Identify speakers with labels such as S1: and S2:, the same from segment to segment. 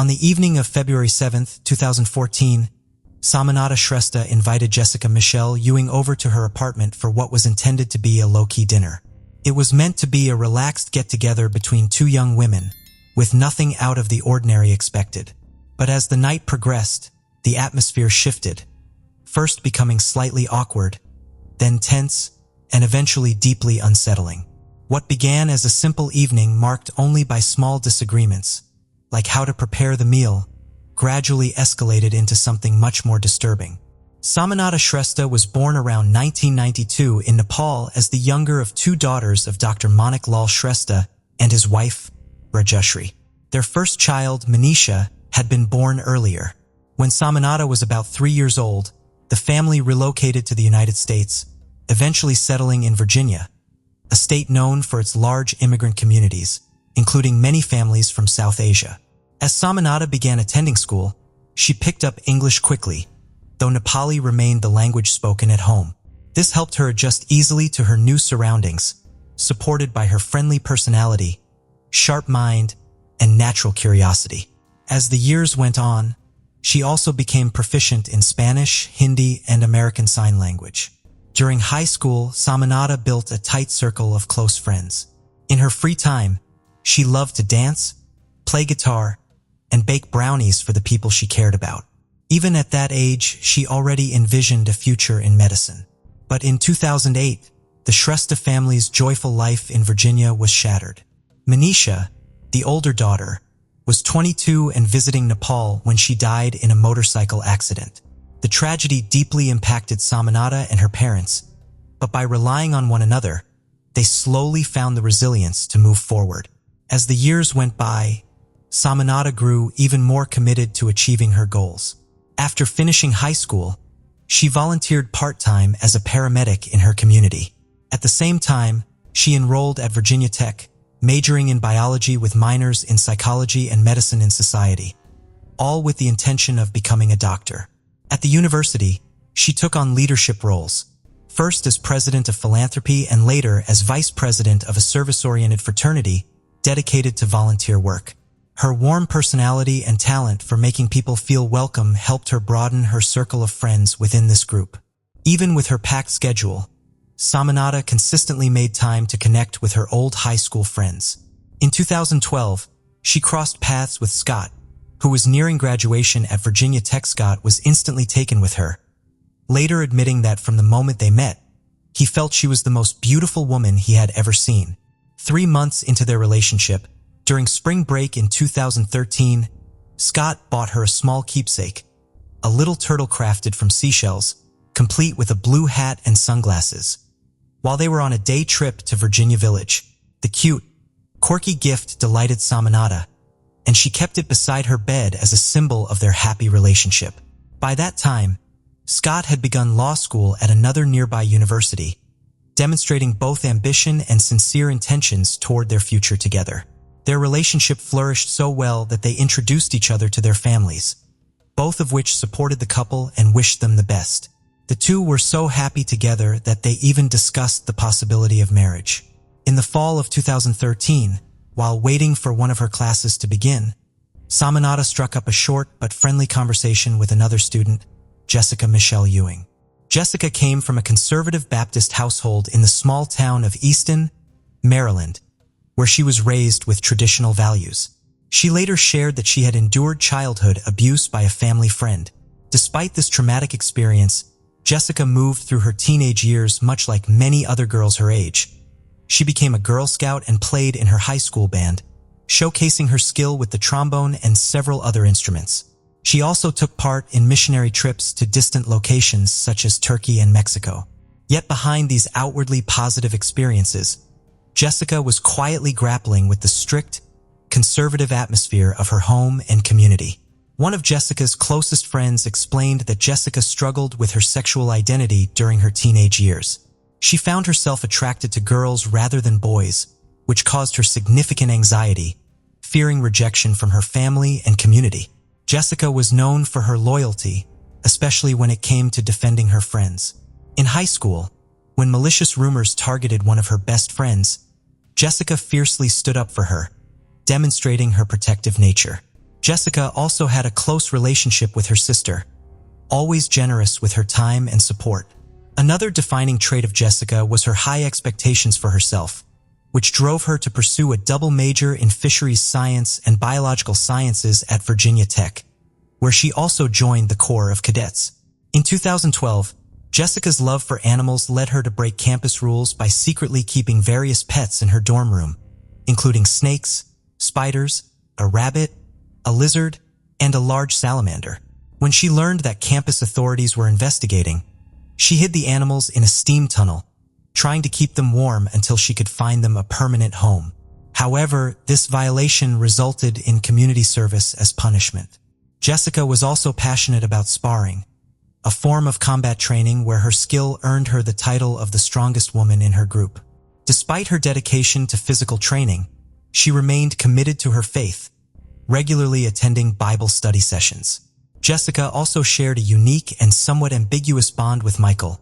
S1: On the evening of February 7th, 2014, Samanata Shrestha invited Jessica Michelle Ewing over to her apartment for what was intended to be a low-key dinner. It was meant to be a relaxed get-together between two young women, with nothing out of the ordinary expected. But as the night progressed, the atmosphere shifted, first becoming slightly awkward, then tense, and eventually deeply unsettling. What began as a simple evening marked only by small disagreements, like how to prepare the meal, gradually escalated into something much more disturbing. Samanata Shrestha was born around 1992 in Nepal as the younger of two daughters of Dr. Manik Lal Shrestha and his wife, Rajashri. Their first child, Manisha, had been born earlier. When Samanata was about 3 years old, the family relocated to the United States, eventually settling in Virginia, a state known for its large immigrant communities, including many families from South Asia. As Samanata began attending school, she picked up English quickly, though Nepali remained the language spoken at home. This helped her adjust easily to her new surroundings, supported by her friendly personality, sharp mind, and natural curiosity. As the years went on, she also became proficient in Spanish, Hindi, and American Sign Language. During high school, Samanata built a tight circle of close friends. In her free time, she loved to dance, play guitar, and bake brownies for the people she cared about. Even at that age, she already envisioned a future in medicine. But in 2008, the Shrestha family's joyful life in Virginia was shattered. Manisha, the older daughter, was 22 and visiting Nepal when she died in a motorcycle accident. The tragedy deeply impacted Samanata and her parents, but by relying on one another, they slowly found the resilience to move forward. As the years went by, Samanata grew even more committed to achieving her goals. After finishing high school, she volunteered part-time as a paramedic in her community. At the same time, she enrolled at Virginia Tech, majoring in biology with minors in psychology and medicine in society, all with the intention of becoming a doctor. At the university, she took on leadership roles, first as president of philanthropy and later as vice president of a service-oriented fraternity dedicated to volunteer work. Her warm personality and talent for making people feel welcome helped her broaden her circle of friends within this group. Even with her packed schedule, Samanata consistently made time to connect with her old high school friends. In 2012, she crossed paths with Scott, who was nearing graduation at Virginia Tech. Scott was instantly taken with her, later admitting that from the moment they met, he felt she was the most beautiful woman he had ever seen. 3 months into their relationship, during spring break in 2013, Scott bought her a small keepsake, a little turtle crafted from seashells, complete with a blue hat and sunglasses. While they were on a day trip to Virginia Village, the cute, quirky gift delighted Samanata, and she kept it beside her bed as a symbol of their happy relationship. By that time, Scott had begun law school at another nearby university, demonstrating both ambition and sincere intentions toward their future together. Their relationship flourished so well that they introduced each other to their families, both of which supported the couple and wished them the best. The two were so happy together that they even discussed the possibility of marriage. In the fall of 2013, while waiting for one of her classes to begin, Samanata struck up a short but friendly conversation with another student, Jessica Michelle Ewing. Jessica came from a conservative Baptist household in the small town of Easton, Maryland, where she was raised with traditional values. She later shared that she had endured childhood abuse by a family friend. Despite this traumatic experience, Jessica moved through her teenage years much like many other girls her age. She became a Girl Scout and played in her high school band, showcasing her skill with the trombone and several other instruments. She also took part in missionary trips to distant locations such as Turkey and Mexico. Yet behind these outwardly positive experiences, Jessica was quietly grappling with the strict, conservative atmosphere of her home and community. One of Jessica's closest friends explained that Jessica struggled with her sexual identity during her teenage years. She found herself attracted to girls rather than boys, which caused her significant anxiety, fearing rejection from her family and community. Jessica was known for her loyalty, especially when it came to defending her friends. In high school, when malicious rumors targeted one of her best friends, Jessica fiercely stood up for her, demonstrating her protective nature. Jessica also had a close relationship with her sister, always generous with her time and support. Another defining trait of Jessica was her high expectations for herself, which drove her to pursue a double major in fisheries science and biological sciences at Virginia Tech, where she also joined the Corps of Cadets. In 2012, Jessica's love for animals led her to break campus rules by secretly keeping various pets in her dorm room, including snakes, spiders, a rabbit, a lizard, and a large salamander. When she learned that campus authorities were investigating, she hid the animals in a steam tunnel, trying to keep them warm until she could find them a permanent home. However, this violation resulted in community service as punishment. Jessica was also passionate about sparring, a form of combat training where her skill earned her the title of the strongest woman in her group. Despite her dedication to physical training, she remained committed to her faith, regularly attending Bible study sessions. Jessica also shared a unique and somewhat ambiguous bond with Michael,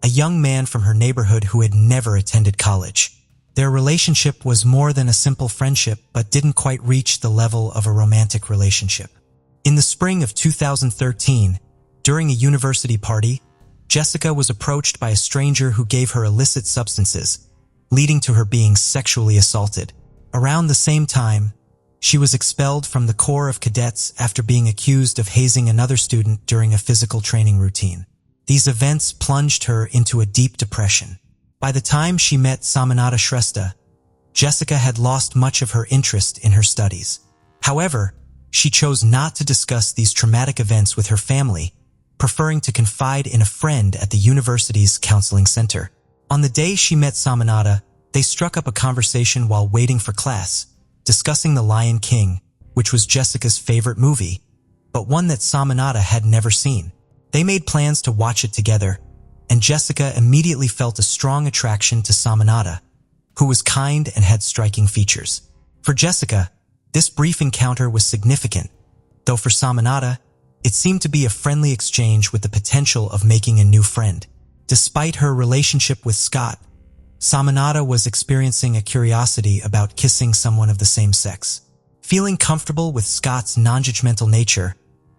S1: a young man from her neighborhood who had never attended college. Their relationship was more than a simple friendship but didn't quite reach the level of a romantic relationship. In the spring of 2013, during a university party, Jessica was approached by a stranger who gave her illicit substances, leading to her being sexually assaulted. Around the same time, she was expelled from the Corps of Cadets after being accused of hazing another student during a physical training routine. These events plunged her into a deep depression. By the time she met Samanata Shrestha, Jessica had lost much of her interest in her studies. However, she chose not to discuss these traumatic events with her family, preferring to confide in a friend at the university's counseling center. On the day she met Samanata, they struck up a conversation while waiting for class, discussing The Lion King, which was Jessica's favorite movie, but one that Samanata had never seen. They made plans to watch it together, and Jessica immediately felt a strong attraction to Samanata, who was kind and had striking features. For Jessica, this brief encounter was significant, though for Samanata, it seemed to be a friendly exchange with the potential of making a new friend. Despite her relationship with Scott, Samanata was experiencing a curiosity about kissing someone of the same sex. Feeling comfortable with Scott's non-judgmental nature,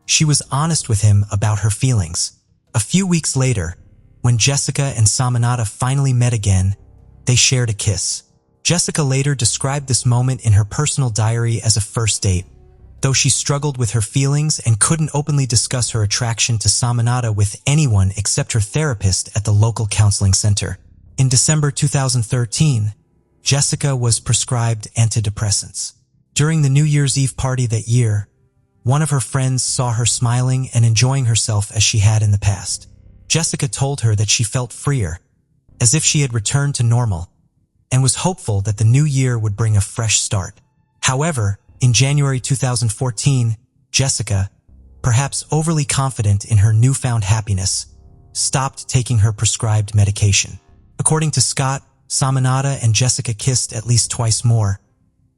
S1: she was honest with him about her feelings. A few weeks later, when Jessica and Samanata finally met again, they shared a kiss. Jessica later described this moment in her personal diary as a first date, though she struggled with her feelings and couldn't openly discuss her attraction to Samanata with anyone except her therapist at the local counseling center. In December 2013, Jessica was prescribed antidepressants. During the New Year's Eve party that year, one of her friends saw her smiling and enjoying herself as she had in the past. Jessica told her that she felt freer, as if she had returned to normal, and was hopeful that the new year would bring a fresh start. However, in January 2014, Jessica, perhaps overly confident in her newfound happiness, stopped taking her prescribed medication. According to Scott, Samanata and Jessica kissed at least twice more,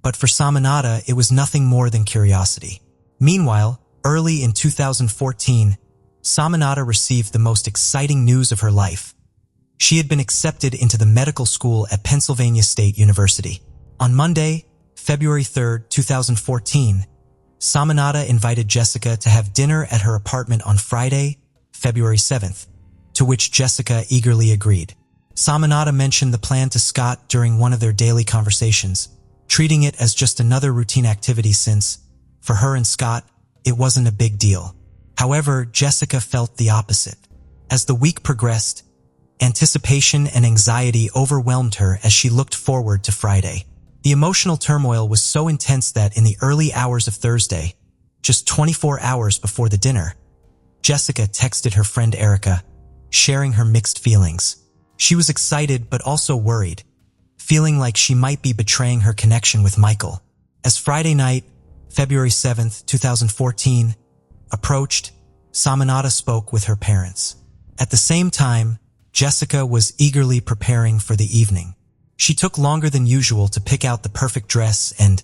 S1: but for Samanata it was nothing more than curiosity. Meanwhile, early in 2014, Samanata received the most exciting news of her life. She had been accepted into the medical school at Pennsylvania State University. On Monday, February 3, 2014, Samanata invited Jessica to have dinner at her apartment on Friday, February 7th, to which Jessica eagerly agreed. Samanata mentioned the plan to Scott during one of their daily conversations, treating it as just another routine activity since, for her and Scott, it wasn't a big deal. However, Jessica felt the opposite. As the week progressed, anticipation and anxiety overwhelmed her as she looked forward to Friday. The emotional turmoil was so intense that in the early hours of Thursday, just 24 hours before the dinner, Jessica texted her friend Erica, sharing her mixed feelings. She was excited but also worried, feeling like she might be betraying her connection with Michael. As Friday night, February 7th, 2014, approached, Samanata spoke with her parents. At the same time, Jessica was eagerly preparing for the evening. She took longer than usual to pick out the perfect dress and,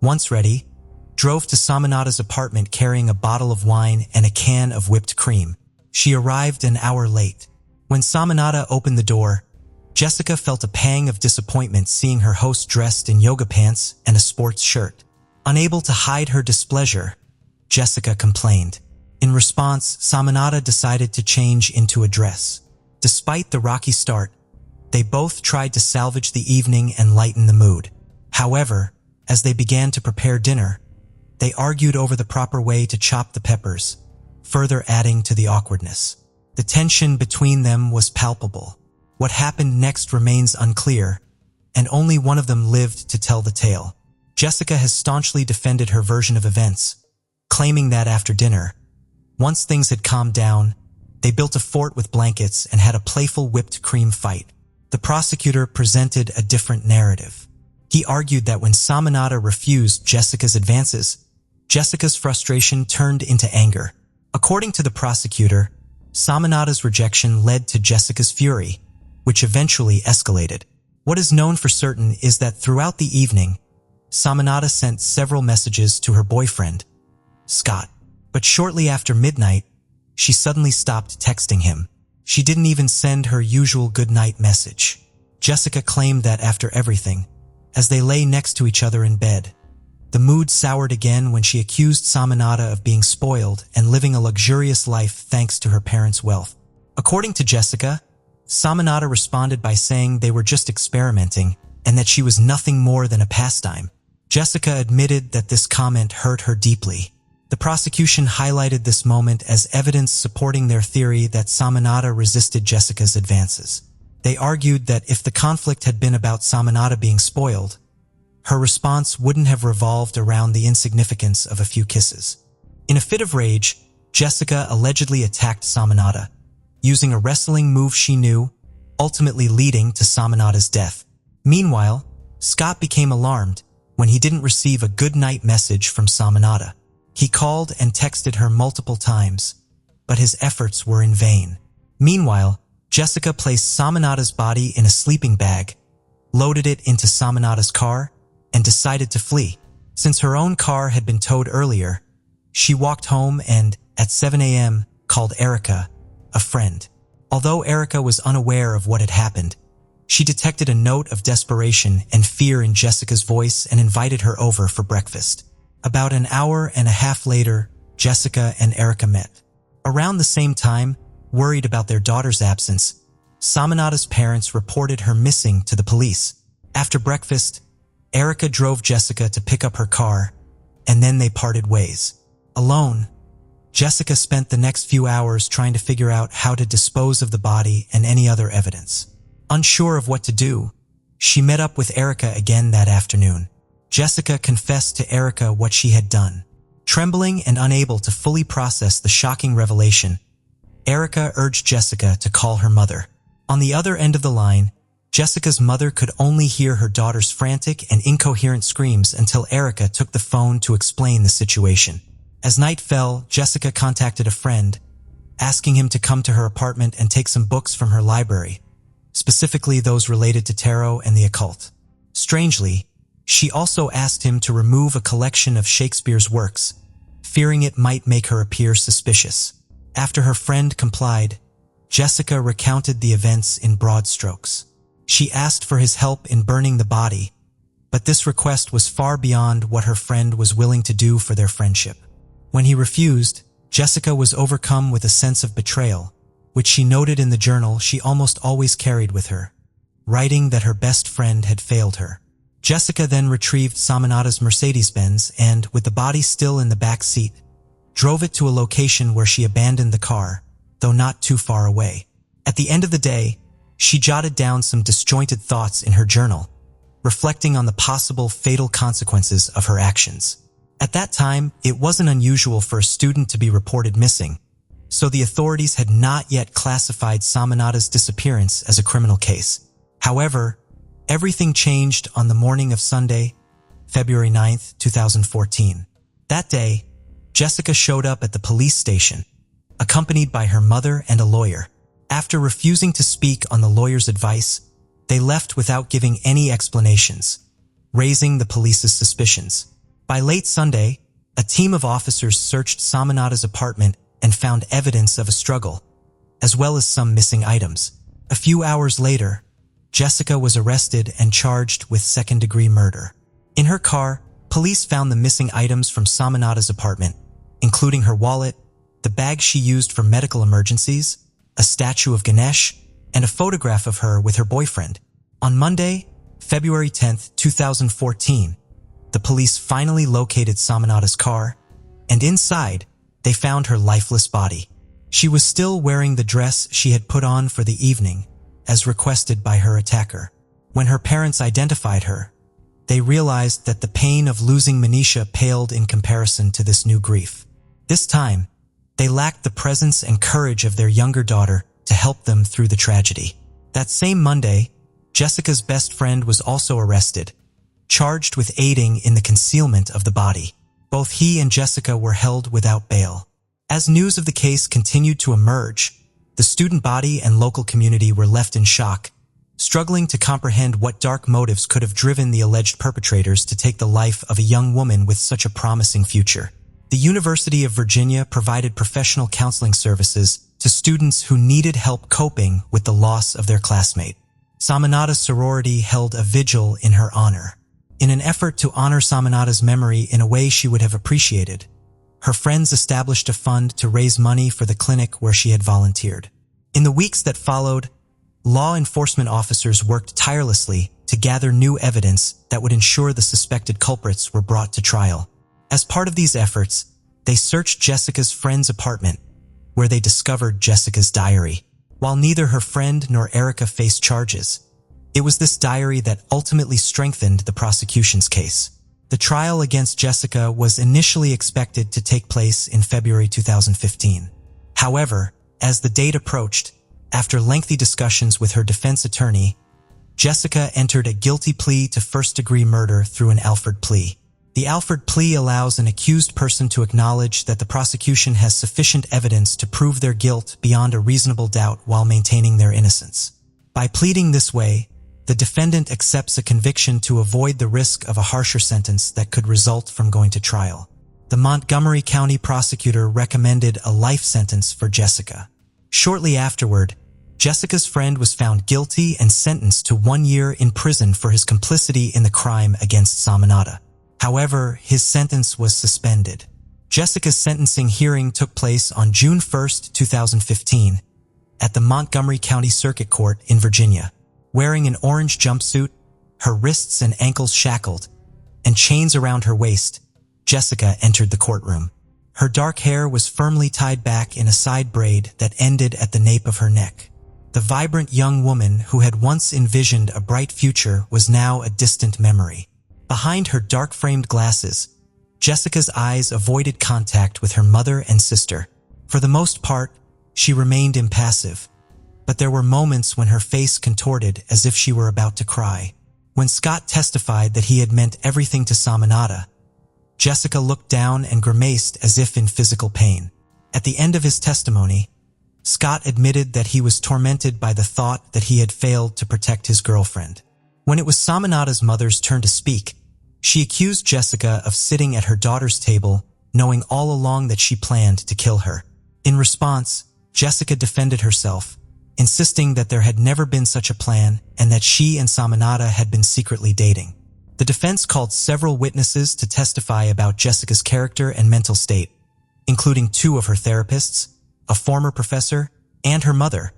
S1: once ready, drove to Samanata's apartment carrying a bottle of wine and a can of whipped cream. She arrived an hour late. When Samanata opened the door, Jessica felt a pang of disappointment seeing her host dressed in yoga pants and a sports shirt. Unable to hide her displeasure, Jessica complained. In response, Samanata decided to change into a dress. Despite the rocky start, they both tried to salvage the evening and lighten the mood. However, as they began to prepare dinner, they argued over the proper way to chop the peppers, further adding to the awkwardness. The tension between them was palpable. What happened next remains unclear, and only one of them lived to tell the tale. Jessica has staunchly defended her version of events, claiming that after dinner, once things had calmed down, they built a fort with blankets and had a playful whipped cream fight. The prosecutor presented a different narrative. He argued that when Samanata refused Jessica's advances, Jessica's frustration turned into anger. According to the prosecutor, Samanata's rejection led to Jessica's fury, which eventually escalated. What is known for certain is that throughout the evening, Samanata sent several messages to her boyfriend, Scott. But shortly after midnight, she suddenly stopped texting him. She didn't even send her usual goodnight message. Jessica claimed that after everything, as they lay next to each other in bed, the mood soured again when she accused Samanata of being spoiled and living a luxurious life thanks to her parents' wealth. According to Jessica, Samanata responded by saying they were just experimenting and that she was nothing more than a pastime. Jessica admitted that this comment hurt her deeply. The prosecution highlighted this moment as evidence supporting their theory that Samanata resisted Jessica's advances. They argued that if the conflict had been about Samanata being spoiled, her response wouldn't have revolved around the insignificance of a few kisses. In a fit of rage, Jessica allegedly attacked Samanata, using a wrestling move she knew, ultimately leading to Samanata's death. Meanwhile, Scott became alarmed when he didn't receive a good-night message from Samanata. He called and texted her multiple times, but his efforts were in vain. Meanwhile, Jessica placed Samanata's body in a sleeping bag, loaded it into Samanata's car, and decided to flee. Since her own car had been towed earlier, she walked home and, at 7 a.m., called Erica, a friend. Although Erica was unaware of what had happened, she detected a note of desperation and fear in Jessica's voice and invited her over for breakfast. About an hour and a half later, Jessica and Erica met. Around the same time, worried about their daughter's absence, Samanata's parents reported her missing to the police. After breakfast, Erica drove Jessica to pick up her car, and then they parted ways. Alone, Jessica spent the next few hours trying to figure out how to dispose of the body and any other evidence. Unsure of what to do, she met up with Erica again that afternoon. Jessica confessed to Erica what she had done. Trembling and unable to fully process the shocking revelation, Erica urged Jessica to call her mother. On the other end of the line, Jessica's mother could only hear her daughter's frantic and incoherent screams until Erica took the phone to explain the situation. As night fell, Jessica contacted a friend, asking him to come to her apartment and take some books from her library, specifically those related to tarot and the occult. Strangely, she also asked him to remove a collection of Shakespeare's works, fearing it might make her appear suspicious. After her friend complied, Jessica recounted the events in broad strokes. She asked for his help in burning the body, but this request was far beyond what her friend was willing to do for their friendship. When he refused, Jessica was overcome with a sense of betrayal, which she noted in the journal she almost always carried with her, writing that her best friend had failed her. Jessica then retrieved Samanata's Mercedes-Benz and, with the body still in the back seat, drove it to a location where she abandoned the car, though not too far away. At the end of the day, she jotted down some disjointed thoughts in her journal, reflecting on the possible fatal consequences of her actions. At that time, it wasn't unusual for a student to be reported missing, so the authorities had not yet classified Samanata's disappearance as a criminal case. However, everything changed on the morning of Sunday, February 9th, 2014. That day, Jessica showed up at the police station, accompanied by her mother and a lawyer. After refusing to speak on the lawyer's advice, they left without giving any explanations, raising the police's suspicions. By late Sunday, a team of officers searched Samanata's apartment and found evidence of a struggle, as well as some missing items. A few hours later, Jessica was arrested and charged with second-degree murder. In her car, police found the missing items from Samanata's apartment, including her wallet, the bag she used for medical emergencies, a statue of Ganesh, and a photograph of her with her boyfriend. On Monday, February 10th, 2014, the police finally located Samanata's car, and inside, they found her lifeless body. She was still wearing the dress she had put on for the evening, as requested by her attacker. When her parents identified her, they realized that the pain of losing Manisha paled in comparison to this new grief. This time, they lacked the presence and courage of their younger daughter to help them through the tragedy. That same Monday, Jessica's best friend was also arrested, charged with aiding in the concealment of the body. Both he and Jessica were held without bail. As news of the case continued to emerge, the student body and local community were left in shock, struggling to comprehend what dark motives could have driven the alleged perpetrators to take the life of a young woman with such a promising future. The University of Virginia provided professional counseling services to students who needed help coping with the loss of their classmate. Samanata's sorority held a vigil in her honor. In an effort to honor Samanata's memory in a way she would have appreciated, her friends established a fund to raise money for the clinic where she had volunteered. In the weeks that followed, law enforcement officers worked tirelessly to gather new evidence that would ensure the suspected culprits were brought to trial. As part of these efforts, they searched Jessica's friend's apartment, where they discovered Jessica's diary. While neither her friend nor Erica faced charges, it was this diary that ultimately strengthened the prosecution's case. The trial against Jessica was initially expected to take place in February 2015. However, as the date approached, after lengthy discussions with her defense attorney, Jessica entered a guilty plea to first-degree murder through an Alford plea. The Alford plea allows an accused person to acknowledge that the prosecution has sufficient evidence to prove their guilt beyond a reasonable doubt while maintaining their innocence. By pleading this way, the defendant accepts a conviction to avoid the risk of a harsher sentence that could result from going to trial. The Montgomery County prosecutor recommended a life sentence for Jessica. Shortly afterward, Jessica's friend was found guilty and sentenced to 1 year in prison for his complicity in the crime against Samanata. However, his sentence was suspended. Jessica's sentencing hearing took place on June 1, 2015, at the Montgomery County Circuit Court in Virginia. Wearing an orange jumpsuit, her wrists and ankles shackled, and chains around her waist, Jessica entered the courtroom. Her dark hair was firmly tied back in a side braid that ended at the nape of her neck. The vibrant young woman who had once envisioned a bright future was now a distant memory. Behind her dark-framed glasses, Jessica's eyes avoided contact with her mother and sister. For the most part, she remained impassive, but there were moments when her face contorted as if she were about to cry. When Scott testified that he had meant everything to Samanata, Jessica looked down and grimaced as if in physical pain. At the end of his testimony, Scott admitted that he was tormented by the thought that he had failed to protect his girlfriend. When it was Samanata's mother's turn to speak, she accused Jessica of sitting at her daughter's table, knowing all along that she planned to kill her. In response, Jessica defended herself, insisting that there had never been such a plan and that she and Samanata had been secretly dating. The defense called several witnesses to testify about Jessica's character and mental state, including 2 of her therapists, a former professor, and her mother,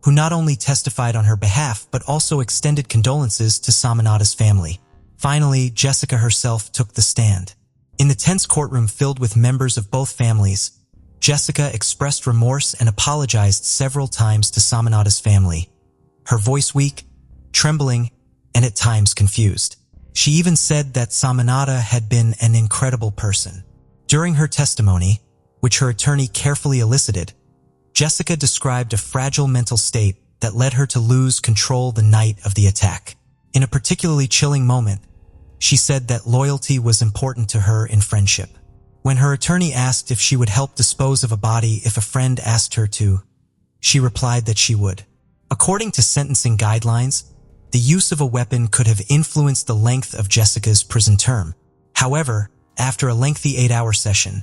S1: who not only testified on her behalf but also extended condolences to Samanata's family. Finally, Jessica herself took the stand. In the tense courtroom filled with members of both families, Jessica expressed remorse and apologized several times to Samanata's family, her voice weak, trembling, and at times confused. She even said that Samanata had been an incredible person. During her testimony, which her attorney carefully elicited, Jessica described a fragile mental state that led her to lose control the night of the attack. In a particularly chilling moment, she said that loyalty was important to her in friendship. When her attorney asked if she would help dispose of a body if a friend asked her to, she replied that she would. According to sentencing guidelines, the use of a weapon could have influenced the length of Jessica's prison term. However, after a lengthy 8-hour session,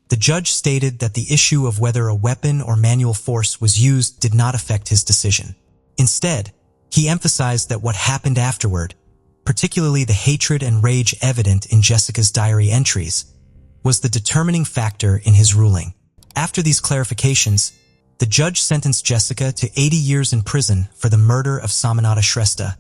S1: the judge stated that the issue of whether a weapon or manual force was used did not affect his decision. Instead, he emphasized that what happened afterward, particularly the hatred and rage evident in Jessica's diary entries, was the determining factor in his ruling. After these clarifications, the judge sentenced Jessica to 80 years in prison for the murder of Samanata Shrestha,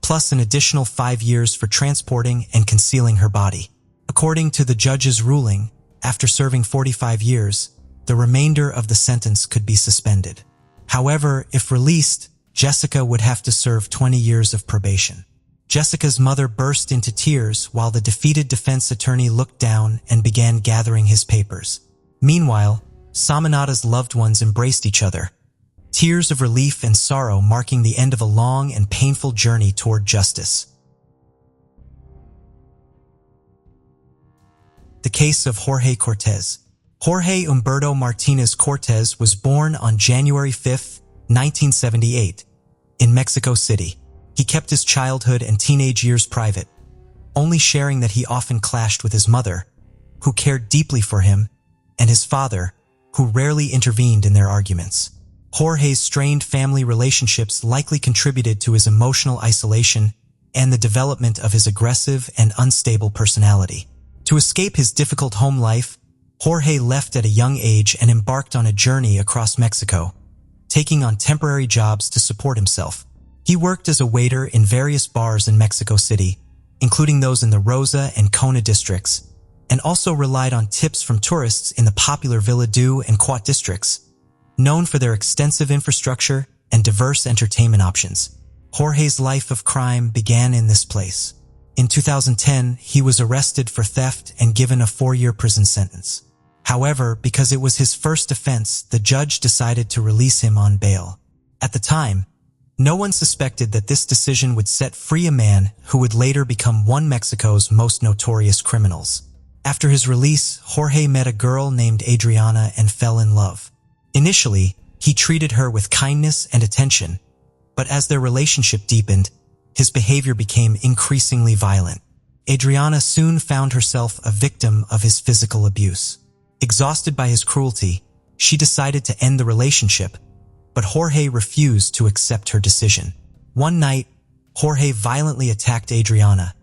S1: plus an additional 5 years for transporting and concealing her body. According to the judge's ruling, after serving 45 years, the remainder of the sentence could be suspended. However, if released, Jessica would have to serve 20 years of probation. Jessica's mother burst into tears while the defeated defense attorney looked down and began gathering his papers. Meanwhile, Samanata's loved ones embraced each other, tears of relief and sorrow marking the end of a long and painful journey toward justice. The case of Jorge Cortez. Jorge Humberto Martinez Cortez was born on January 5, 1978, in Mexico City. He kept his childhood and teenage years private, only sharing that he often clashed with his mother, who cared deeply for him, and his father, who rarely intervened in their arguments. Jorge's strained family relationships likely contributed to his emotional isolation and the development of his aggressive and unstable personality. To escape his difficult home life, Jorge left at a young age and embarked on a journey across Mexico, taking on temporary jobs to support himself. He worked as a waiter in various bars in Mexico City, including those in the Rosa and Kona districts, and also relied on tips from tourists in the popular Villadú and Cuat districts, known for their extensive infrastructure and diverse entertainment options. Jorge's life of crime began in this place. In 2010, he was arrested for theft and given a 4-year prison sentence. However, because it was his first offense, the judge decided to release him on bail. At the time, no one suspected that this decision would set free a man who would later become one of Mexico's most notorious criminals. After his release, Jorge met a girl named Adriana and fell in love. Initially, he treated her with kindness and attention, but as their relationship deepened, his behavior became increasingly violent. Adriana soon found herself a victim of his physical abuse. Exhausted by his cruelty, she decided to end the relationship, but Jorge refused to accept her decision. One night, Jorge violently attacked Adriana,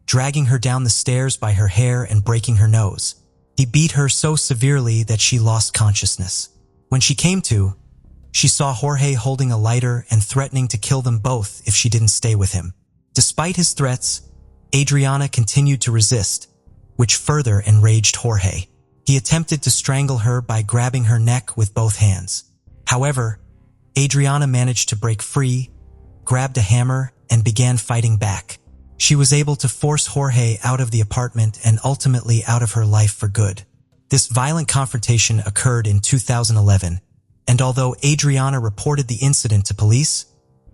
S1: dragging her down the stairs by her hair and breaking her nose. He beat her so severely that she lost consciousness. When she came to, she saw Jorge holding a lighter and threatening to kill them both if she didn't stay with him. Despite his threats, Adriana continued to resist, which further enraged Jorge. He attempted to strangle her by grabbing her neck with both hands. However, Adriana managed to break free, grabbed a hammer, and began fighting back. She was able to force Jorge out of the apartment and ultimately out of her life for good. This violent confrontation occurred in 2011, and although Adriana reported the incident to police,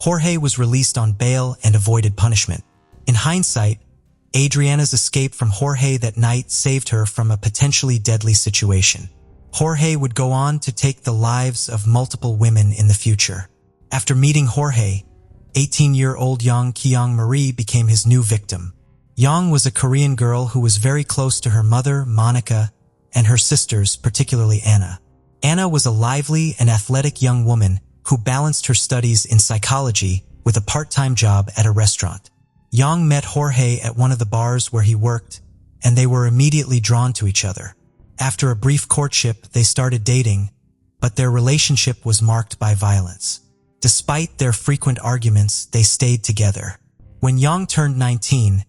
S1: Jorge was released on bail and avoided punishment. In hindsight, Adriana's escape from Jorge that night saved her from a potentially deadly situation. Jorge would go on to take the lives of multiple women in the future. After meeting Jorge, 18-year-old Yang Kyung Marie became his new victim. Yang was a Korean girl who was very close to her mother, Monica, and her sisters, particularly Anna. Anna was a lively and athletic young woman who balanced her studies in psychology with a part-time job at a restaurant. Yang met Jorge at one of the bars where he worked, and they were immediately drawn to each other. After a brief courtship, they started dating, but their relationship was marked by violence. Despite their frequent arguments, they stayed together. When Yang turned 19,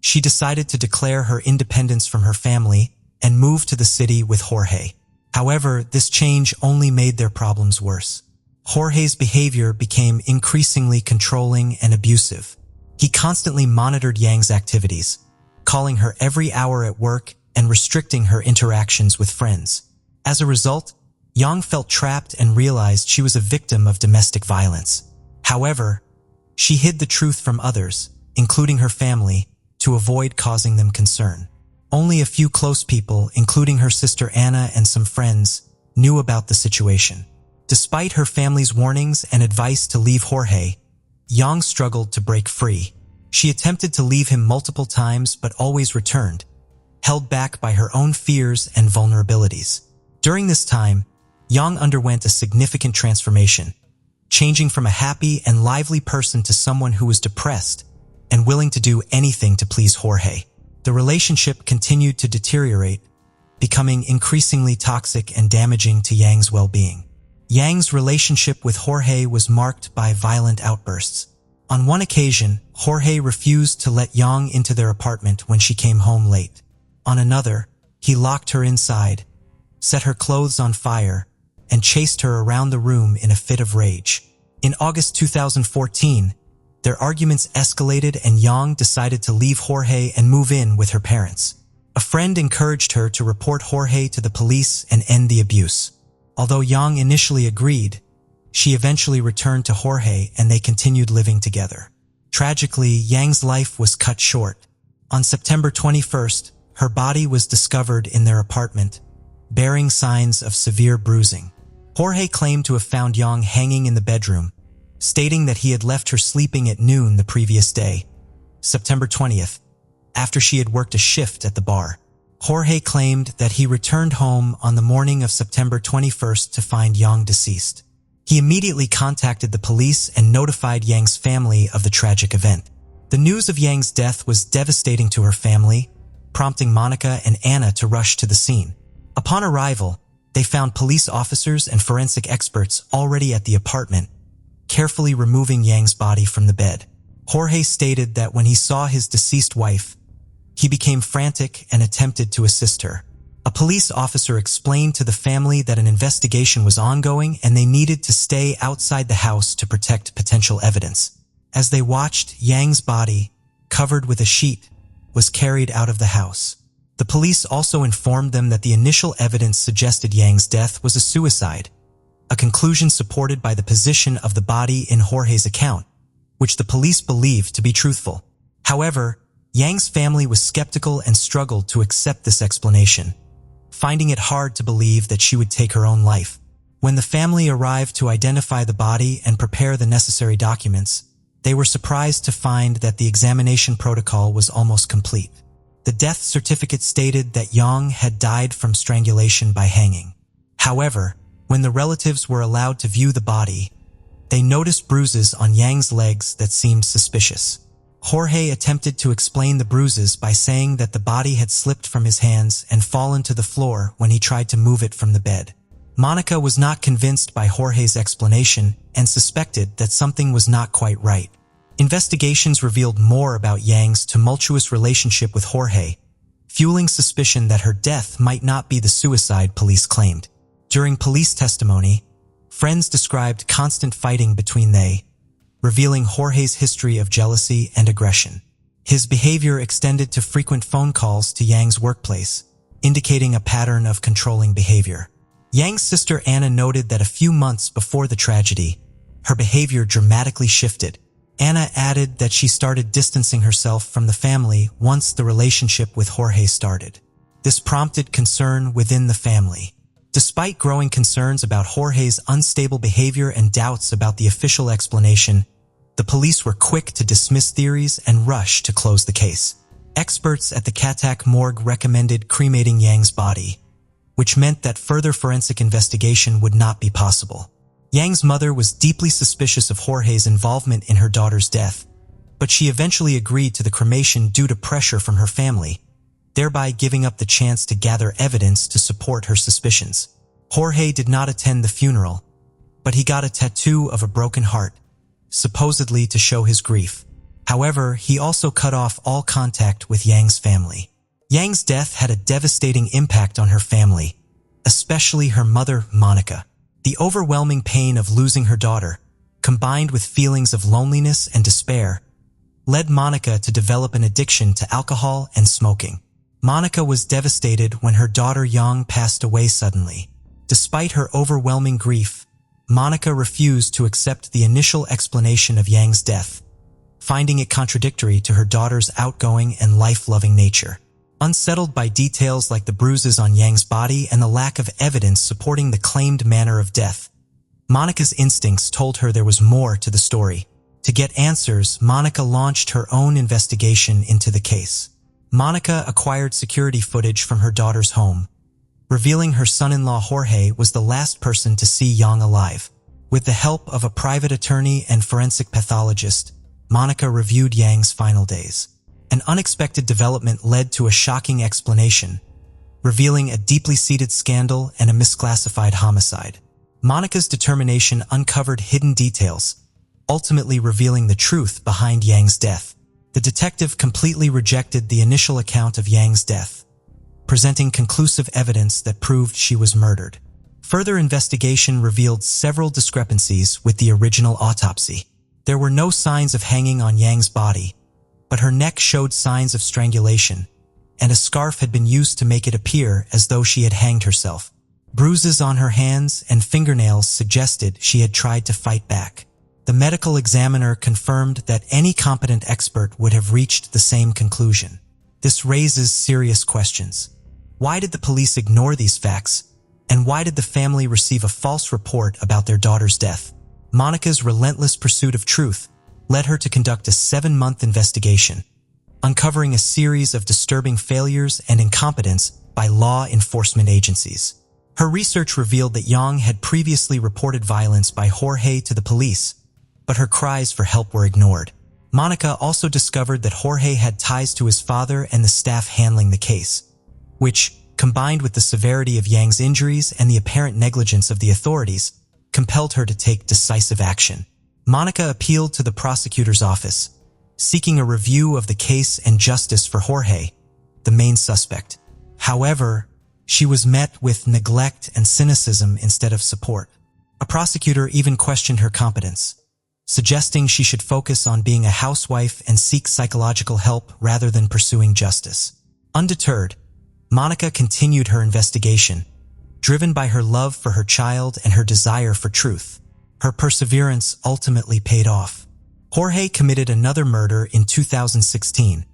S1: she decided to declare her independence from her family and move to the city with Jorge. However, this change only made their problems worse. Jorge's behavior became increasingly controlling and abusive. He constantly monitored Yang's activities, calling her every hour at work and restricting her interactions with friends. As a result, Yang felt trapped and realized she was a victim of domestic violence. However, she hid the truth from others, including her family, to avoid causing them concern. Only a few close people, including her sister Anna and some friends, knew about the situation. Despite her family's warnings and advice to leave Jorge, Yang struggled to break free. She attempted to leave him multiple times but always returned, held back by her own fears and vulnerabilities. During this time, Yang underwent a significant transformation, changing from a happy and lively person to someone who was depressed and willing to do anything to please Jorge. The relationship continued to deteriorate, becoming increasingly toxic and damaging to Yang's well-being. Yang's relationship with Jorge was marked by violent outbursts. On one occasion, Jorge refused to let Yang into their apartment when she came home late. On another, he locked her inside, set her clothes on fire, and chased her around the room in a fit of rage. In August 2014, their arguments escalated and Yang decided to leave Jorge and move in with her parents. A friend encouraged her to report Jorge to the police and end the abuse. Although Yang initially agreed, she eventually returned to Jorge and they continued living together. Tragically, Yang's life was cut short. On September 21st, her body was discovered in their apartment, bearing signs of severe bruising. Jorge claimed to have found Yang hanging in the bedroom, stating that he had left her sleeping at noon the previous day, September 20th, after she had worked a shift at the bar. Jorge claimed that he returned home on the morning of September 21st to find Yang deceased. He immediately contacted the police and notified Yang's family of the tragic event. The news of Yang's death was devastating to her family, prompting Monica and Anna to rush to the scene. Upon arrival, they found police officers and forensic experts already at the apartment, carefully removing Yang's body from the bed. Jorge stated that when he saw his deceased wife, he became frantic and attempted to assist her. A police officer explained to the family that an investigation was ongoing and they needed to stay outside the house to protect potential evidence. As they watched, Yang's body, covered with a sheet, was carried out of the house. The police also informed them that the initial evidence suggested Yang's death was a suicide, a conclusion supported by the position of the body in Jorge's account, which the police believed to be truthful. However, Yang's family was skeptical and struggled to accept this explanation, finding it hard to believe that she would take her own life. When the family arrived to identify the body and prepare the necessary documents, they were surprised to find that the examination protocol was almost complete. The death certificate stated that Yang had died from strangulation by hanging. However, when the relatives were allowed to view the body, they noticed bruises on Yang's legs that seemed suspicious. Jorge attempted to explain the bruises by saying that the body had slipped from his hands and fallen to the floor when he tried to move it from the bed. Monica was not convinced by Jorge's explanation and suspected that something was not quite right. Investigations revealed more about Yang's tumultuous relationship with Jorge, fueling suspicion that her death might not be the suicide police claimed. During police testimony, friends described constant fighting between they, revealing Jorge's history of jealousy and aggression. His behavior extended to frequent phone calls to Yang's workplace, indicating a pattern of controlling behavior. Yang's sister Anna noted that a few months before the tragedy, her behavior dramatically shifted. Anna added that she started distancing herself from the family once the relationship with Jorge started. This prompted concern within the family. Despite growing concerns about Jorge's unstable behavior and doubts about the official explanation, the police were quick to dismiss theories and rush to close the case. Experts at the Katak morgue recommended cremating Yang's body, which meant that further forensic investigation would not be possible. Yang's mother was deeply suspicious of Jorge's involvement in her daughter's death, but she eventually agreed to the cremation due to pressure from her family, thereby giving up the chance to gather evidence to support her suspicions. Jorge did not attend the funeral, but he got a tattoo of a broken heart, supposedly to show his grief. However, he also cut off all contact with Yang's family. Yang's death had a devastating impact on her family, especially her mother, Monica. The overwhelming pain of losing her daughter, combined with feelings of loneliness and despair, led Monica to develop an addiction to alcohol and smoking. Monica was devastated when her daughter Yang passed away suddenly. Despite her overwhelming grief, Monica refused to accept the initial explanation of Yang's death, finding it contradictory to her daughter's outgoing and life-loving nature. Unsettled by details like the bruises on Yang's body and the lack of evidence supporting the claimed manner of death, Monica's instincts told her there was more to the story. To get answers, Monica launched her own investigation into the case. Monica acquired security footage from her daughter's home, revealing her son-in-law Jorge was the last person to see Yang alive. With the help of a private attorney and forensic pathologist, Monica reviewed Yang's final days. An unexpected development led to a shocking explanation. revealing a deeply seated scandal and a misclassified homicide. Monica's determination uncovered hidden details, ultimately revealing the truth behind Yang's death. The detective completely rejected the initial account of Yang's death, presenting conclusive evidence that proved she was murdered. Further investigation revealed several discrepancies with the original autopsy. There were no signs of hanging on Yang's body, but her neck showed signs of strangulation, and a scarf had been used to make it appear as though she had hanged herself. Bruises on her hands and fingernails suggested she had tried to fight back. The medical examiner confirmed that any competent expert would have reached the same conclusion. This raises serious questions. Why did the police ignore these facts, and why did the family receive a false report about their daughter's death? Monica's relentless pursuit of truth led her to conduct a 7-month investigation, uncovering a series of disturbing failures and incompetence by law enforcement agencies. Her research revealed that Yang had previously reported violence by Jorge to the police, but her cries for help were ignored. Monica also discovered that Jorge had ties to his father and the staff handling the case, which, combined with the severity of Yang's injuries and the apparent negligence of the authorities, compelled her to take decisive action. Monica appealed to the prosecutor's office, seeking a review of the case and justice for Jorge, the main suspect. However, she was met with neglect and cynicism instead of support. A prosecutor even questioned her competence, suggesting she should focus on being a housewife and seek psychological help rather than pursuing justice. Undeterred, Monica continued her investigation, driven by her love for her child and her desire for truth. Her perseverance ultimately paid off. Jorge committed another murder in 2016,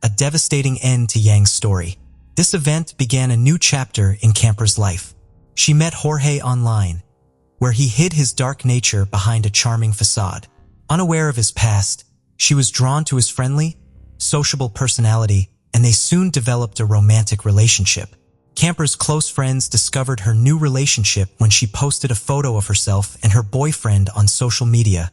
S1: a devastating end to Yang's story. This event began a new chapter in Camper's life. She met Jorge online, where he hid his dark nature behind a charming facade. Unaware of his past, she was drawn to his friendly, sociable personality, and they soon developed a romantic relationship. Camper's close friends discovered her new relationship when she posted a photo of herself and her boyfriend on social media,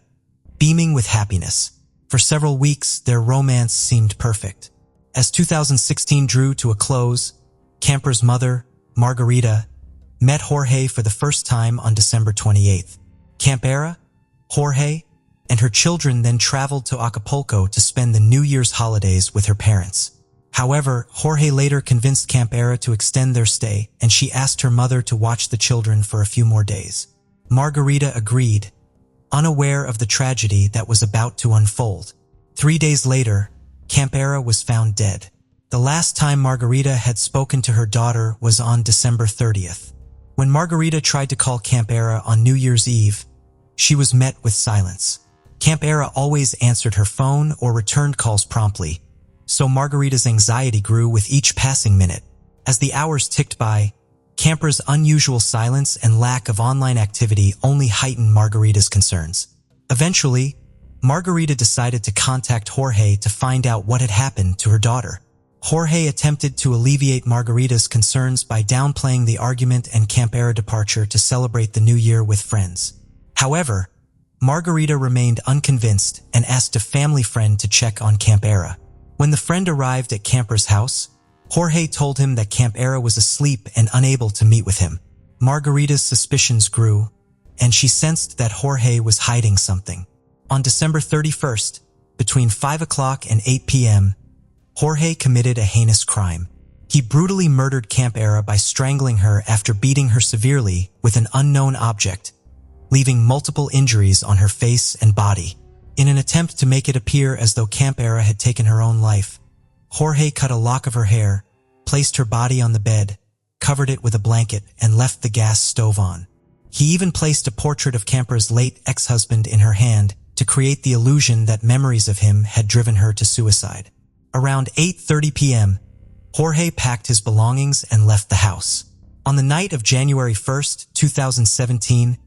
S1: beaming with happiness. For several weeks, their romance seemed perfect. As 2016 drew to a close, Camper's mother, Margarita, met Jorge for the first time on December 28th. Campera, Jorge, and her children then traveled to Acapulco to spend the New Year's holidays with her parents. However, Jorge later convinced Campera to extend their stay, and she asked her mother to watch the children for a few more days. Margarita agreed, unaware of the tragedy that was about to unfold. 3 days later, Campera was found dead. The last time Margarita had spoken to her daughter was on December 30th. When Margarita tried to call Campera on New Year's Eve, she was met with silence. Campera always answered her phone or returned calls promptly, so Margarita's anxiety grew with each passing minute. As the hours ticked by, Campera's unusual silence and lack of online activity only heightened Margarita's concerns. Eventually, Margarita decided to contact Jorge to find out what had happened to her daughter. Jorge attempted to alleviate Margarita's concerns by downplaying the argument and Campera departure to celebrate the new year with friends. However, Margarita remained unconvinced and asked a family friend to check on Campera. When the friend arrived at Campera's house, Jorge told him that Campera was asleep and unable to meet with him. Margarita's suspicions grew, and she sensed that Jorge was hiding something. On December 31st, between 5 o'clock and 8 p.m., Jorge committed a heinous crime. He brutally murdered Campera by strangling her after beating her severely with an unknown object, leaving multiple injuries on her face and body. In an attempt to make it appear as though Campera had taken her own life, Jorge cut a lock of her hair, placed her body on the bed, covered it with a blanket, and left the gas stove on. He even placed a portrait of Campera's late ex-husband in her hand to create the illusion that memories of him had driven her to suicide. Around 8:30 p.m., Jorge packed his belongings and left the house. On the night of January 1st, 2017,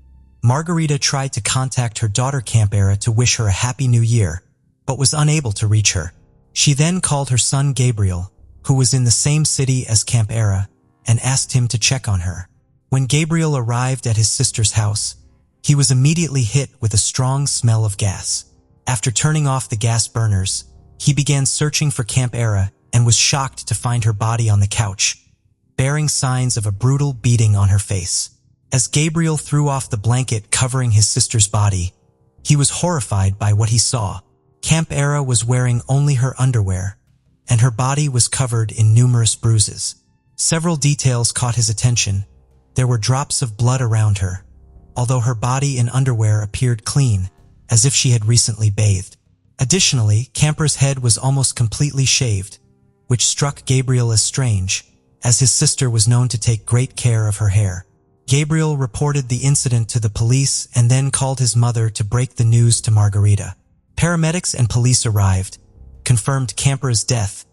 S1: Margarita tried to contact her daughter Campera to wish her a happy new year, but was unable to reach her. She then called her son Gabriel, who was in the same city as Campera, and asked him to check on her. When Gabriel arrived at his sister's house, he was immediately hit with a strong smell of gas. After turning off the gas burners, he began searching for Campera and was shocked to find her body on the couch, bearing signs of a brutal beating on her face. As Gabriel threw off the blanket covering his sister's body, he was horrified by what he saw. Camp Era was wearing only her underwear, and her body was covered in numerous bruises. Several details caught his attention. There were drops of blood around her, although her body in underwear appeared clean, as if she had recently bathed. Additionally, Camper's head was almost completely shaved, which struck Gabriel as strange, as his sister was known to take great care of her hair. Gabriel reported the incident to the police and then called his mother to break the news to Margarita. Paramedics and police arrived, confirmed Camper's death,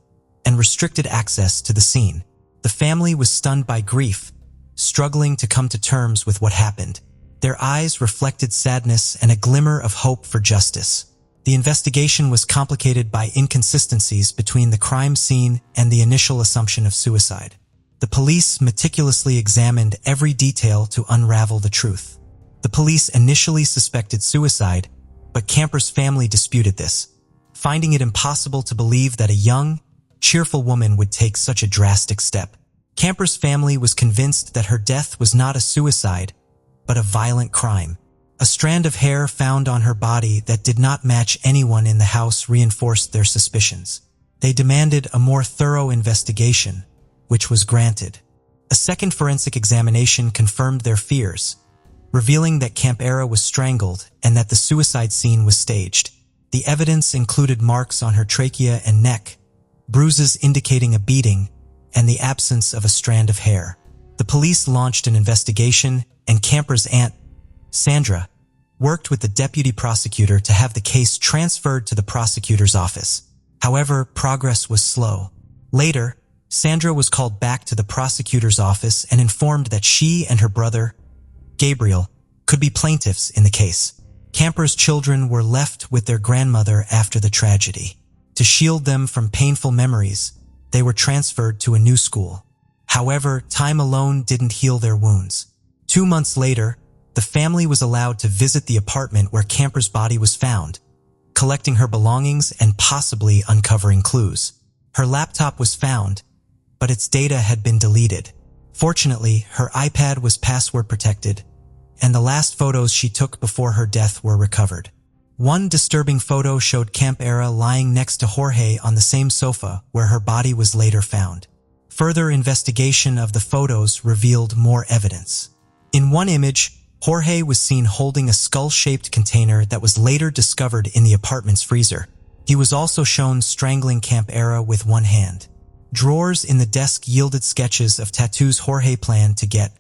S1: and restricted access to the scene. The family was stunned by grief, struggling to come to terms with what happened. Their eyes reflected sadness and a glimmer of hope for justice. The investigation was complicated by inconsistencies between the crime scene and the initial assumption of suicide. The police meticulously examined every detail to unravel the truth. The police initially suspected suicide, but Camper's family disputed this, finding it impossible to believe that a young, cheerful woman would take such a drastic step. Camper's family was convinced that her death was not a suicide, but a violent crime. A strand of hair found on her body that did not match anyone in the house reinforced their suspicions. They demanded a more thorough investigation, which was granted. A second forensic examination confirmed their fears, revealing that Camp Era was strangled and that the suicide scene was staged. The evidence included marks on her trachea and neck, bruises indicating a beating, and the absence of a strand of hair. The police launched an investigation, and Camper's aunt, Sandra, worked with the deputy prosecutor to have the case transferred to the prosecutor's office. However, progress was slow. Later, Sandra was called back to the prosecutor's office and informed that she and her brother, Gabriel, could be plaintiffs in the case. Camper's children were left with their grandmother after the tragedy. To shield them from painful memories, they were transferred to a new school. However, time alone didn't heal their wounds. 2 months later, the family was allowed to visit the apartment where Camper's body was found, collecting her belongings and possibly uncovering clues. Her laptop was found, but its data had been deleted. Fortunately, her iPad was password protected, and the last photos she took before her death were recovered. One disturbing photo showed Camp Era lying next to Jorge on the same sofa where her body was later found. Further investigation of the photos revealed more evidence. In one image, Jorge was seen holding a skull-shaped container that was later discovered in the apartment's freezer. He was also shown strangling Camp Era with one hand. Drawers in the desk yielded sketches of tattoos Jorge planned to get,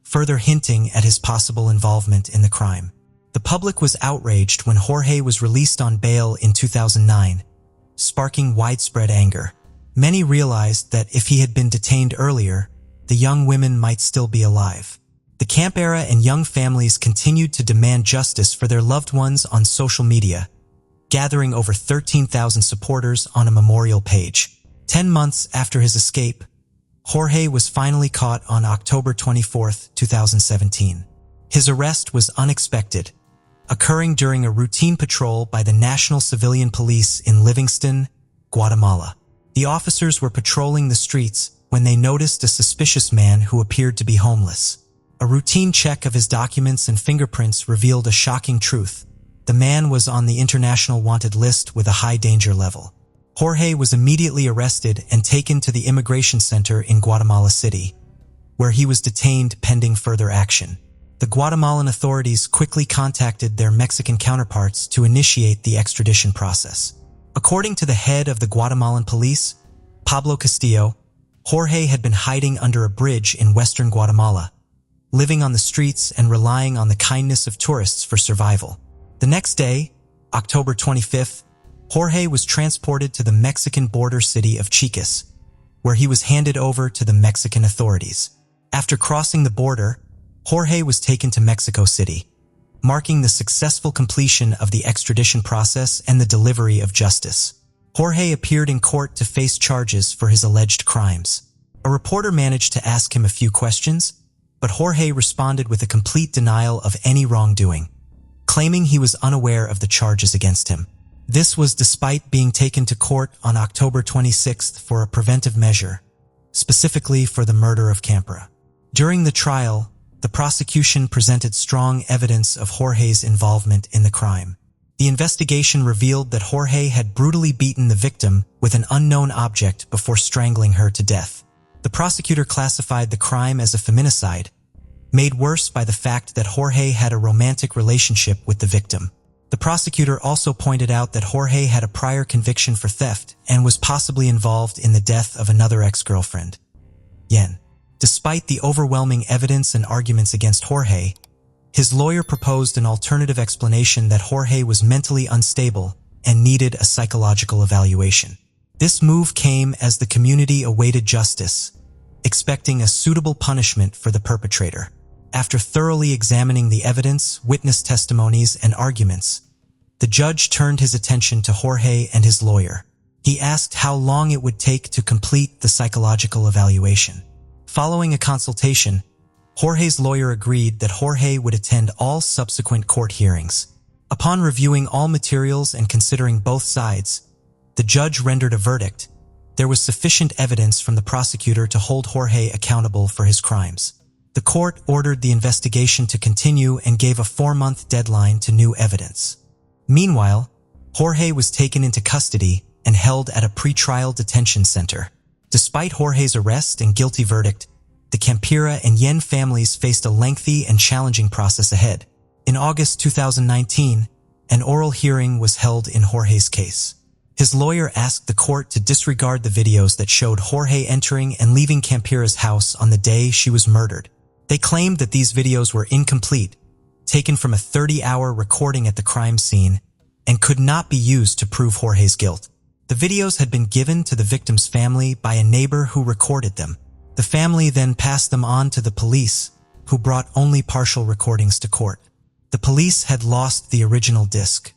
S1: further hinting at his possible involvement in the crime. The public was outraged when Jorge was released on bail in 2009, sparking widespread anger. Many realized that if he had been detained earlier, the young women might still be alive. The Camp Era and Young families continued to demand justice for their loved ones on social media, gathering over 13,000 supporters on a memorial page. 10 months after his escape, Jorge was finally caught on October 24, 2017. His arrest was unexpected, occurring during a routine patrol by the National Civilian Police in Livingston, Guatemala. The officers were patrolling the streets when they noticed a suspicious man who appeared to be homeless. A routine check of his documents and fingerprints revealed a shocking truth. The man was on the international wanted list with a high danger level. Jorge was immediately arrested and taken to the immigration center in Guatemala City, where he was detained pending further action. The Guatemalan authorities quickly contacted their Mexican counterparts to initiate the extradition process. According to the head of the Guatemalan police, Pablo Castillo, Jorge had been hiding under a bridge in western Guatemala, living on the streets and relying on the kindness of tourists for survival. The next day, October 25th, Jorge was transported to the Mexican border city of Chiapas, where he was handed over to the Mexican authorities. After crossing the border, Jorge was taken to Mexico City, marking the successful completion of the extradition process and the delivery of justice. Jorge appeared in court to face charges for his alleged crimes. A reporter managed to ask him a few questions, but Jorge responded with a complete denial of any wrongdoing, claiming he was unaware of the charges against him. This was despite being taken to court on October 26th for a preventive measure, specifically for the murder of Campera. During the trial, the prosecution presented strong evidence of Jorge's involvement in the crime. The investigation revealed that Jorge had brutally beaten the victim with an unknown object before strangling her to death. The prosecutor classified the crime as a feminicide, made worse by the fact that Jorge had a romantic relationship with the victim. The prosecutor also pointed out that Jorge had a prior conviction for theft and was possibly involved in the death of another ex-girlfriend, Yen. Despite the overwhelming evidence and arguments against Jorge, his lawyer proposed an alternative explanation that Jorge was mentally unstable and needed a psychological evaluation. This move came as the community awaited justice, expecting a suitable punishment for the perpetrator. After thoroughly examining the evidence, witness testimonies, and arguments, the judge turned his attention to Jorge and his lawyer. He asked how long it would take to complete the psychological evaluation. Following a consultation, Jorge's lawyer agreed that Jorge would attend all subsequent court hearings. Upon reviewing all materials and considering both sides, the judge rendered a verdict. There was sufficient evidence from the prosecutor to hold Jorge accountable for his crimes. The court ordered the investigation to continue and gave a 4-month deadline to new evidence. Meanwhile, Jorge was taken into custody and held at a pretrial detention center. Despite Jorge's arrest and guilty verdict, the Campera and Yen families faced a lengthy and challenging process ahead. In August 2019, an oral hearing was held in Jorge's case. His lawyer asked the court to disregard the videos that showed Jorge entering and leaving Campera's house on the day she was murdered. They claimed that these videos were incomplete, taken from a 30-hour recording at the crime scene, and could not be used to prove Jorge's guilt. The videos had been given to the victim's family by a neighbor who recorded them. The family then passed them on to the police, who brought only partial recordings to court. The police had lost the original disc.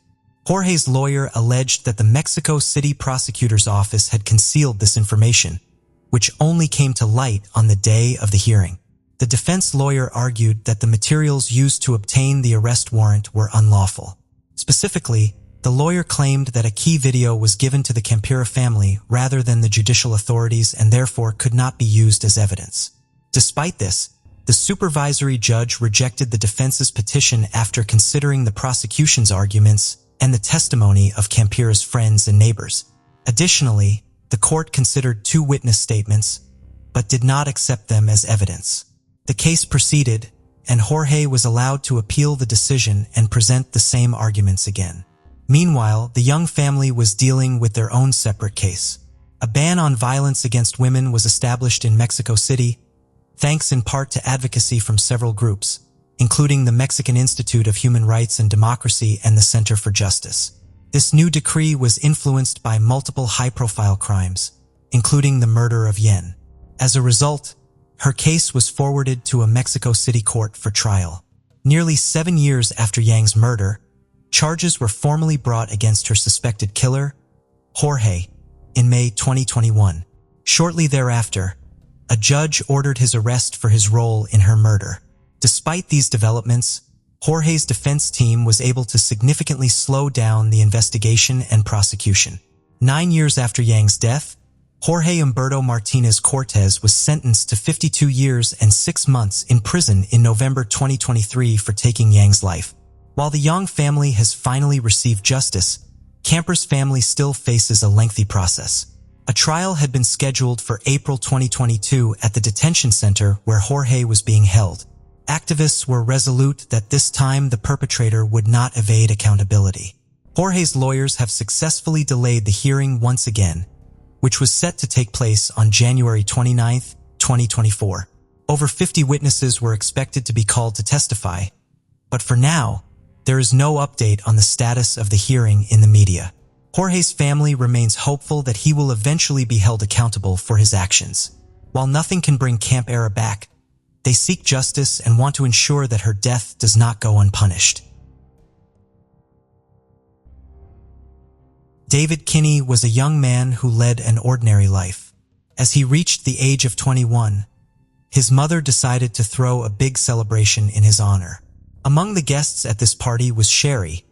S1: Jorge's lawyer alleged that the Mexico City prosecutor's office had concealed this information, which only came to light on the day of the hearing. The defense lawyer argued that the materials used to obtain the arrest warrant were unlawful. Specifically, the lawyer claimed that a key video was given to the Campera family rather than the judicial authorities and therefore could not be used as evidence. Despite this, the supervisory judge rejected the defense's petition after considering the prosecution's arguments and the testimony of Campera's friends and neighbors. Additionally, the court considered 2 witness statements, but did not accept them as evidence. The case proceeded, and Jorge was allowed to appeal the decision and present the same arguments again. Meanwhile, the young family was dealing with their own separate case. A ban on violence against women was established in Mexico City, thanks in part to advocacy from several groups, including the Mexican Institute of Human Rights and Democracy and the Center for Justice. This new decree was influenced by multiple high-profile crimes, including the murder of Yen. As a result, her case was forwarded to a Mexico City court for trial. Nearly 7 years after Yang's murder, charges were formally brought against her suspected killer, Jorge, in May 2021. Shortly thereafter, a judge ordered his arrest for his role in her murder. Despite these developments, Jorge's defense team was able to significantly slow down the investigation and prosecution. 9 years after Yang's death, Jorge Humberto Martinez Cortez was sentenced to 52 years and 6 months in prison in November 2023 for taking Yang's life. While the Yang family has finally received justice, Campera's family still faces a lengthy process. A trial had been scheduled for April 2022 at the detention center where Jorge was being held. Activists were resolute that this time the perpetrator would not evade accountability. Jorge's lawyers have successfully delayed the hearing once again, which was set to take place on January 29, 2024. Over 50 witnesses were expected to be called to testify, but for now, there is no update on the status of the hearing in the media. Jorge's family remains hopeful that he will eventually be held accountable for his actions. While nothing can bring Campera back, they seek justice and want to ensure that her death does not go unpunished. David Kinney was a young man who led an ordinary life. As he reached the age of 21, his mother decided to throw a big celebration in his honor. Among the guests at this party was Sherry,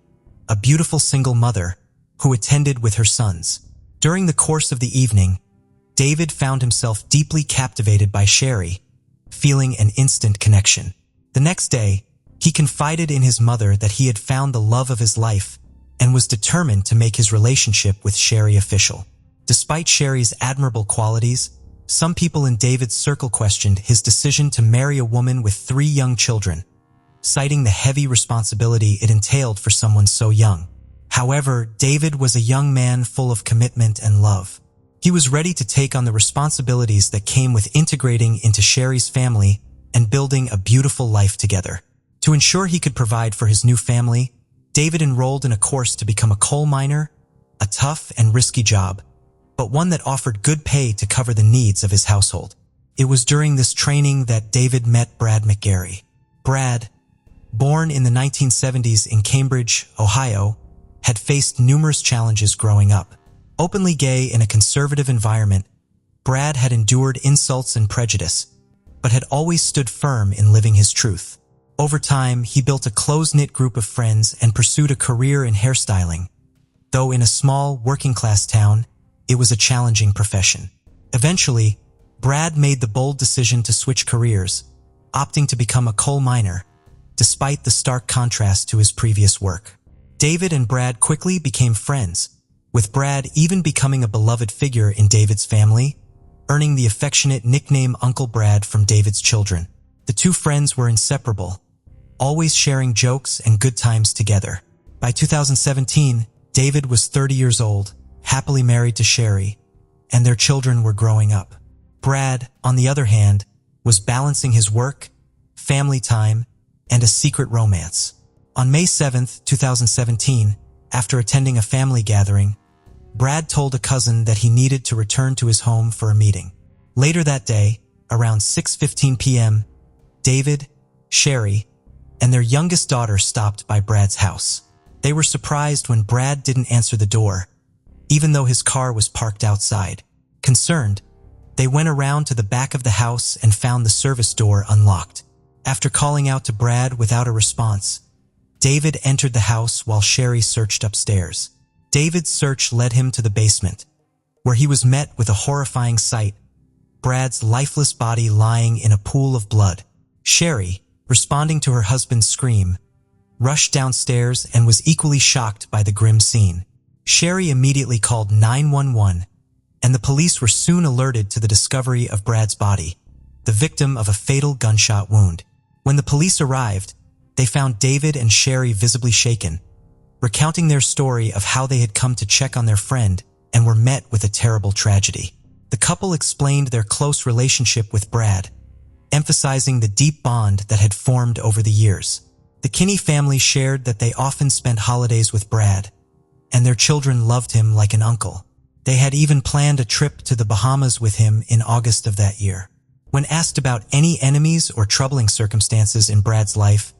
S1: a beautiful single mother who attended with her sons. During the course of the evening, David found himself deeply captivated by Sherry, feeling an instant connection. The next day, he confided in his mother that he had found the love of his life and was determined to make his relationship with Sherry official. Despite Sherry's admirable qualities, some people in David's circle questioned his decision to marry a woman with 3 young children, citing the heavy responsibility it entailed for someone so young. However, David was a young man full of commitment and love. He was ready to take on the responsibilities that came with integrating into Sherry's family and building a beautiful life together. To ensure he could provide for his new family, David enrolled in a course to become a coal miner, a tough and risky job, but one that offered good pay to cover the needs of his household. It was during this training that David met Brad McGarry. Brad, born in the 1970s in Cambridge, Ohio, had faced numerous challenges growing up. Openly gay in a conservative environment, Brad had endured insults and prejudice, but had always stood firm in living his truth. Over time, he built a close-knit group of friends and pursued a career in hairstyling. Though in a small, working-class town, it was a challenging profession. Eventually, Brad made the bold decision to switch careers, opting to become a coal miner, despite the stark contrast to his previous work. David and Brad quickly became friends, with Brad even becoming a beloved figure in David's family, earning the affectionate nickname Uncle Brad from David's children. The two friends were inseparable, always sharing jokes and good times together. By 2017, David was 30 years old, happily married to Sherry, and their children were growing up. Brad, on the other hand, was balancing his work, family time, and a secret romance. On May 7, 2017, after attending a family gathering, Brad told a cousin that he needed to return to his home for a meeting. Later that day, around 6:15 p.m., David, Sherry, and their youngest daughter stopped by Brad's house. They were surprised when Brad didn't answer the door, even though his car was parked outside. Concerned, they went around to the back of the house and found the service door unlocked. After calling out to Brad without a response, David entered the house while Sherry searched upstairs. David's search led him to the basement, where he was met with a horrifying sight: Brad's lifeless body lying in a pool of blood. Sherry, responding to her husband's scream, rushed downstairs and was equally shocked by the grim scene. Sherry immediately called 911, and the police were soon alerted to the discovery of Brad's body, the victim of a fatal gunshot wound. When the police arrived, they found David and Sherry visibly shaken, recounting their story of how they had come to check on their friend and were met with a terrible tragedy. The couple explained their close relationship with Brad, emphasizing the deep bond that had formed over the years. The Kinney family shared that they often spent holidays with Brad, and their children loved him like an uncle. They had even planned a trip to the Bahamas with him in August of that year. When asked about any enemies or troubling circumstances in Brad's life,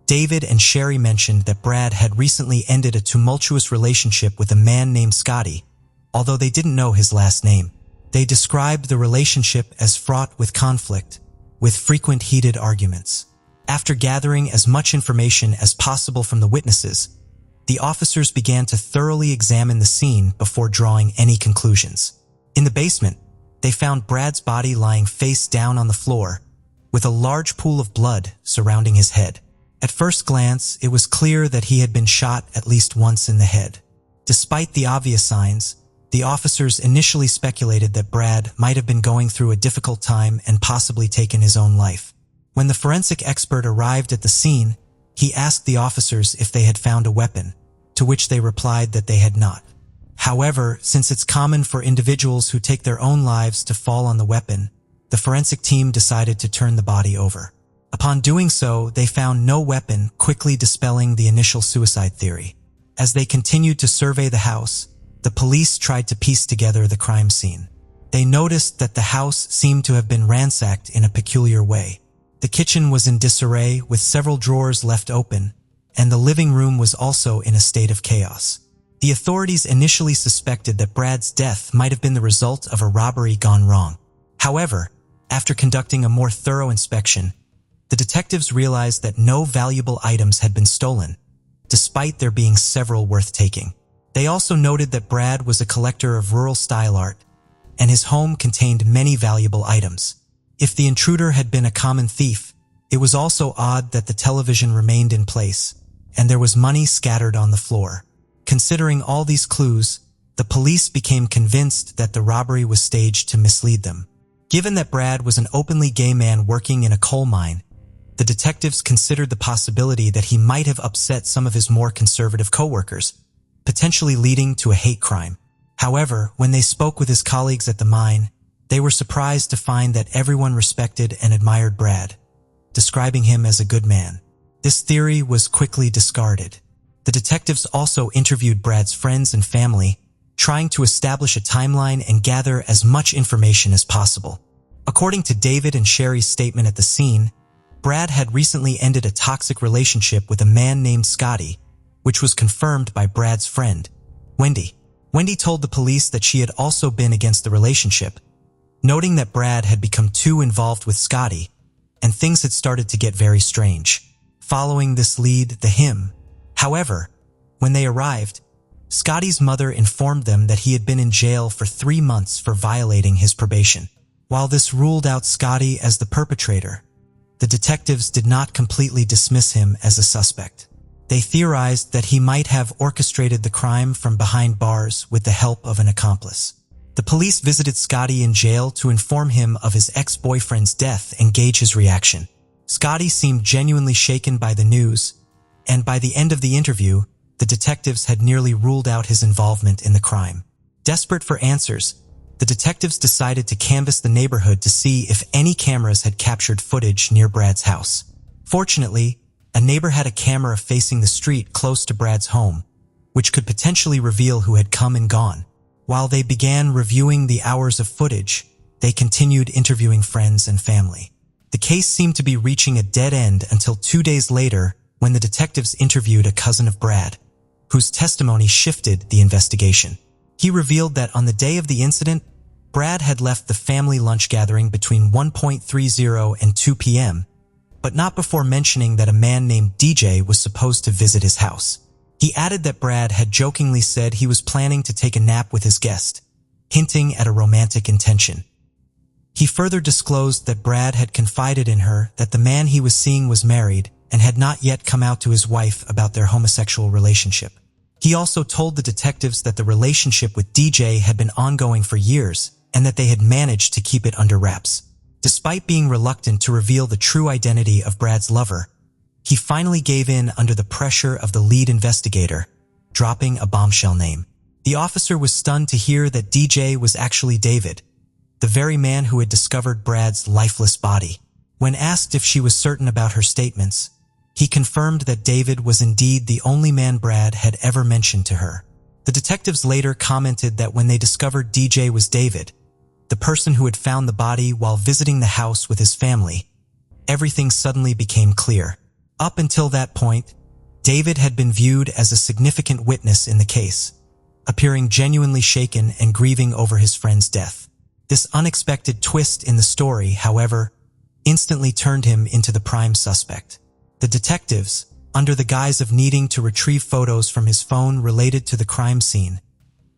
S1: David and Sherry mentioned that Brad had recently ended a tumultuous relationship with a man named Scotty, although they didn't know his last name. They described the relationship as fraught with conflict, with frequent heated arguments. After gathering as much information as possible from the witnesses, the officers began to thoroughly examine the scene before drawing any conclusions. In the basement, they found Brad's body lying face down on the floor, with a large pool of blood surrounding his head. At first glance, it was clear that he had been shot at least once in the head. Despite the obvious signs, the officers initially speculated that Brad might have been going through a difficult time and possibly taken his own life. When the forensic expert arrived at the scene, he asked the officers if they had found a weapon, to which they replied that they had not. However, since it's common for individuals who take their own lives to fall on the weapon, the forensic team decided to turn the body over. Upon doing so, they found no weapon, quickly dispelling the initial suicide theory. As they continued to survey the house, the police tried to piece together the crime scene. They noticed that the house seemed to have been ransacked in a peculiar way. The kitchen was in disarray, with several drawers left open, and the living room was also in a state of chaos. The authorities initially suspected that Brad's death might have been the result of a robbery gone wrong. However, after conducting a more thorough inspection, the detectives realized that no valuable items had been stolen, despite there being several worth taking. They also noted that Brad was a collector of rural style art, and his home contained many valuable items. If the intruder had been a common thief, it was also odd that the television remained in place, and there was money scattered on the floor. Considering all these clues, the police became convinced that the robbery was staged to mislead them. Given that Brad was an openly gay man working in a coal mine, the detectives considered the possibility that he might have upset some of his more conservative coworkers, potentially leading to a hate crime. However, when they spoke with his colleagues at the mine, they were surprised to find that everyone respected and admired Brad, describing him as a good man. This theory was quickly discarded. The detectives also interviewed Brad's friends and family, trying to establish a timeline and gather as much information as possible. According to David and Sherry's statement at the scene, Brad had recently ended a toxic relationship with a man named Scotty, which was confirmed by Brad's friend, Wendy. Wendy told the police that she had also been against the relationship, noting that Brad had become too involved with Scotty, and things had started to get very strange. Following this lead, However, when they arrived, Scotty's mother informed them that he had been in jail for 3 months for violating his probation. While this ruled out Scotty as the perpetrator, the detectives did not completely dismiss him as a suspect. They theorized that he might have orchestrated the crime from behind bars with the help of an accomplice. The police visited Scotty in jail to inform him of his ex-boyfriend's death and gauge his reaction. Scotty seemed genuinely shaken by the news, and by the end of the interview, the detectives had nearly ruled out his involvement in the crime. Desperate for answers, the detectives decided to canvass the neighborhood to see if any cameras had captured footage near Brad's house. Fortunately, a neighbor had a camera facing the street close to Brad's home, which could potentially reveal who had come and gone. While they began reviewing the hours of footage, they continued interviewing friends and family. The case seemed to be reaching a dead end until 2 days later when the detectives interviewed a cousin of Brad, whose testimony shifted the investigation. He revealed that on the day of the incident, Brad had left the family lunch gathering between 1:30 and 2 p.m., but not before mentioning that a man named DJ was supposed to visit his house. He added that Brad had jokingly said he was planning to take a nap with his guest, hinting at a romantic intention. He further disclosed that Brad had confided in her that the man he was seeing was married and had not yet come out to his wife about their homosexual relationship. He also told the detectives that the relationship with DJ had been ongoing for years and that they had managed to keep it under wraps. Despite being reluctant to reveal the true identity of Brad's lover, he finally gave in under the pressure of the lead investigator, dropping a bombshell name. The officer was stunned to hear that DJ was actually David, the very man who had discovered Brad's lifeless body. When asked if she was certain about her statements, he confirmed that David was indeed the only man Brad had ever mentioned to her. The detectives later commented that when they discovered DJ was David, the person who had found the body while visiting the house with his family, everything suddenly became clear. Up until that point, David had been viewed as a significant witness in the case, appearing genuinely shaken and grieving over his friend's death. This unexpected twist in the story, however, instantly turned him into the prime suspect. The detectives, under the guise of needing to retrieve photos from his phone related to the crime scene,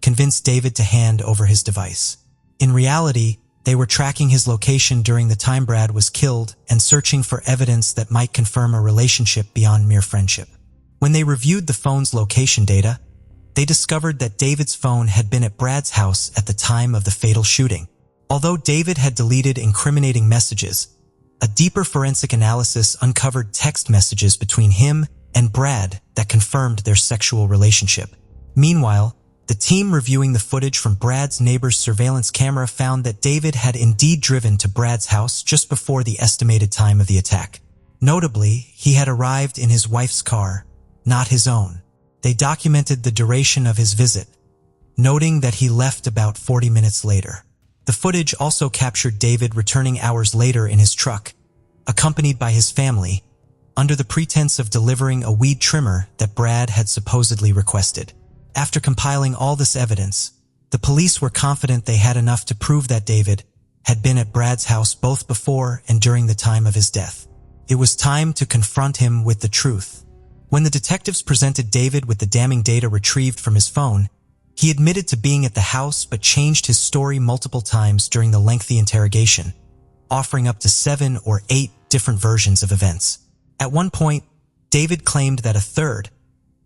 S1: convinced David to hand over his device. In reality, they were tracking his location during the time Brad was killed and searching for evidence that might confirm a relationship beyond mere friendship. When they reviewed the phone's location data, they discovered that David's phone had been at Brad's house at the time of the fatal shooting. Although David had deleted incriminating messages, a deeper forensic analysis uncovered text messages between him and Brad that confirmed their sexual relationship. Meanwhile, the team reviewing the footage from Brad's neighbor's surveillance camera found that David had indeed driven to Brad's house just before the estimated time of the attack. Notably, he had arrived in his wife's car, not his own. They documented the duration of his visit, noting that he left about 40 minutes later. The footage also captured David returning hours later in his truck, accompanied by his family, under the pretense of delivering a weed trimmer that Brad had supposedly requested. After compiling all this evidence, the police were confident they had enough to prove that David had been at Brad's house both before and during the time of his death. It was time to confront him with the truth. When the detectives presented David with the damning data retrieved from his phone, He admitted to being at the house but changed his story multiple times during the lengthy interrogation, offering up to 7 or 8 different versions of events. At one point, David claimed that a third,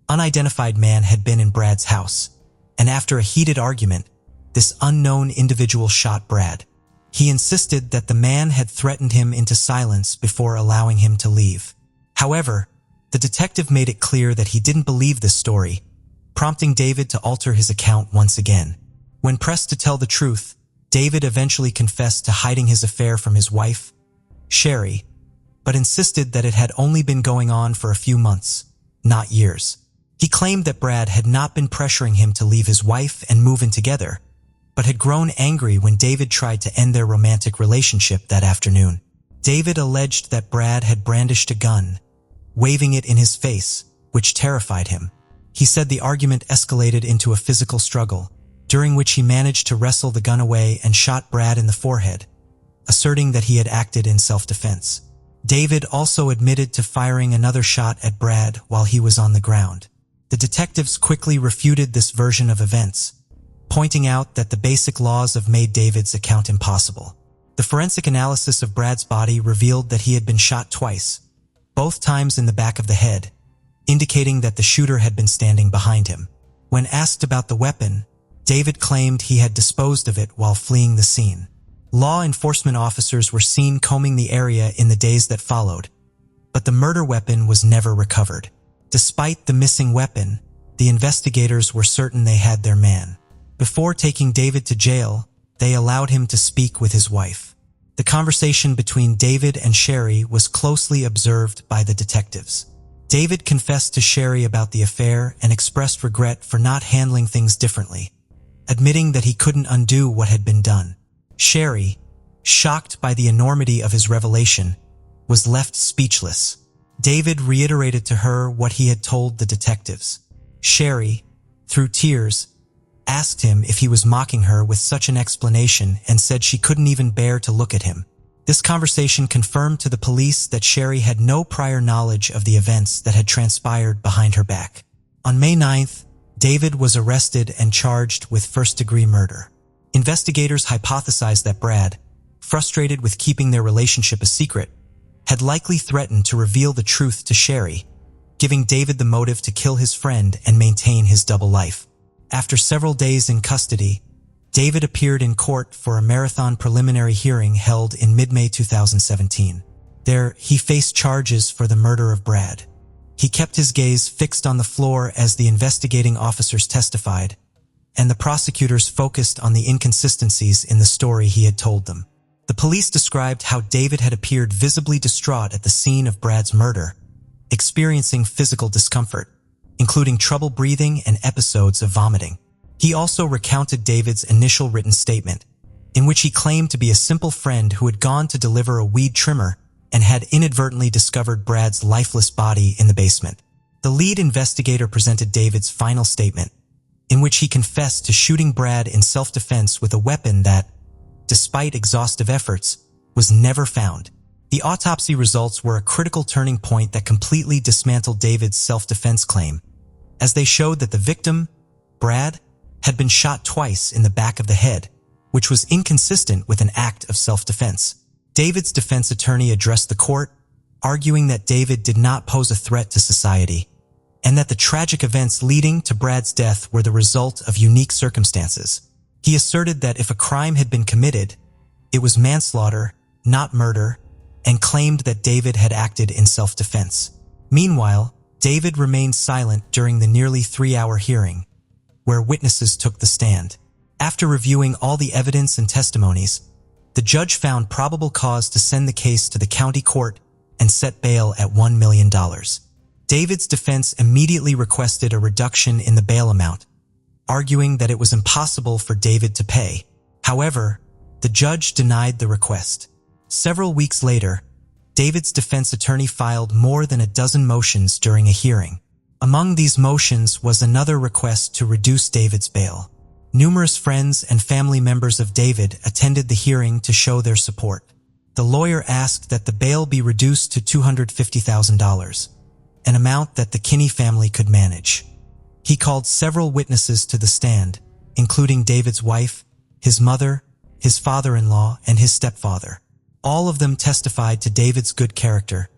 S1: unidentified man had been in Brad's house, and after a heated argument, this unknown individual shot Brad. He insisted that the man had threatened him into silence before allowing him to leave. However, the detective made it clear that he didn't believe this story, prompting David to alter his account once again. When pressed to tell the truth, David eventually confessed to hiding his affair from his wife, Sherry, but insisted that it had only been going on for a few months, not years. He claimed that Brad had not been pressuring him to leave his wife and move in together, but had grown angry when David tried to end their romantic relationship that afternoon. David alleged that Brad had brandished a gun, waving it in his face, which terrified him. He said the argument escalated into a physical struggle, during which he managed to wrestle the gun away and shot Brad in the forehead, asserting that he had acted in self-defense. David also admitted to firing another shot at Brad while he was on the ground. The detectives quickly refuted this version of events, pointing out that the basic laws of made David's account impossible. The forensic analysis of Brad's body revealed that he had been shot twice, both times in the back of the head, indicating that the shooter had been standing behind him. When asked about the weapon, David claimed he had disposed of it while fleeing the scene. Law enforcement officers were seen combing the area in the days that followed, but the murder weapon was never recovered. Despite the missing weapon, the investigators were certain they had their man. Before taking David to jail, they allowed him to speak with his wife. The conversation between David and Sherry was closely observed by the detectives. David confessed to Sherry about the affair and expressed regret for not handling things differently, admitting that he couldn't undo what had been done. Sherry, shocked by the enormity of his revelation, was left speechless. David reiterated to her what he had told the detectives. Sherry, through tears, asked him if he was mocking her with such an explanation and said she couldn't even bear to look at him. This conversation confirmed to the police that Sherry had no prior knowledge of the events that had transpired behind her back. On May 9th, David was arrested and charged with first-degree murder. Investigators hypothesized that Brad, frustrated with keeping their relationship a secret, had likely threatened to reveal the truth to Sherry, giving David the motive to kill his friend and maintain his double life. After several days in custody, David appeared in court for a marathon preliminary hearing held in mid-May 2017. There, he faced charges for the murder of Brad. He kept his gaze fixed on the floor as the investigating officers testified, and the prosecutors focused on the inconsistencies in the story he had told them. The police described how David had appeared visibly distraught at the scene of Brad's murder, experiencing physical discomfort, including trouble breathing and episodes of vomiting. He also recounted David's initial written statement, in which he claimed to be a simple friend who had gone to deliver a weed trimmer and had inadvertently discovered Brad's lifeless body in the basement. The lead investigator presented David's final statement, in which he confessed to shooting Brad in self-defense with a weapon that, despite exhaustive efforts, was never found. The autopsy results were a critical turning point that completely dismantled David's self-defense claim, as they showed that the victim, Brad, had been shot twice in the back of the head, which was inconsistent with an act of self-defense. David's defense attorney addressed the court, arguing that David did not pose a threat to society, and that the tragic events leading to Brad's death were the result of unique circumstances. He asserted that if a crime had been committed, it was manslaughter, not murder, and claimed that David had acted in self-defense. Meanwhile, David remained silent during the nearly 3-hour hearing, where witnesses took the stand. After reviewing all the evidence and testimonies, the judge found probable cause to send the case to the county court and set bail at $1 million. David's defense immediately requested a reduction in the bail amount, arguing that it was impossible for David to pay. However, the judge denied the request. Several weeks later, David's defense attorney filed more than a dozen motions during a hearing. Among these motions was another request to reduce David's bail. Numerous friends and family members of David attended the hearing to show their support. The lawyer asked that the bail be reduced to $250,000, an amount that the Kinney family could manage. He called several witnesses to the stand, including David's wife, his mother, his father-in-law, and his stepfather. All of them testified to David's good character,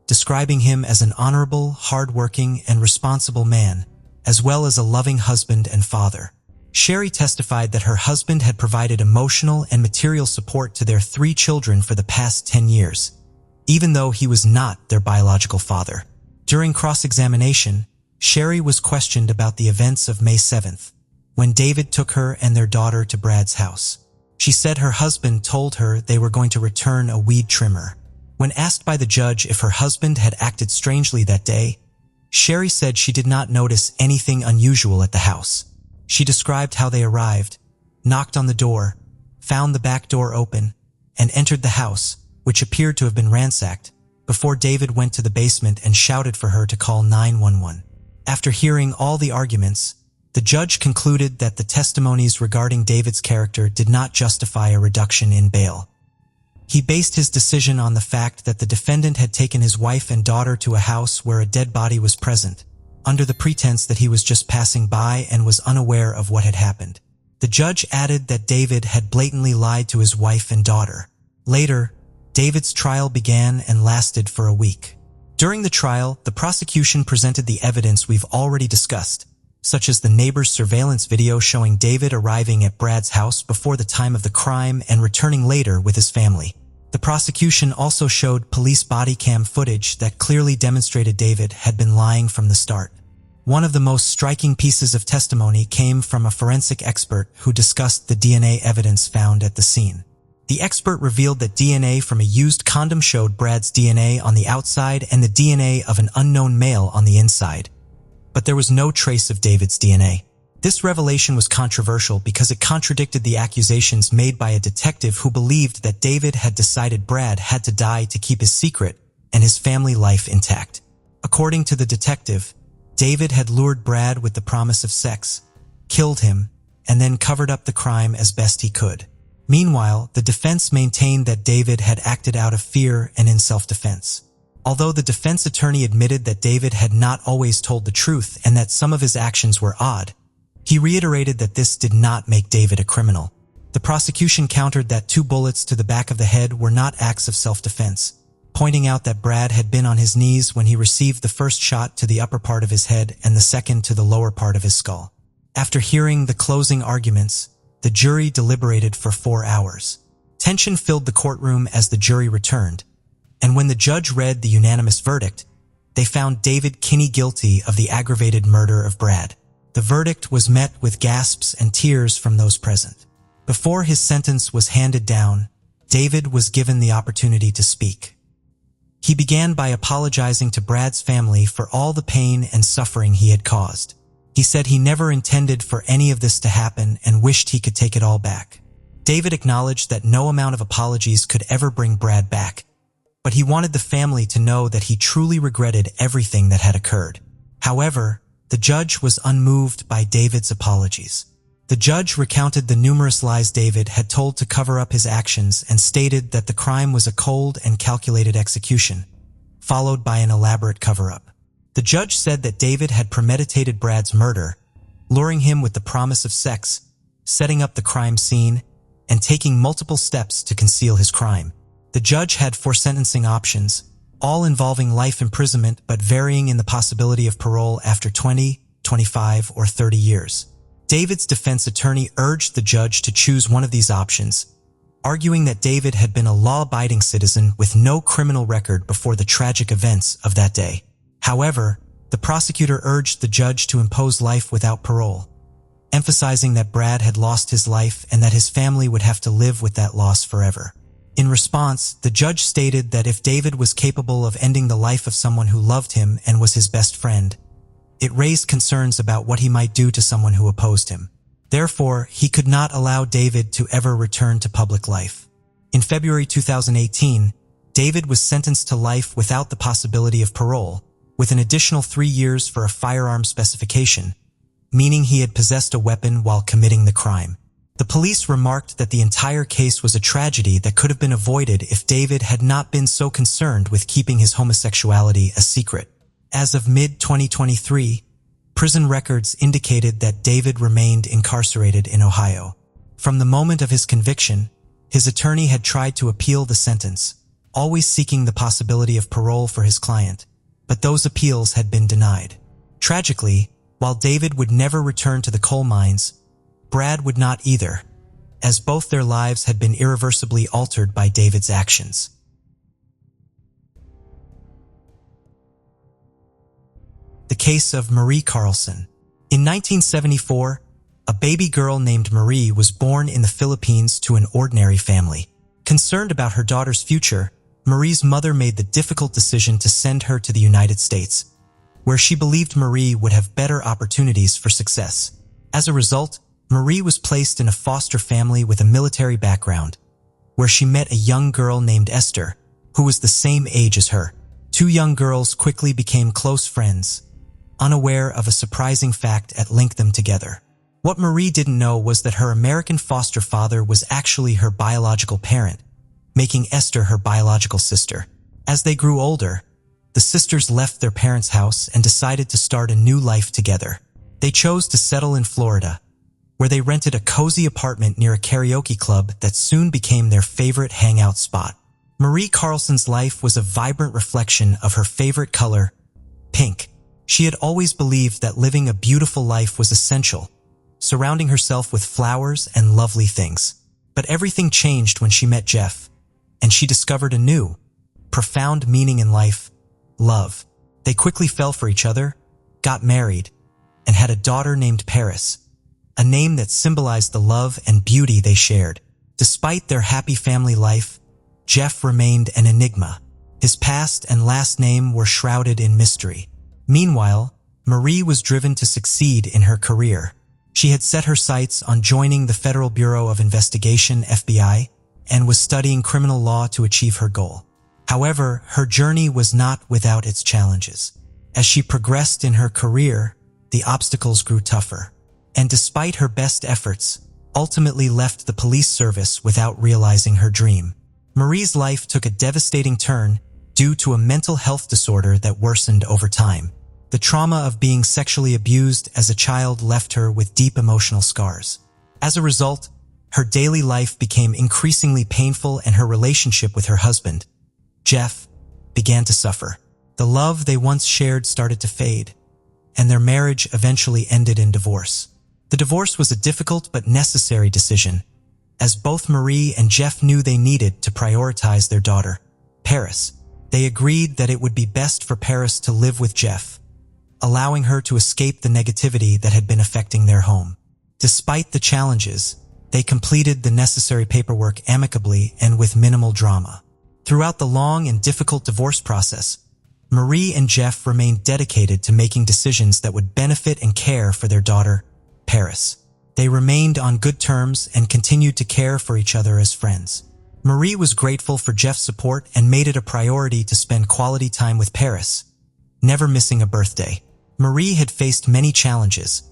S1: describing him as an honorable, hard-working, and responsible man, as well as a loving husband and father. Sherry testified that her husband had provided emotional and material support to their 3 children for the past 10 years, even though he was not their biological father. During cross-examination, Sherry was questioned about the events of May 7th, when David took her and their daughter to Brad's house. She said her husband told her they were going to return a weed trimmer. When asked by the judge if her husband had acted strangely that day, Sherry said she did not notice anything unusual at the house. She described how they arrived, knocked on the door, found the back door open, and entered the house, which appeared to have been ransacked, before David went to the basement and shouted for her to call 911. After hearing all the arguments, the judge concluded that the testimonies regarding David's character did not justify a reduction in bail. He based his decision on the fact that the defendant had taken his wife and daughter to a house where a dead body was present, under the pretense that he was just passing by and was unaware of what had happened. The judge added that David had blatantly lied to his wife and daughter. Later, David's trial began and lasted for a week. During the trial, the prosecution presented the evidence we've already discussed, such as the neighbor's surveillance video showing David arriving at Brad's house before the time of the crime and returning later with his family. The prosecution also showed police body cam footage that clearly demonstrated David had been lying from the start. One of the most striking pieces of testimony came from a forensic expert who discussed the DNA evidence found at the scene. The expert revealed that DNA from a used condom showed Brad's DNA on the outside and the DNA of an unknown male on the inside, but there was no trace of David's DNA. This revelation was controversial because it contradicted the accusations made by a detective who believed that David had decided Brad had to die to keep his secret and his family life intact. According to the detective, David had lured Brad with the promise of sex, killed him, and then covered up the crime as best he could. Meanwhile, the defense maintained that David had acted out of fear and in self-defense. Although the defense attorney admitted that David had not always told the truth and that some of his actions were odd, he reiterated that this did not make David a criminal. The prosecution countered that 2 bullets to the back of the head were not acts of self-defense, pointing out that Brad had been on his knees when he received the first shot to the upper part of his head and the second to the lower part of his skull. After hearing the closing arguments, the jury deliberated for 4 hours. Tension filled the courtroom as the jury returned, and when the judge read the unanimous verdict, they found David Kinney guilty of the aggravated murder of Brad. The verdict was met with gasps and tears from those present. Before his sentence was handed down, David was given the opportunity to speak. He began by apologizing to Brad's family for all the pain and suffering he had caused. He said he never intended for any of this to happen and wished he could take it all back. David acknowledged that no amount of apologies could ever bring Brad back, but he wanted the family to know that he truly regretted everything that had occurred. However, the judge was unmoved by David's apologies. The judge recounted the numerous lies David had told to cover up his actions and stated that the crime was a cold and calculated execution, followed by an elaborate cover-up. The judge said that David had premeditated Brad's murder, luring him with the promise of sex, setting up the crime scene, and taking multiple steps to conceal his crime. The judge had 4 sentencing options, all involving life imprisonment but varying in the possibility of parole after 20, 25, or 30 years. David's defense attorney urged the judge to choose one of these options, arguing that David had been a law-abiding citizen with no criminal record before the tragic events of that day. However, the prosecutor urged the judge to impose life without parole, emphasizing that Brad had lost his life and that his family would have to live with that loss forever. In response, the judge stated that if David was capable of ending the life of someone who loved him and was his best friend, it raised concerns about what he might do to someone who opposed him. Therefore, he could not allow David to ever return to public life. In February 2018, David was sentenced to life without the possibility of parole, with an additional 3 years for a firearm specification, meaning he had possessed a weapon while committing the crime. The police remarked that the entire case was a tragedy that could have been avoided if David had not been so concerned with keeping his homosexuality a secret. As of mid-2023, Prison records indicated that David remained incarcerated in Ohio. From the moment of his conviction, his attorney had tried to appeal the sentence, always seeking the possibility of parole for his client, but those appeals had been denied. Tragically, while David would never return to the coal mines, Brad would not either, as both their lives had been irreversibly altered by David's actions. The case of Marie Carlson. In 1974, a baby girl named Marie was born in the Philippines to an ordinary family. Concerned about her daughter's future, Marie's mother made the difficult decision to send her to the United States, where she believed Marie would have better opportunities for success. As a result, Marie was placed in a foster family with a military background, where she met a young girl named Esther, who was the same age as her. Two young girls quickly became close friends, unaware of a surprising fact that linked them together. What Marie didn't know was that her American foster father was actually her biological parent, making Esther her biological sister. As they grew older, the sisters left their parents' house and decided to start a new life together. They chose to settle in Florida, where they rented a cozy apartment near a karaoke club that soon became their favorite hangout spot. Marie Carlson's life was a vibrant reflection of her favorite color, pink. She had always believed that living a beautiful life was essential, surrounding herself with flowers and lovely things. But everything changed when she met Jeff, and she discovered a new, profound meaning in life: love. They quickly fell for each other, got married, and had a daughter named Paris, a name that symbolized the love and beauty they shared. Despite their happy family life, Jeff remained an enigma. His past and last name were shrouded in mystery. Meanwhile, Marie was driven to succeed in her career. She had set her sights on joining the Federal Bureau of Investigation (FBI) and was studying criminal law to achieve her goal. However, her journey was not without its challenges. As she progressed in her career, the obstacles grew tougher, and despite her best efforts, ultimately left the police service without realizing her dream. Marie's life took a devastating turn due to a mental health disorder that worsened over time. The trauma of being sexually abused as a child left her with deep emotional scars. As a result, her daily life became increasingly painful, and her relationship with her husband, Jeff, began to suffer. The love they once shared started to fade, and their marriage eventually ended in divorce. The divorce was a difficult but necessary decision, as both Marie and Jeff knew they needed to prioritize their daughter, Paris. They agreed that it would be best for Paris to live with Jeff, allowing her to escape the negativity that had been affecting their home. Despite the challenges, they completed the necessary paperwork amicably and with minimal drama. Throughout the long and difficult divorce process, Marie and Jeff remained dedicated to making decisions that would benefit and care for their daughter, Paris. They remained on good terms and continued to care for each other as friends. Marie was grateful for Jeff's support and made it a priority to spend quality time with Paris, never missing a birthday. Marie had faced many challenges,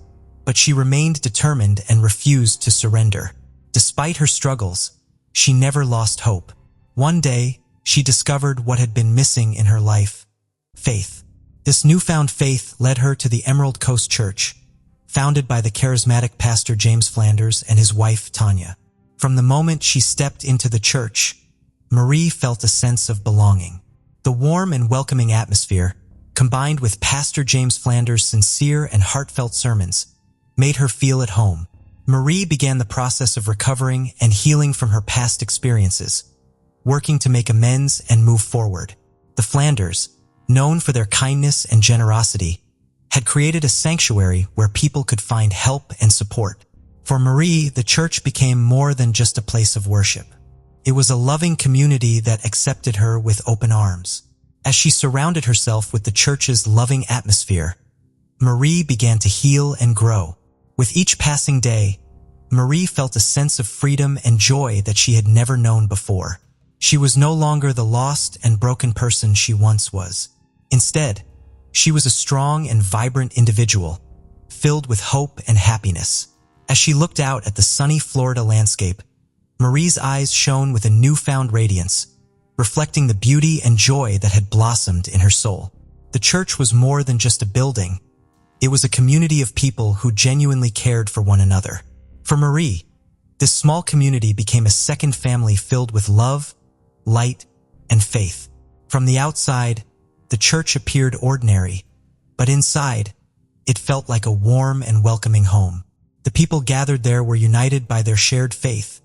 S1: but she remained determined and refused to surrender. Despite her struggles, she never lost hope. One day, she discovered what had been missing in her life: faith. This newfound faith led her to the Emerald Coast Church, founded by the charismatic pastor James Flanders and his wife Tanya. From the moment she stepped into the church, Marie felt a sense of belonging. The warm and welcoming atmosphere, combined with Pastor James Flanders' sincere and heartfelt sermons, made her feel at home. Marie began the process of recovering and healing from her past experiences, working to make amends and move forward. The Flanders, known for their kindness and generosity, had created a sanctuary where people could find help and support. For Marie, the church became more than just a place of worship. It was a loving community that accepted her with open arms. As she surrounded herself with the church's loving atmosphere, Marie began to heal and grow. With each passing day, Marie felt a sense of freedom and joy that she had never known before. She was no longer the lost and broken person she once was. Instead, she was a strong and vibrant individual, filled with hope and happiness. As she looked out at the sunny Florida landscape, Marie's eyes shone with a newfound radiance, reflecting the beauty and joy that had blossomed in her soul. The church was more than just a building. It was a community of people who genuinely cared for one another. For Marie, this small community became a second family filled with love, light, and faith. From the outside, the church appeared ordinary, but inside, it felt like a warm and welcoming home. The people gathered there were united by their shared faith,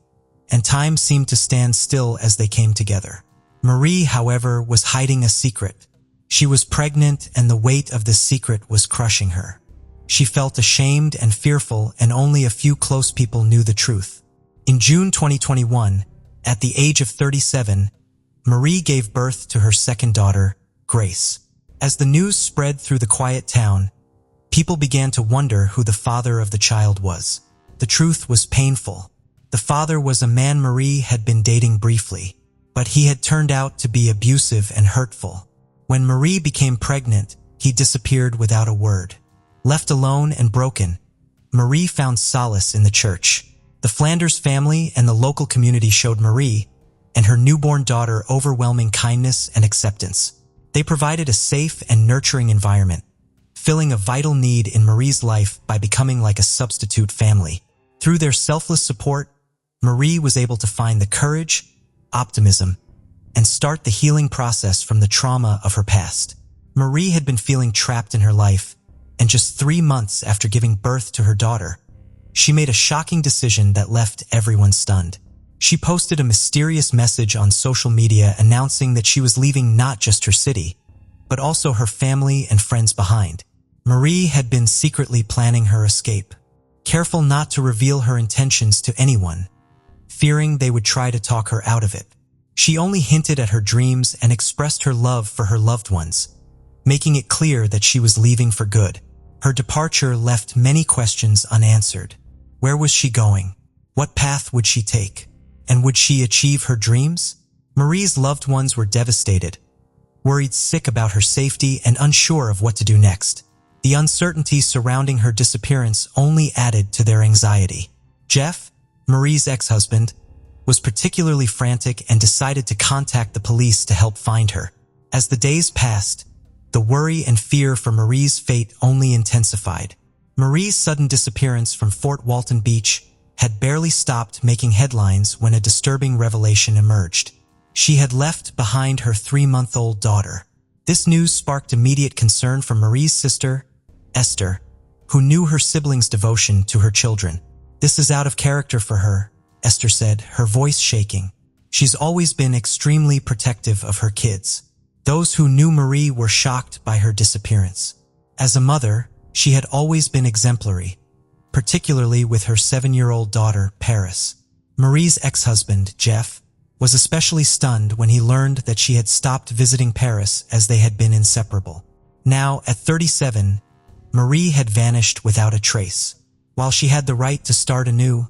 S1: and time seemed to stand still as they came together. Marie, however, was hiding a secret. She was pregnant, and the weight of this secret was crushing her. She felt ashamed and fearful, and only a few close people knew the truth. In June 2021, at the age of 37, Marie gave birth to her second daughter, Grace. As the news spread through the quiet town, people began to wonder who the father of the child was. The truth was painful. The father was a man Marie had been dating briefly, but he had turned out to be abusive and hurtful. When Marie became pregnant, he disappeared without a word. Left alone and broken, Marie found solace in the church. The Flanders family and the local community showed Marie and her newborn daughter overwhelming kindness and acceptance. They provided a safe and nurturing environment, filling a vital need in Marie's life by becoming like a substitute family. Through their selfless support, Marie was able to find the courage, optimism, and start the healing process from the trauma of her past. Marie had been feeling trapped in her life, and just 3 months after giving birth to her daughter, she made a shocking decision that left everyone stunned. She posted a mysterious message on social media announcing that she was leaving not just her city, but also her family and friends behind. Marie had been secretly planning her escape, careful not to reveal her intentions to anyone, fearing they would try to talk her out of it. She only hinted at her dreams and expressed her love for her loved ones, making it clear that she was leaving for good. Her departure left many questions unanswered. Where was she going? What path would she take? And would she achieve her dreams? Marie's loved ones were devastated, worried sick about her safety and unsure of what to do next. The uncertainty surrounding her disappearance only added to their anxiety. Jeff, Marie's ex-husband, was particularly frantic and decided to contact the police to help find her. As the days passed, the worry and fear for Marie's fate only intensified. Marie's sudden disappearance from Fort Walton Beach had barely stopped making headlines when a disturbing revelation emerged. She had left behind her 3-month-old daughter. This news sparked immediate concern from Marie's sister, Esther, who knew her siblings' devotion to her children. "This is out of character for her," Esther said, her voice shaking. "She's always been extremely protective of her kids." Those who knew Marie were shocked by her disappearance. As a mother, she had always been exemplary, particularly with her 7-year-old daughter, Paris. Marie's ex-husband, Jeff, was especially stunned when he learned that she had stopped visiting Paris as they had been inseparable. Now, at 37, Marie had vanished without a trace. While she had the right to start anew,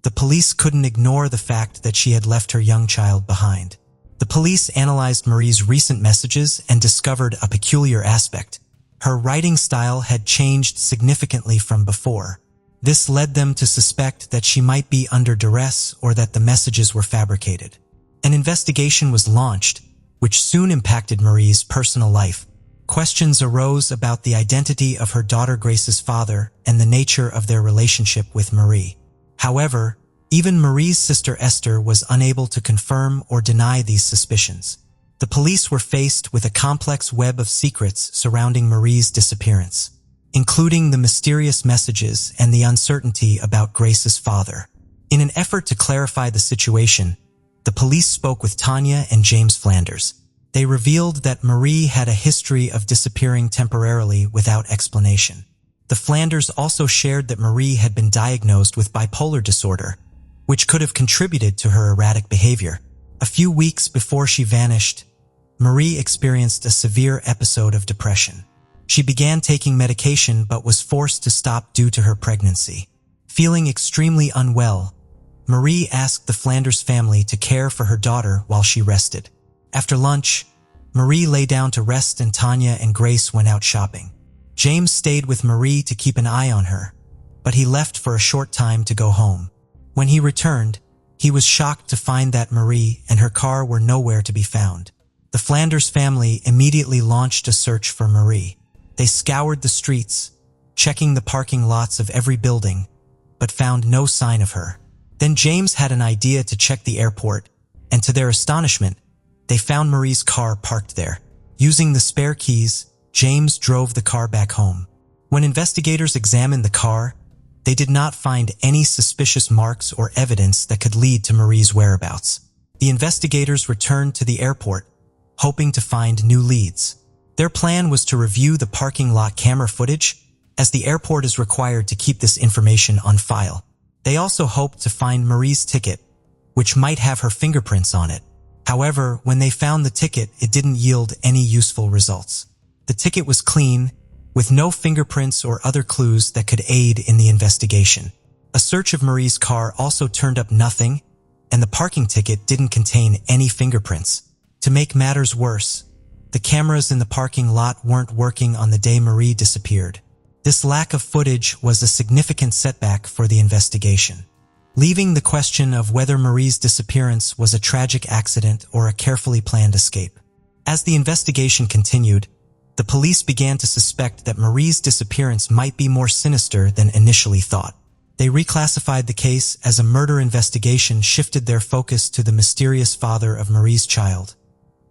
S1: the police couldn't ignore the fact that she had left her young child behind. The police analyzed Marie's recent messages and discovered a peculiar aspect. Her writing style had changed significantly from before. This led them to suspect that she might be under duress or that the messages were fabricated. An investigation was launched, which soon impacted Marie's personal life. Questions arose about the identity of her daughter Grace's father and the nature of their relationship with Marie. However, even Marie's sister Esther was unable to confirm or deny these suspicions. The police were faced with a complex web of secrets surrounding Marie's disappearance, including the mysterious messages and the uncertainty about Grace's father. In an effort to clarify the situation, the police spoke with Tanya and James Flanders. They revealed that Marie had a history of disappearing temporarily without explanation. The Flanders also shared that Marie had been diagnosed with bipolar disorder, which could have contributed to her erratic behavior. A few weeks before she vanished, Marie experienced a severe episode of depression. She began taking medication but was forced to stop due to her pregnancy. Feeling extremely unwell, Marie asked the Flanders family to care for her daughter while she rested. After lunch, Marie lay down to rest and Tanya and Grace went out shopping. James stayed with Marie to keep an eye on her, but he left for a short time to go home. When he returned, he was shocked to find that Marie and her car were nowhere to be found. The Flanders family immediately launched a search for Marie. They scoured the streets, checking the parking lots of every building, but found no sign of her. Then James had an idea to check the airport, and to their astonishment, they found Marie's car parked there. Using the spare keys, James drove the car back home. When investigators examined the car, they did not find any suspicious marks or evidence that could lead to Marie's whereabouts. The investigators returned to the airport, hoping to find new leads. Their plan was to review the parking lot camera footage, as the airport is required to keep this information on file. They also hoped to find Marie's ticket, which might have her fingerprints on it. However, when they found the ticket, it didn't yield any useful results. The ticket was clean, with no fingerprints or other clues that could aid in the investigation. A search of Marie's car also turned up nothing, and the parking ticket didn't contain any fingerprints. To make matters worse, the cameras in the parking lot weren't working on the day Marie disappeared. This lack of footage was a significant setback for the investigation, leaving the question of whether Marie's disappearance was a tragic accident or a carefully planned escape. As the investigation continued, the police began to suspect that Marie's disappearance might be more sinister than initially thought. They reclassified the case as a murder investigation, shifted their focus to the mysterious father of Marie's child,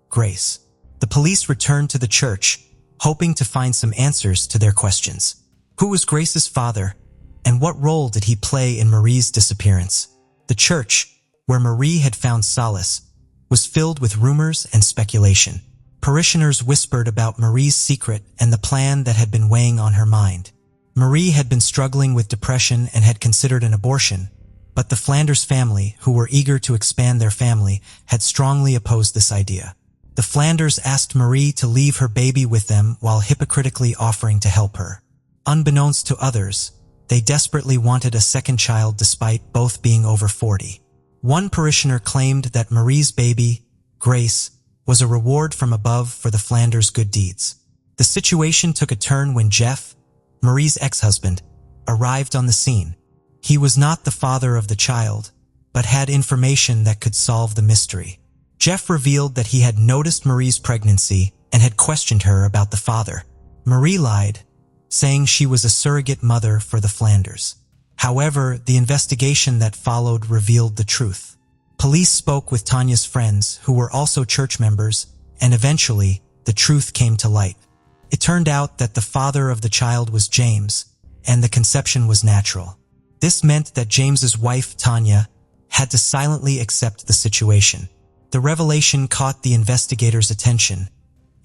S1: Grace. The police returned to the church, hoping to find some answers to their questions. Who was Grace's father, and what role did he play in Marie's disappearance? The church, where Marie had found solace, was filled with rumors and speculation. Parishioners whispered about Marie's secret and the plan that had been weighing on her mind. Marie had been struggling with depression and had considered an abortion, but the Flanders family, who were eager to expand their family, had strongly opposed this idea. The Flanders asked Marie to leave her baby with them while hypocritically offering to help her. Unbeknownst to others, they desperately wanted a second child despite both being over 40. One parishioner claimed that Marie's baby, Grace, was a reward from above for the Flanders' good deeds. The situation took a turn when Jeff, Marie's ex-husband, arrived on the scene. He was not the father of the child, but had information that could solve the mystery. Jeff revealed that he had noticed Marie's pregnancy and had questioned her about the father. Marie lied, saying she was a surrogate mother for the Flanders. However, the investigation that followed revealed the truth. Police spoke with Tanya's friends, who were also church members, and eventually, the truth came to light. It turned out that the father of the child was James, and the conception was natural. This meant that James's wife, Tanya, had to silently accept the situation. The revelation caught the investigators' attention,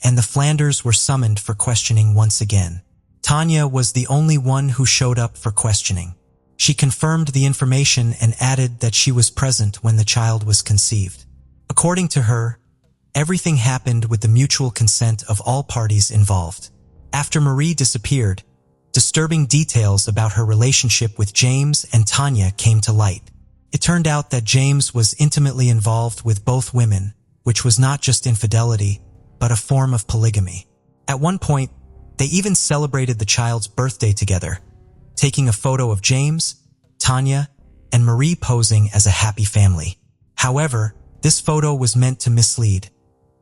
S1: and the Flanders were summoned for questioning once again. Tanya was the only one who showed up for questioning. She confirmed the information and added that she was present when the child was conceived. According to her, everything happened with the mutual consent of all parties involved. After Marie disappeared, disturbing details about her relationship with James and Tanya came to light. It turned out that James was intimately involved with both women, which was not just infidelity, but a form of polygamy. At one point, they even celebrated the child's birthday together, taking a photo of James, Tanya, and Marie posing as a happy family. However, this photo was meant to mislead,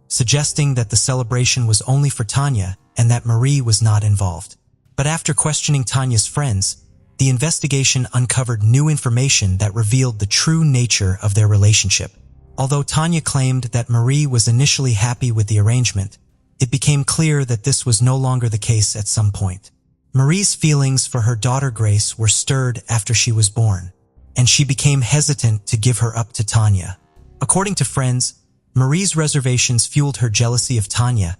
S1: suggesting that the celebration was only for Tanya and that Marie was not involved. But after questioning Tanya's friends, the investigation uncovered new information that revealed the true nature of their relationship. Although Tanya claimed that Marie was initially happy with the arrangement, it became clear that this was no longer the case at some point. Marie's feelings for her daughter Grace were stirred after she was born, and she became hesitant to give her up to Tanya. According to friends, Marie's reservations fueled her jealousy of Tanya,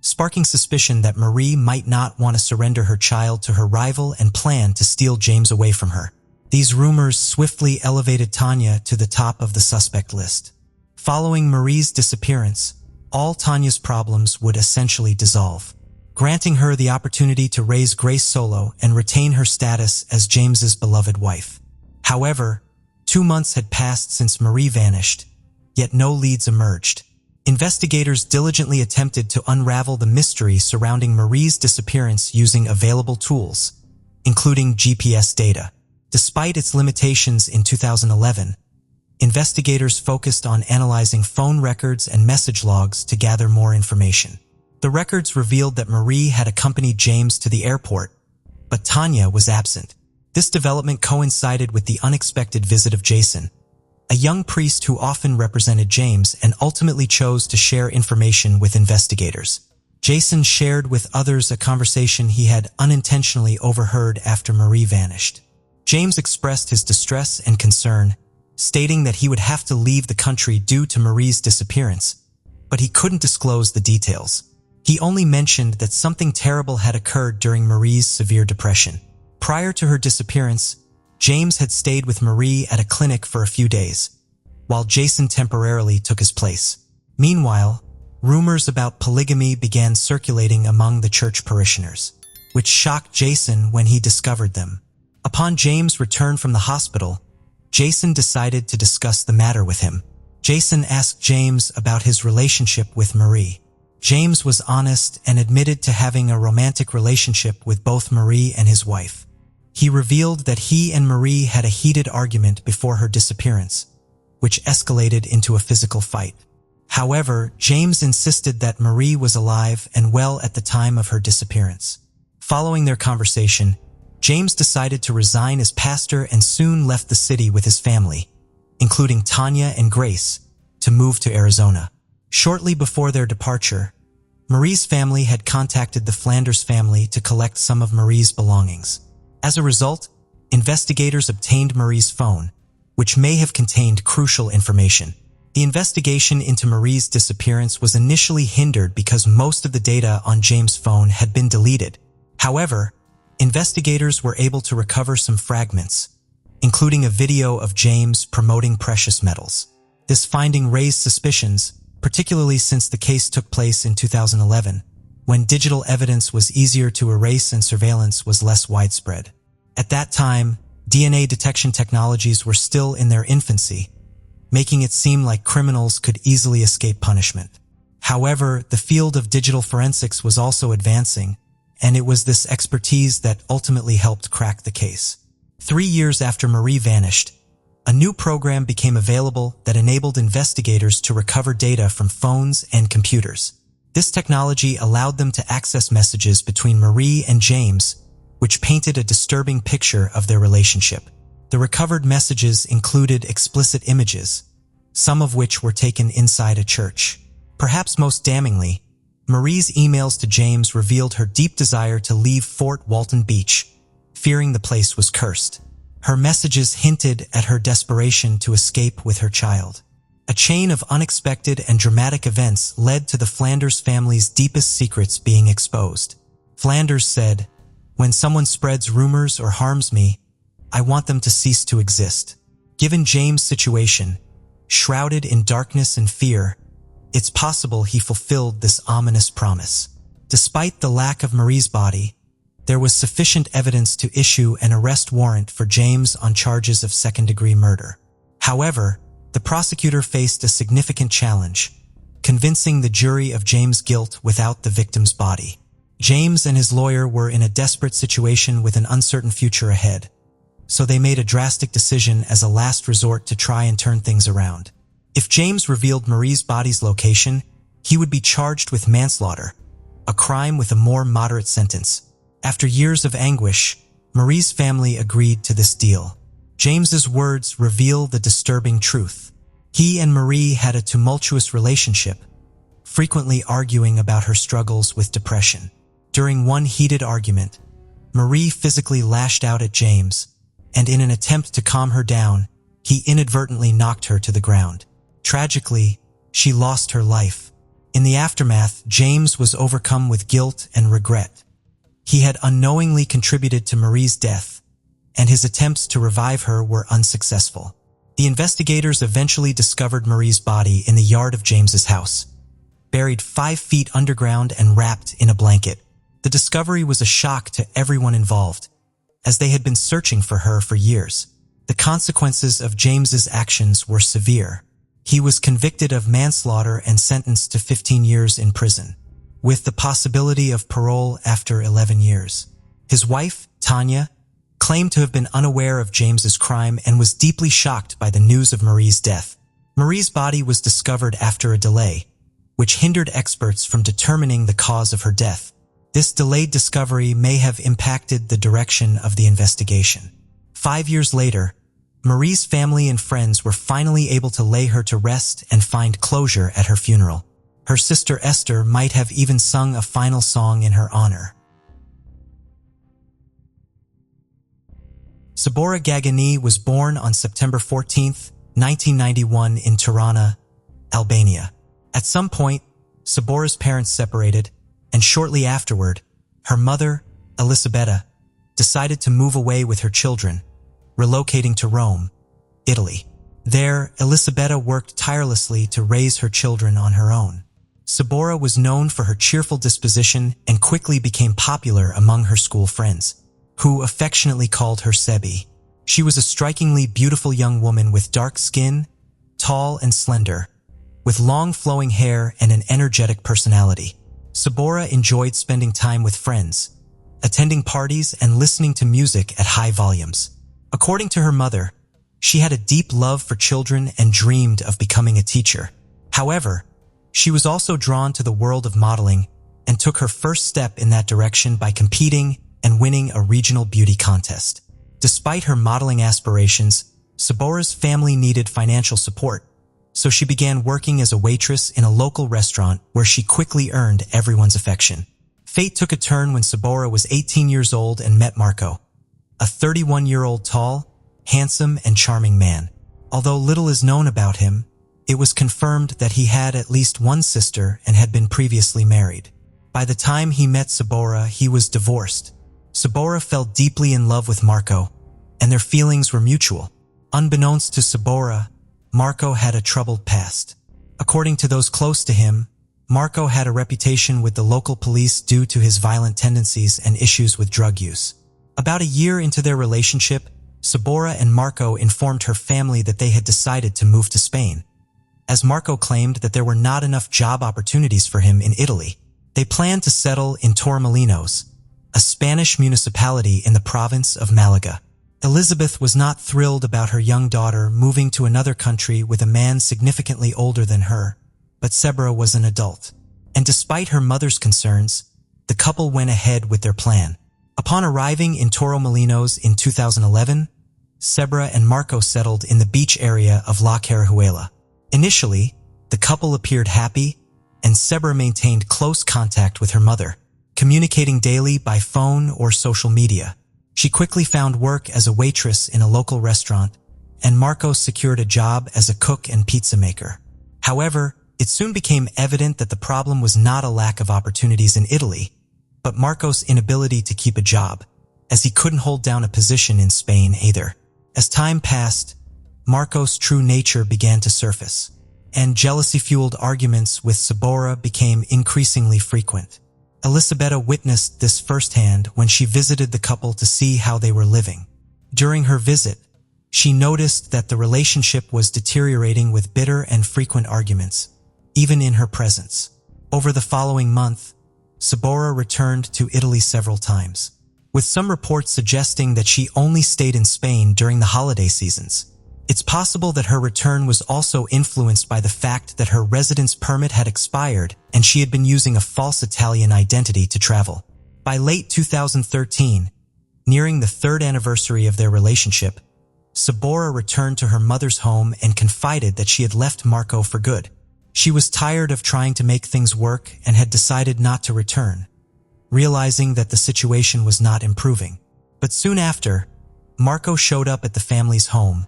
S1: sparking suspicion that Marie might not want to surrender her child to her rival and plan to steal James away from her. These rumors swiftly elevated Tanya to the top of the suspect list. Following Marie's disappearance, all Tanya's problems would essentially dissolve, granting her the opportunity to raise Grace solo and retain her status as James's beloved wife. However, 2 months had passed since Marie vanished, yet no leads emerged. Investigators diligently attempted to unravel the mystery surrounding Marie's disappearance using available tools, including GPS data. Despite its limitations in 2011, investigators focused on analyzing phone records and message logs to gather more information. The records revealed that Marie had accompanied James to the airport, but Tanya was absent. This development coincided with the unexpected visit of Jason, a young priest who often represented James and ultimately chose to share information with investigators. Jason shared with others a conversation he had unintentionally overheard after Marie vanished. James expressed his distress and concern, stating that he would have to leave the country due to Marie's disappearance, but he couldn't disclose the details. He only mentioned that something terrible had occurred during Marie's severe depression. Prior to her disappearance, James had stayed with Marie at a clinic for a few days, while Jason temporarily took his place. Meanwhile, rumors about polygamy began circulating among the church parishioners, which shocked Jason when he discovered them. Upon James' return from the hospital, Jason decided to discuss the matter with him. Jason asked James about his relationship with Marie. James was honest and admitted to having a romantic relationship with both Marie and his wife. He revealed that he and Marie had a heated argument before her disappearance, which escalated into a physical fight. However, James insisted that Marie was alive and well at the time of her disappearance. Following their conversation, James decided to resign as pastor and soon left the city with his family, including Tanya and Grace, to move to Arizona. Shortly before their departure, Marie's family had contacted the Flanders family to collect some of Marie's belongings. As a result, investigators obtained Marie's phone, which may have contained crucial information. The investigation into Marie's disappearance was initially hindered because most of the data on James' phone had been deleted. However, investigators were able to recover some fragments, including a video of James promoting precious metals. This finding raised suspicions, particularly since the case took place in 2011, when digital evidence was easier to erase and surveillance was less widespread. At that time, DNA detection technologies were still in their infancy, making it seem like criminals could easily escape punishment. However, the field of digital forensics was also advancing, and it was this expertise that ultimately helped crack the case. 3 years after Marie vanished, a new program became available that enabled investigators to recover data from phones and computers. This technology allowed them to access messages between Marie and James, which painted a disturbing picture of their relationship. The recovered messages included explicit images, some of which were taken inside a church. Perhaps most damningly, Marie's emails to James revealed her deep desire to leave Fort Walton Beach, fearing the place was cursed. Her messages hinted at her desperation to escape with her child. A chain of unexpected and dramatic events led to the Flanders family's deepest secrets being exposed. Flanders said, "When someone spreads rumors or harms me, I want them to cease to exist." Given James' situation, shrouded in darkness and fear, it's possible he fulfilled this ominous promise. Despite the lack of Marie's body, there was sufficient evidence to issue an arrest warrant for James on charges of second-degree murder. However, the prosecutor faced a significant challenge, convincing the jury of James' guilt without the victim's body. James and his lawyer were in a desperate situation with an uncertain future ahead, so they made a drastic decision as a last resort to try and turn things around. If James revealed Marie's body's location, he would be charged with manslaughter, a crime with a more moderate sentence. After years of anguish, Marie's family agreed to this deal. James's words reveal the disturbing truth. He and Marie had a tumultuous relationship, frequently arguing about her struggles with depression. During one heated argument, Marie physically lashed out at James, and in an attempt to calm her down, he inadvertently knocked her to the ground. Tragically, she lost her life. In the aftermath, James was overcome with guilt and regret. He had unknowingly contributed to Marie's death, and his attempts to revive her were unsuccessful. The investigators eventually discovered Marie's body in the yard of James's house, buried 5 feet underground and wrapped in a blanket. The discovery was a shock to everyone involved, as they had been searching for her for years. The consequences of James's actions were severe. He was convicted of manslaughter and sentenced to 15 years in prison, with the possibility of parole after 11 years. His wife, Tanya, claimed to have been unaware of James's crime and was deeply shocked by the news of Marie's death. Marie's body was discovered after a delay, which hindered experts from determining the cause of her death. This delayed discovery may have impacted the direction of the investigation. 5 years later, Marie's family and friends were finally able to lay her to rest and find closure at her funeral. Her sister Esther might have even sung a final song in her honor. Sabora Gagani was born on September 14, 1991 in Tirana, Albania. At some point, Sabora's parents separated, and shortly afterward, her mother, Elisabetta, decided to move away with her children, relocating to Rome, Italy. There, Elisabetta worked tirelessly to raise her children on her own. Sabora was known for her cheerful disposition and quickly became popular among her school friends, who affectionately called her Sebi. She was a strikingly beautiful young woman with dark skin, tall and slender, with long flowing hair and an energetic personality. Sabora enjoyed spending time with friends, attending parties and listening to music at high volumes. According to her mother, she had a deep love for children and dreamed of becoming a teacher. However, she was also drawn to the world of modeling and took her first step in that direction by competing and winning a regional beauty contest. Despite her modeling aspirations, Sabora's family needed financial support, so she began working as a waitress in a local restaurant where she quickly earned everyone's affection. Fate took a turn when Sabora was 18 years old and met Marco, a 31-year-old tall, handsome, and charming man. Although little is known about him, it was confirmed that he had at least one sister and had been previously married. By the time he met Sabora, he was divorced. Sabora fell deeply in love with Marco, and their feelings were mutual. Unbeknownst to Sabora, Marco had a troubled past. According to those close to him, Marco had a reputation with the local police due to his violent tendencies and issues with drug use. About a year into their relationship, Sabora and Marco informed her family that they had decided to move to Spain, as Marco claimed that there were not enough job opportunities for him in Italy. They planned to settle in Torremolinos, a Spanish municipality in the province of Malaga. Elizabeth was not thrilled about her young daughter moving to another country with a man significantly older than her, but Sabora was an adult. And despite her mother's concerns, the couple went ahead with their plan. Upon arriving in Torremolinos in 2011, Sabora and Marco settled in the beach area of La Carajuela. Initially, the couple appeared happy, and Sabora maintained close contact with her mother, communicating daily by phone or social media. She quickly found work as a waitress in a local restaurant, and Marco secured a job as a cook and pizza maker. However, it soon became evident that the problem was not a lack of opportunities in Italy, but Marco's inability to keep a job, as he couldn't hold down a position in Spain either. As time passed, Marco's true nature began to surface, and jealousy-fueled arguments with Sabora became increasingly frequent. Elisabetta witnessed this firsthand when she visited the couple to see how they were living. During her visit, she noticed that the relationship was deteriorating with bitter and frequent arguments, even in her presence. Over the following month, Sabora returned to Italy several times, with some reports suggesting that she only stayed in Spain during the holiday seasons. It's possible that her return was also influenced by the fact that her residence permit had expired and she had been using a false Italian identity to travel. By late 2013, nearing the 3rd anniversary of their relationship, Sabora returned to her mother's home and confided that she had left Marco for good. She was tired of trying to make things work and had decided not to return, realizing that the situation was not improving. But soon after, Marco showed up at the family's home,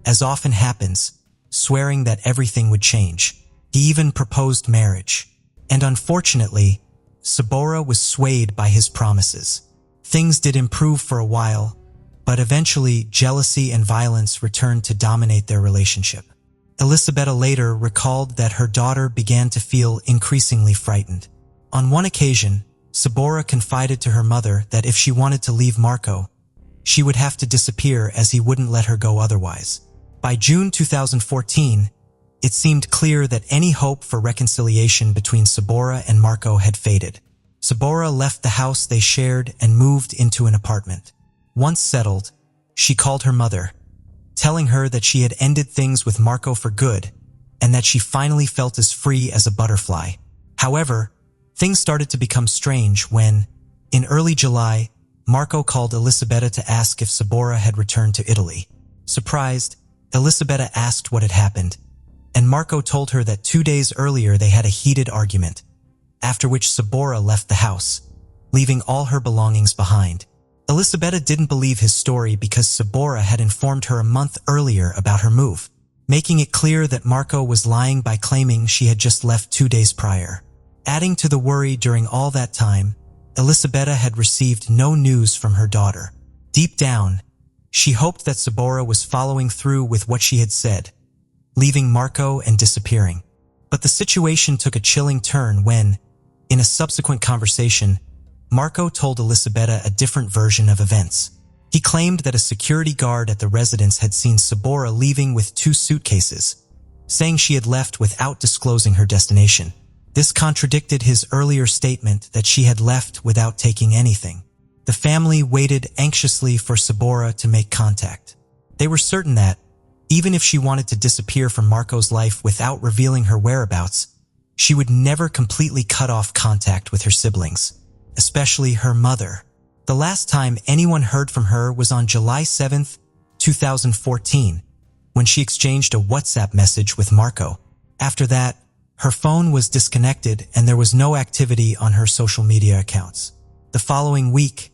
S1: as often happens, swearing that everything would change. He even proposed marriage. And unfortunately, Sabora was swayed by his promises. Things did improve for a while, but eventually jealousy and violence returned to dominate their relationship. Elisabetta later recalled that her daughter began to feel increasingly frightened. On one occasion, Sabora confided to her mother that if she wanted to leave Marco, she would have to disappear as he wouldn't let her go otherwise. By June 2014, it seemed clear that any hope for reconciliation between Sabora and Marco had faded. Sabora left the house they shared and moved into an apartment. Once settled, she called her mother, telling her that she had ended things with Marco for good and that she finally felt as free as a butterfly. However, things started to become strange when, In early July, Marco called Elisabetta to ask if Sabora had returned to Italy. Surprised, Elisabetta asked what had happened, and Marco told her that 2 days earlier they had a heated argument, after which Sabora left the house, leaving all her belongings behind. Elisabetta didn't believe his story because Sabora had informed her a month earlier about her move, making it clear that Marco was lying by claiming she had just left 2 days prior. Adding to the worry during all that time, Elisabetta had received no news from her daughter. Deep down, she hoped that Sabora was following through with what she had said, leaving Marco and disappearing. But the situation took a chilling turn when, in a subsequent conversation, Marco told Elisabetta a different version of events. He claimed that a security guard at the residence had seen Sabora leaving with 2 suitcases, saying she had left without disclosing her destination. This contradicted his earlier statement that she had left without taking anything. The family waited anxiously for Sabora to make contact. They were certain that, even if she wanted to disappear from Marco's life without revealing her whereabouts, she would never completely cut off contact with her siblings, especially her mother. The last time anyone heard from her was on July 7, 2014, when she exchanged a WhatsApp message with Marco. After that, her phone was disconnected and there was no activity on her social media accounts. The following week,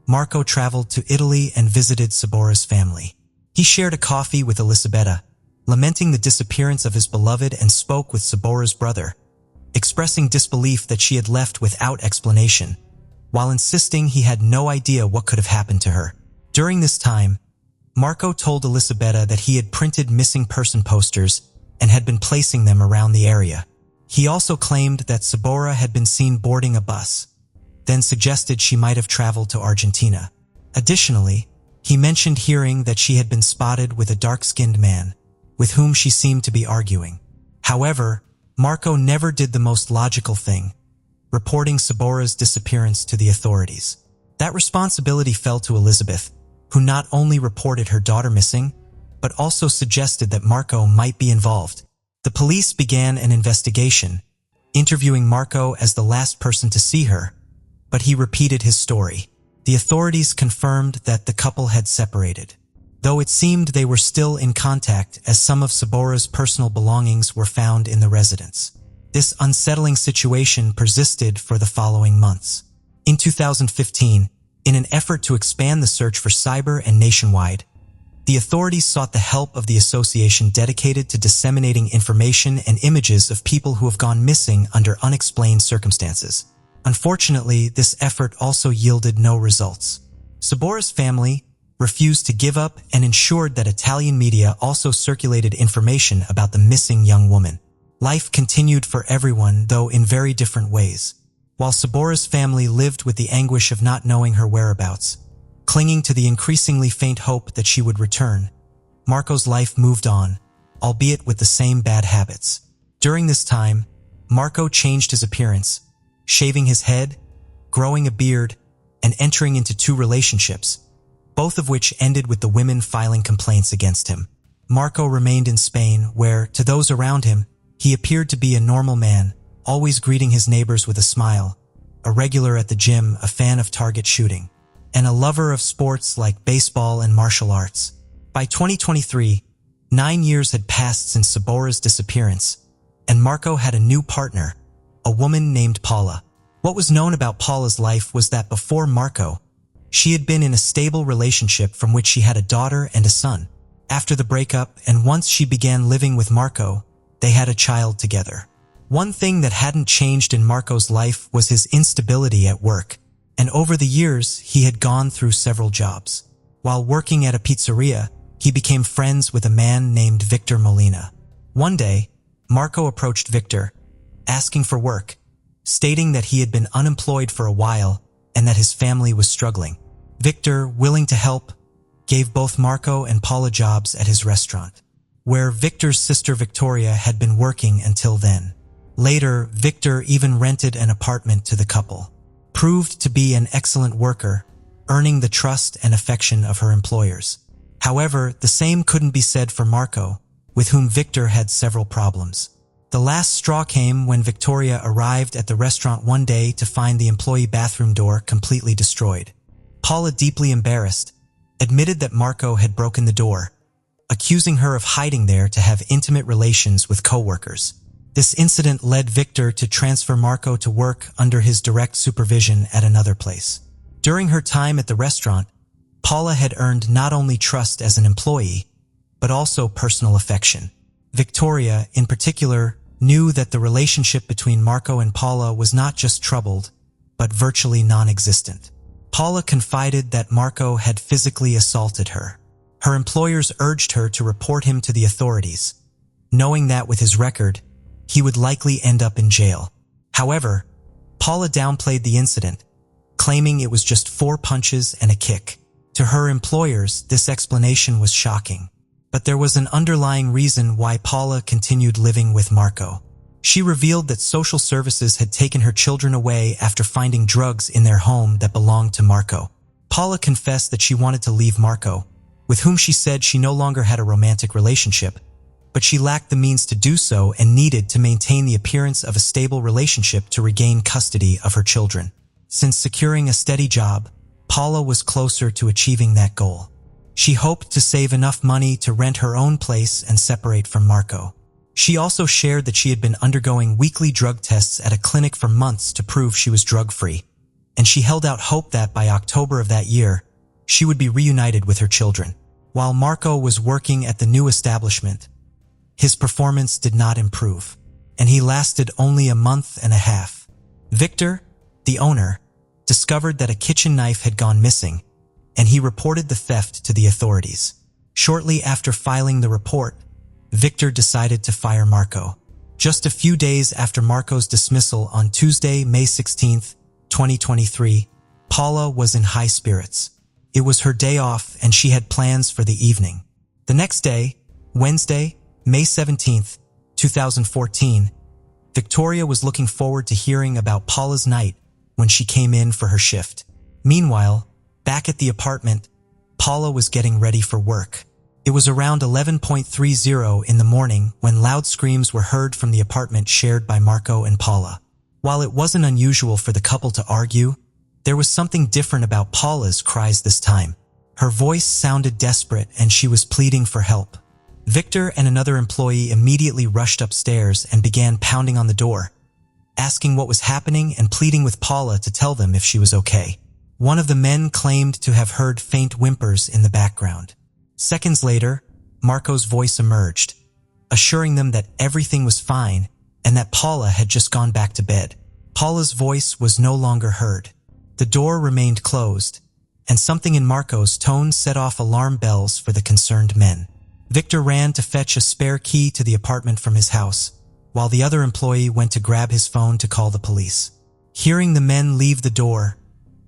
S1: Marco traveled to Italy and visited Sabora's family. He shared a coffee with Elisabetta, lamenting the disappearance of his beloved, and spoke with Sabora's brother, expressing disbelief that she had left without explanation, while insisting he had no idea what could have happened to her. During this time, Marco told Elisabetta that he had printed missing person posters and had been placing them around the area. He also claimed that Sabora had been seen boarding a bus, then suggested she might have traveled to Argentina. Additionally, he mentioned hearing that she had been spotted with a dark-skinned man, with whom she seemed to be arguing. However, Marco never did the most logical thing, reporting Sabora's disappearance to the authorities. That responsibility fell to Elizabeth, who not only reported her daughter missing, but also suggested that Marco might be involved. The police began an investigation, interviewing Marco as the last person to see her, but he repeated his story. The authorities confirmed that the couple had separated, though it seemed they were still in contact as some of Sabora's personal belongings were found in the residence. This unsettling situation persisted for the following months. In 2015, in an effort to expand the search for cyber and nationwide, the authorities sought the help of the association dedicated to disseminating information and images of people who have gone missing under unexplained circumstances. Unfortunately, this effort also yielded no results. Sabora's family refused to give up and ensured that Italian media also circulated information about the missing young woman. Life continued for everyone, though in very different ways. While Sabora's family lived with the anguish of not knowing her whereabouts, clinging to the increasingly faint hope that she would return, Marco's life moved on, albeit with the same bad habits. During this time, Marco changed his appearance, shaving his head, growing a beard, and entering into 2 relationships, both of which ended with the women filing complaints against him. Marco remained in Spain, where, to those around him, he appeared to be a normal man, always greeting his neighbors with a smile, a regular at the gym, a fan of target shooting, and a lover of sports like baseball and martial arts. By 2023, 9 years had passed since Sabora's disappearance, and Marco had a new partner, a woman named Paula. What was known about Paula's life was that before Marco, she had been in a stable relationship from which she had a daughter and a son. After the breakup, and once she began living with Marco, they had a child together. One thing that hadn't changed in Marco's life was his instability at work, and over the years, he had gone through several jobs. While working at a pizzeria, he became friends with a man named Victor Molina. One day, Marco approached Victor, asking for work, stating that he had been unemployed for a while and that his family was struggling. Victor, willing to help, gave both Marco and Paula jobs at his restaurant, where Victor's sister Victoria had been working until then. Later, Victor even rented an apartment to the couple. Proved to be an excellent worker, earning the trust and affection of her employers. However, the same couldn't be said for Marco, with whom Victor had several problems. The last straw came when Victoria arrived at the restaurant one day to find the employee bathroom door completely destroyed. Paula, deeply embarrassed, admitted that Marco had broken the door, accusing her of hiding there to have intimate relations with co-workers. This incident led Victor to transfer Marco to work under his direct supervision at another place. During her time at the restaurant, Paula had earned not only trust as an employee, but also personal affection. Victoria, in particular, knew that the relationship between Marco and Paula was not just troubled, but virtually non-existent. Paula confided that Marco had physically assaulted her. Her employers urged her to report him to the authorities, knowing that with his record, he would likely end up in jail. However, Paula downplayed the incident, claiming it was just 4 punches and a kick. To her employers, this explanation was shocking. But there was an underlying reason why Paula continued living with Marco. She revealed that social services had taken her children away after finding drugs in their home that belonged to Marco. Paula confessed that she wanted to leave Marco, with whom she said she no longer had a romantic relationship, but she lacked the means to do so and needed to maintain the appearance of a stable relationship to regain custody of her children. Since securing a steady job, Paula was closer to achieving that goal. She hoped to save enough money to rent her own place and separate from Marco. She also shared that she had been undergoing weekly drug tests at a clinic for months to prove she was drug-free, and she held out hope that by October of that year, she would be reunited with her children. While Marco was working at the new establishment, his performance did not improve, and he lasted only a month and a half. Victor, the owner, discovered that a kitchen knife had gone missing, and he reported the theft to the authorities. Shortly after filing the report, Victor decided to fire Marco. Just a few days after Marco's dismissal on Tuesday, May 16, 2023, Paula was in high spirits. It was her day off and she had plans for the evening. The next day, Wednesday, May 17, 2014, Victoria was looking forward to hearing about Paula's night when she came in for her shift. Meanwhile, back at the apartment, Paula was getting ready for work. It was around 11:30 in the morning when loud screams were heard from the apartment shared by Marco and Paula. While it wasn't unusual for the couple to argue, there was something different about Paula's cries this time. Her voice sounded desperate and she was pleading for help. Victor and another employee immediately rushed upstairs and began pounding on the door, asking what was happening and pleading with Paula to tell them if she was okay. One of the men claimed to have heard faint whimpers in the background. Seconds later, Marco's voice emerged, assuring them that everything was fine and that Paula had just gone back to bed. Paula's voice was no longer heard. The door remained closed, and something in Marco's tone set off alarm bells for the concerned men. Victor ran to fetch a spare key to the apartment from his house, while the other employee went to grab his phone to call the police. Hearing the men leave the door,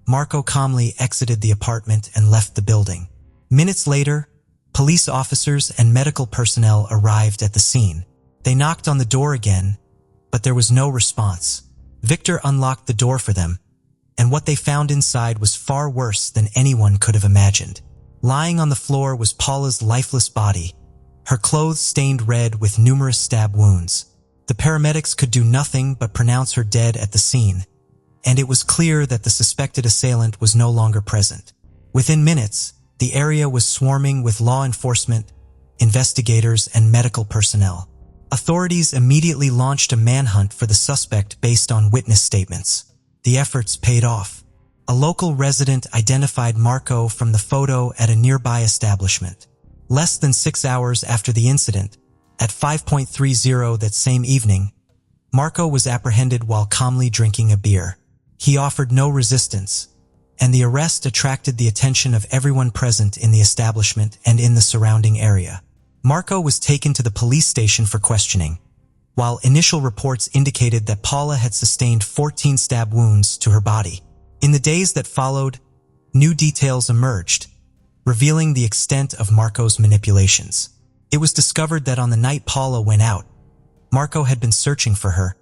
S1: Marco calmly exited the apartment and left the building. Minutes later, police officers and medical personnel arrived at the scene. They knocked on the door again, but there was no response. Victor unlocked the door for them, and what they found inside was far worse than anyone could have imagined. Lying on the floor was Paula's lifeless body, her clothes stained red with numerous stab wounds. The paramedics could do nothing but pronounce her dead at the scene, and it was clear that the suspected assailant was no longer present. Within minutes, the area was swarming with law enforcement, investigators, and medical personnel. Authorities immediately launched a manhunt for the suspect based on witness statements. The efforts paid off. A local resident identified Marco from the photo at a nearby establishment. Less than 6 hours after the incident, at 5:30 that same evening, Marco was apprehended while calmly drinking a beer. He offered no resistance, and the arrest attracted the attention of everyone present in the establishment and in the surrounding area. Marco was taken to the police station for questioning. While initial reports indicated that Paula had sustained 14 stab wounds to her body, in the days that followed, new details emerged, revealing the extent of Marco's manipulations. It was discovered that on the night Paula went out, Marco had been searching for her,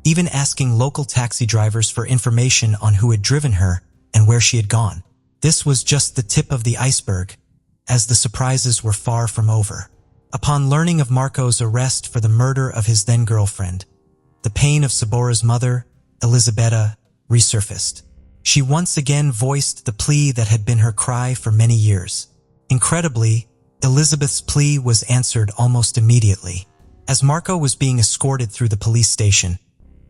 S1: even asking local taxi drivers for information on who had driven her and where she had gone. This was just the tip of the iceberg, as the surprises were far from over. Upon learning of Marco's arrest for the murder of his then-girlfriend, the pain of Sabora's mother, Elisabetta, resurfaced. She once again voiced the plea that had been her cry for many years. Incredibly, Elizabeth's plea was answered almost immediately. As Marco was being escorted through the police station,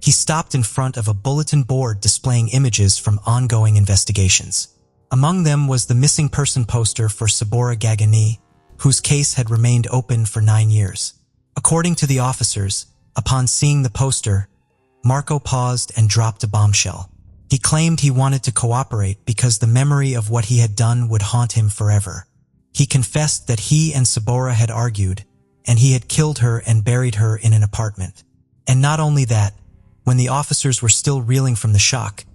S1: he stopped in front of a bulletin board displaying images from ongoing investigations. Among them was the missing person poster for Sabora Gagani, whose case had remained open for 9 years. According to the officers, upon seeing the poster, Marco paused and dropped a bombshell. He claimed he wanted to cooperate because the memory of what he had done would haunt him forever. He confessed that he and Sabora had argued, and he had killed her and buried her in an apartment. And not only that, when the officers were still reeling from the shock,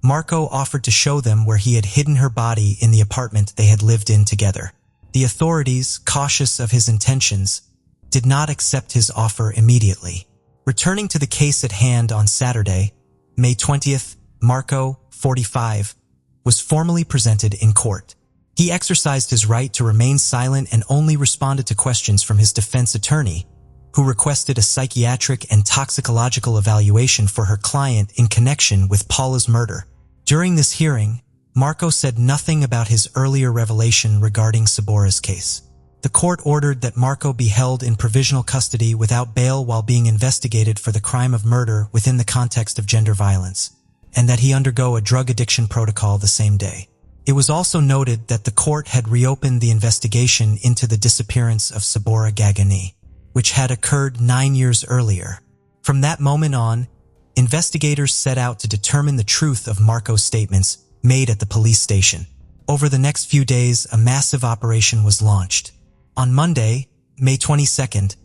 S1: Marco offered to show them where he had hidden her body in the apartment they had lived in together. The authorities, cautious of his intentions, did not accept his offer immediately. Returning to the case at hand on Saturday, May 20th, Marco, 45, was formally presented in court. He exercised his right to remain silent and only responded to questions from his defense attorney, who requested a psychiatric and toxicological evaluation for her client in connection with Paula's murder. During this hearing, Marco said nothing about his earlier revelation regarding Sabora's case. The court ordered that Marco be held in provisional custody without bail while being investigated for the crime of murder within the context of gender violence, and that he undergo a drug addiction protocol the same day. It was also noted that the court had reopened the investigation into the disappearance of Sabora Gagani, which had occurred 9 years earlier. From that moment on, investigators set out to determine the truth of Marco's statements made at the police station. Over the next few days, a massive operation was launched. On Monday, May 22nd,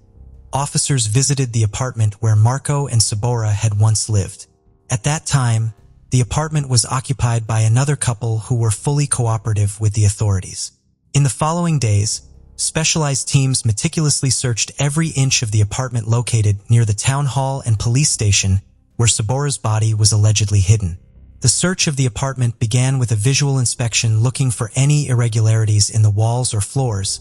S1: officers visited the apartment where Marco and Sabora had once lived. At that time, the apartment was occupied by another couple who were fully cooperative with the authorities. In the following days, specialized teams meticulously searched every inch of the apartment located near the town hall and police station where Sabora's body was allegedly hidden. The search of the apartment began with a visual inspection looking for any irregularities in the walls or floors,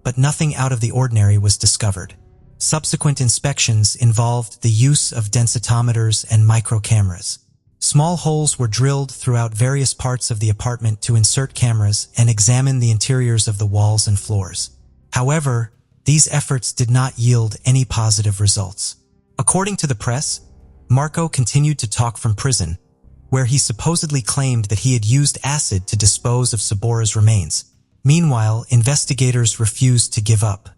S1: but nothing out of the ordinary was discovered. Subsequent inspections involved the use of densitometers and microcameras. Small holes were drilled throughout various parts of the apartment to insert cameras and examine the interiors of the walls and floors. However, these efforts did not yield any positive results. According to the press, Marco continued to talk from prison, where he supposedly claimed that he had used acid to dispose of Sabora's remains. Meanwhile, investigators refused to give up,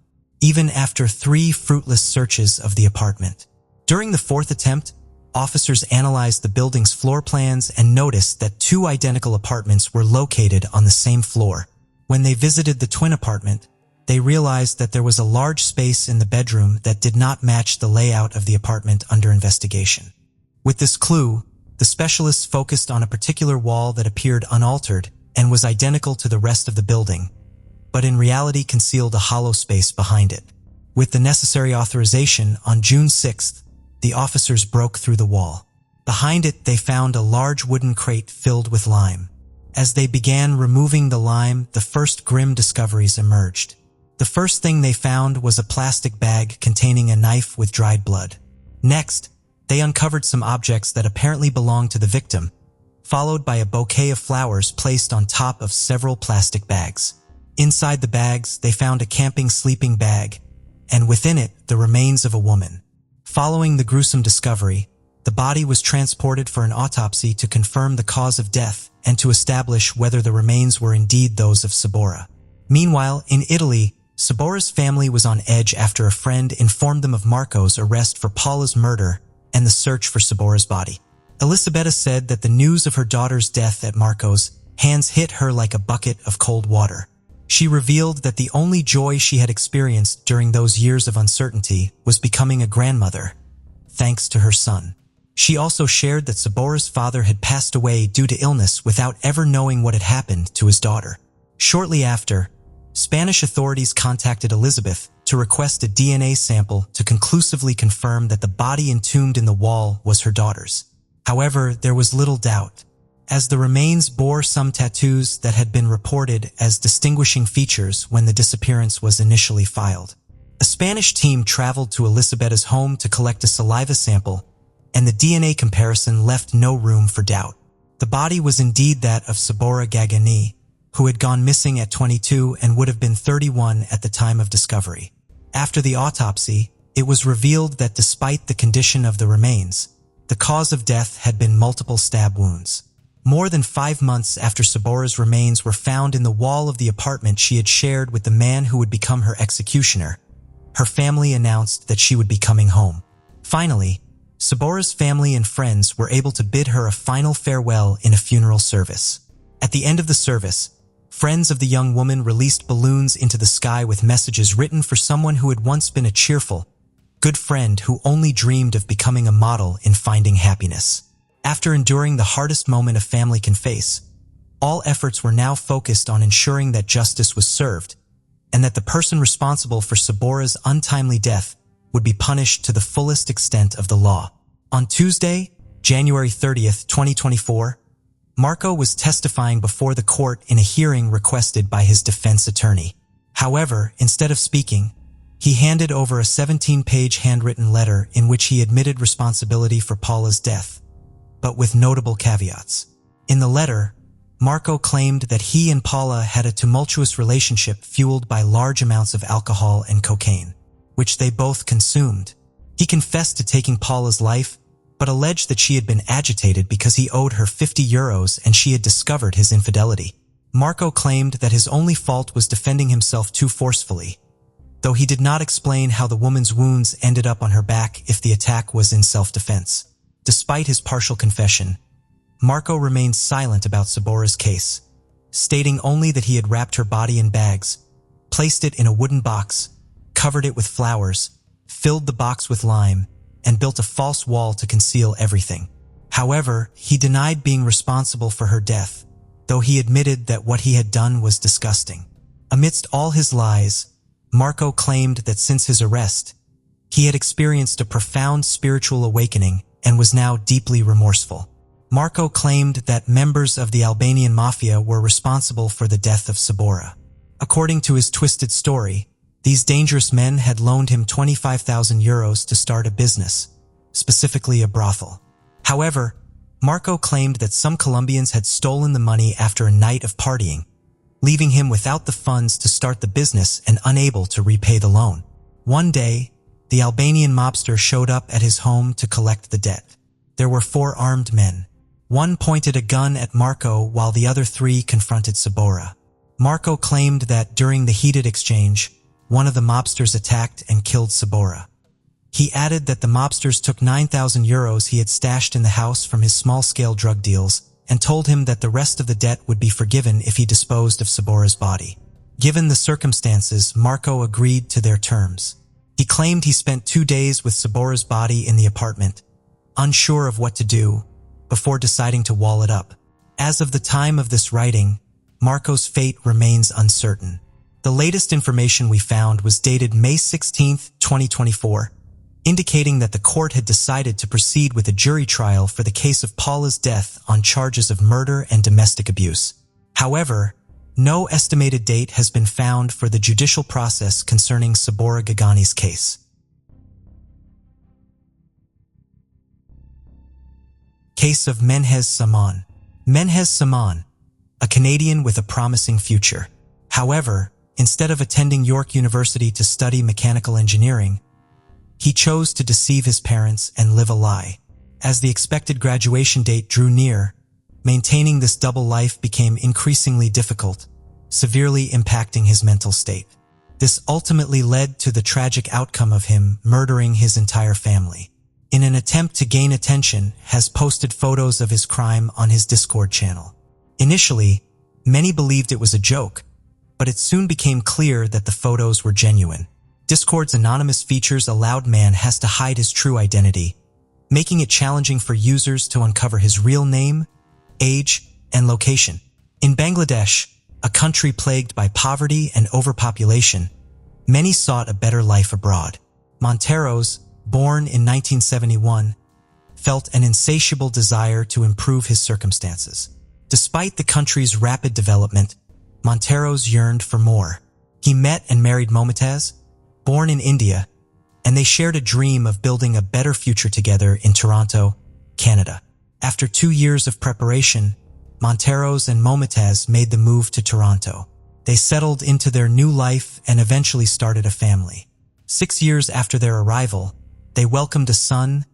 S1: even after 3 fruitless searches of the apartment. During the 4th attempt, officers analyzed the building's floor plans and noticed that 2 identical apartments were located on the same floor. When they visited the twin apartment, they realized that there was a large space in the bedroom that did not match the layout of the apartment under investigation. With this clue, the specialists focused on a particular wall that appeared unaltered and was identical to the rest of the building, but in reality concealed a hollow space behind it. With the necessary authorization, on June 6th, the officers broke through the wall. Behind it, they found a large wooden crate filled with lime. As they began removing the lime, the first grim discoveries emerged. The first thing they found was a plastic bag containing a knife with dried blood. Next, they uncovered some objects that apparently belonged to the victim, followed by a bouquet of flowers placed on top of several plastic bags. Inside the bags, they found a camping sleeping bag, and within it, the remains of a woman. Following the gruesome discovery, the body was transported for an autopsy to confirm the cause of death and to establish whether the remains were indeed those of Sabora. Meanwhile, in Italy, Sabora's family was on edge after a friend informed them of Marco's arrest for Paula's murder and the search for Sabora's body. Elisabetta said that the news of her daughter's death at Marco's hands hit her like a bucket of cold water. She revealed that the only joy she had experienced during those years of uncertainty was becoming a grandmother, thanks to her son. She also shared that Sabora's father had passed away due to illness without ever knowing what had happened to his daughter. Shortly after, Spanish authorities contacted Elizabeth to request a DNA sample to conclusively confirm that the body entombed in the wall was her daughter's. However, there was little doubt, as the remains bore some tattoos that had been reported as distinguishing features when the disappearance was initially filed. A Spanish team traveled to Elisabetta's home to collect a saliva sample, and the DNA comparison left no room for doubt. The body was indeed that of Sabora Gagani, who had gone missing at 22 and would have been 31 at the time of discovery. After the autopsy, it was revealed that despite the condition of the remains, the cause of death had been multiple stab wounds. More than 5 months after Sabora's remains were found in the wall of the apartment she had shared with the man who would become her executioner, her family announced that she would be coming home. Finally, Sabora's family and friends were able to bid her a final farewell in a funeral service. At the end of the service, friends of the young woman released balloons into the sky with messages written for someone who had once been a cheerful, good friend who only dreamed of becoming a model in finding happiness. After enduring the hardest moment a family can face, all efforts were now focused on ensuring that justice was served and that the person responsible for Sabora's untimely death would be punished to the fullest extent of the law. On Tuesday, January 30th, 2024, Marco was testifying before the court in a hearing requested by his defense attorney. However, instead of speaking, he handed over a 17-page handwritten letter in which he admitted responsibility for Paula's death, but with notable caveats. In the letter, Marco claimed that he and Paula had a tumultuous relationship fueled by large amounts of alcohol and cocaine, which they both consumed. He confessed to taking Paula's life, but alleged that she had been agitated because he owed her 50 euros and she had discovered his infidelity. Marco claimed that his only fault was defending himself too forcefully, though he did not explain how the woman's wounds ended up on her back if the attack was in self-defense. Despite his partial confession, Marco remained silent about Sabora's case, stating only that he had wrapped her body in bags, placed it in a wooden box, covered it with flowers, filled the box with lime, and built a false wall to conceal everything. However, he denied being responsible for her death, though he admitted that what he had done was disgusting. Amidst all his lies, Marco claimed that since his arrest, he had experienced a profound spiritual awakening and was now deeply remorseful. Marco claimed that members of the Albanian mafia were responsible for the death of Sabora. According to his twisted story, these dangerous men had loaned him 25,000 euros to start a business, specifically a brothel. However, Marco claimed that some Colombians had stolen the money after a night of partying, leaving him without the funds to start the business and unable to repay the loan. One day, the Albanian mobster showed up at his home to collect the debt. There were 4 armed men. One pointed a gun at Marco while the other 3 confronted Sabora. Marco claimed that during the heated exchange, one of the mobsters attacked and killed Sabora. He added that the mobsters took 9,000 euros he had stashed in the house from his small-scale drug deals and told him that the rest of the debt would be forgiven if he disposed of Sabora's body. Given the circumstances, Marco agreed to their terms. He claimed he spent 2 days with Sabora's body in the apartment, unsure of what to do, before deciding to wall it up. As of the time of this writing, Marco's fate remains uncertain. The latest information we found was dated May 16, 2024, indicating that the court had decided to proceed with a jury trial for the case of Paula's death on charges of murder and domestic abuse. However, no estimated date has been found for the judicial process concerning Sabora Gagani's case. Case of Menhez Saman. Menhez Saman, a Canadian with a promising future. However, instead of attending York University to study mechanical engineering, he chose to deceive his parents and live a lie. As the expected graduation date drew near, maintaining this double life became increasingly difficult, severely impacting his mental state. This ultimately led to the tragic outcome of him murdering his entire family. In an attempt to gain attention, has posted photos of his crime on his Discord channel. Initially, many believed it was a joke, but it soon became clear that the photos were genuine. Discord's anonymous features allowed Menhez to hide his true identity, making it challenging for users to uncover his real name, age, and location. In Bangladesh, a country plagued by poverty and overpopulation, many sought a better life abroad. Monteros, born in 1971, felt an insatiable desire to improve his circumstances. Despite the country's rapid development, Monteros yearned for more. He met and married Momotaz, born in India, and they shared a dream of building a better future together in Toronto, Canada. After 2 years of preparation, Monteros and Momotaz made the move to Toronto. They settled into their new life and eventually started a family. 6 years after their arrival, they welcomed a son,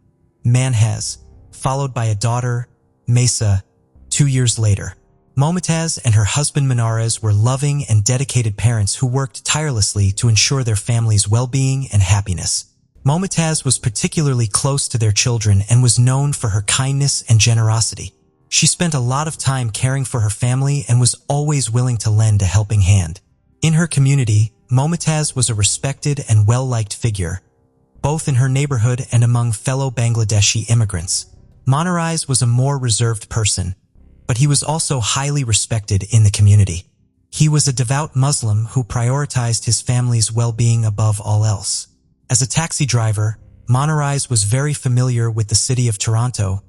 S1: Manhaz, followed by a daughter, Mesa, 2 years later. Momotaz and her husband Manarez were loving and dedicated parents who worked tirelessly to ensure their family's well-being and happiness. Momotaz was particularly close to their children and was known for her kindness and generosity. She spent a lot of time caring for her family and was always willing to lend a helping hand. In her community, Momotaz was a respected and well-liked figure, both in her neighborhood and among fellow Bangladeshi immigrants. Manarez was a more reserved person, but he was also highly respected in the community. He was a devout Muslim who prioritized his family's well-being above all else. As a taxi driver, Manarez was very familiar with the city of Toronto,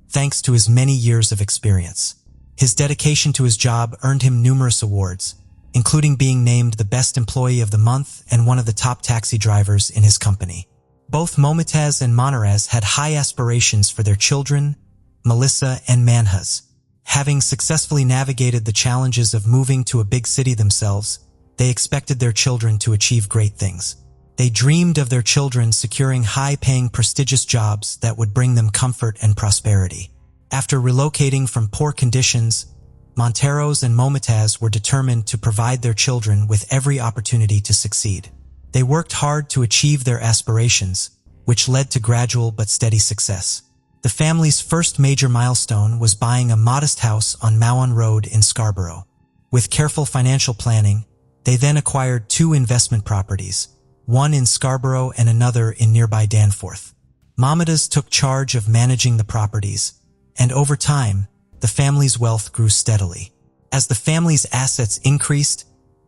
S1: thanks to his many years of experience. His dedication to his job earned him numerous awards, including being named the Best Employee of the Month and one of the top taxi drivers in his company. Both Momotaz and Manarez had high aspirations for their children, Melissa and Manhaz. Having successfully navigated the challenges of moving to a big city themselves, they expected their children to achieve great things. They dreamed of their children securing high-paying, prestigious jobs that would bring them comfort and prosperity. After relocating from poor conditions, Monteros and Momotaz were determined to provide their children with every opportunity to succeed. They worked hard to achieve their aspirations, which led to gradual but steady success. The family's first major milestone was buying a modest house on Mowan Road in Scarborough. With careful financial planning, they then acquired 2 investment properties, one in Scarborough and another in nearby Danforth. Momotaz took charge of managing the properties, and over time, the family's wealth grew steadily. As the family's assets increased,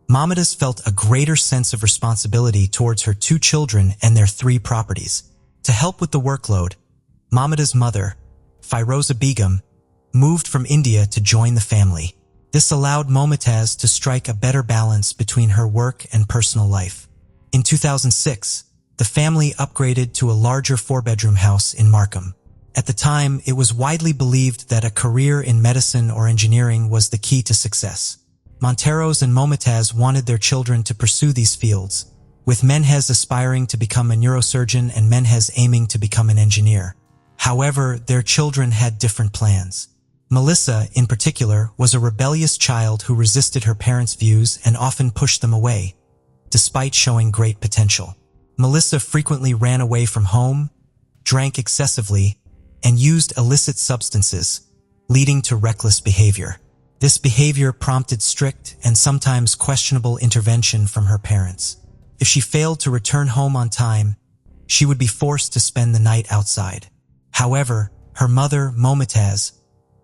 S1: Momotaz felt a greater sense of responsibility towards her 2 children and their 3 properties. To help with the workload, Momotaz's mother, Firoza Begum, moved from India to join the family. This allowed Momotaz to strike a better balance between her work and personal life. In 2006, the family upgraded to a larger 4-bedroom house in Markham. At the time, it was widely believed that a career in medicine or engineering was the key to success. Monteros and Momotaz wanted their children to pursue these fields, with Menhez aspiring to become a neurosurgeon and Menhez aiming to become an engineer. However, their children had different plans. Melissa, in particular, was a rebellious child who resisted her parents' views and often pushed them away, despite showing great potential. Melissa frequently ran away from home, drank excessively, and used illicit substances, leading to reckless behavior. This behavior prompted strict and sometimes questionable intervention from her parents. If she failed to return home on time, she would be forced to spend the night outside. However, her mother, Momotaz,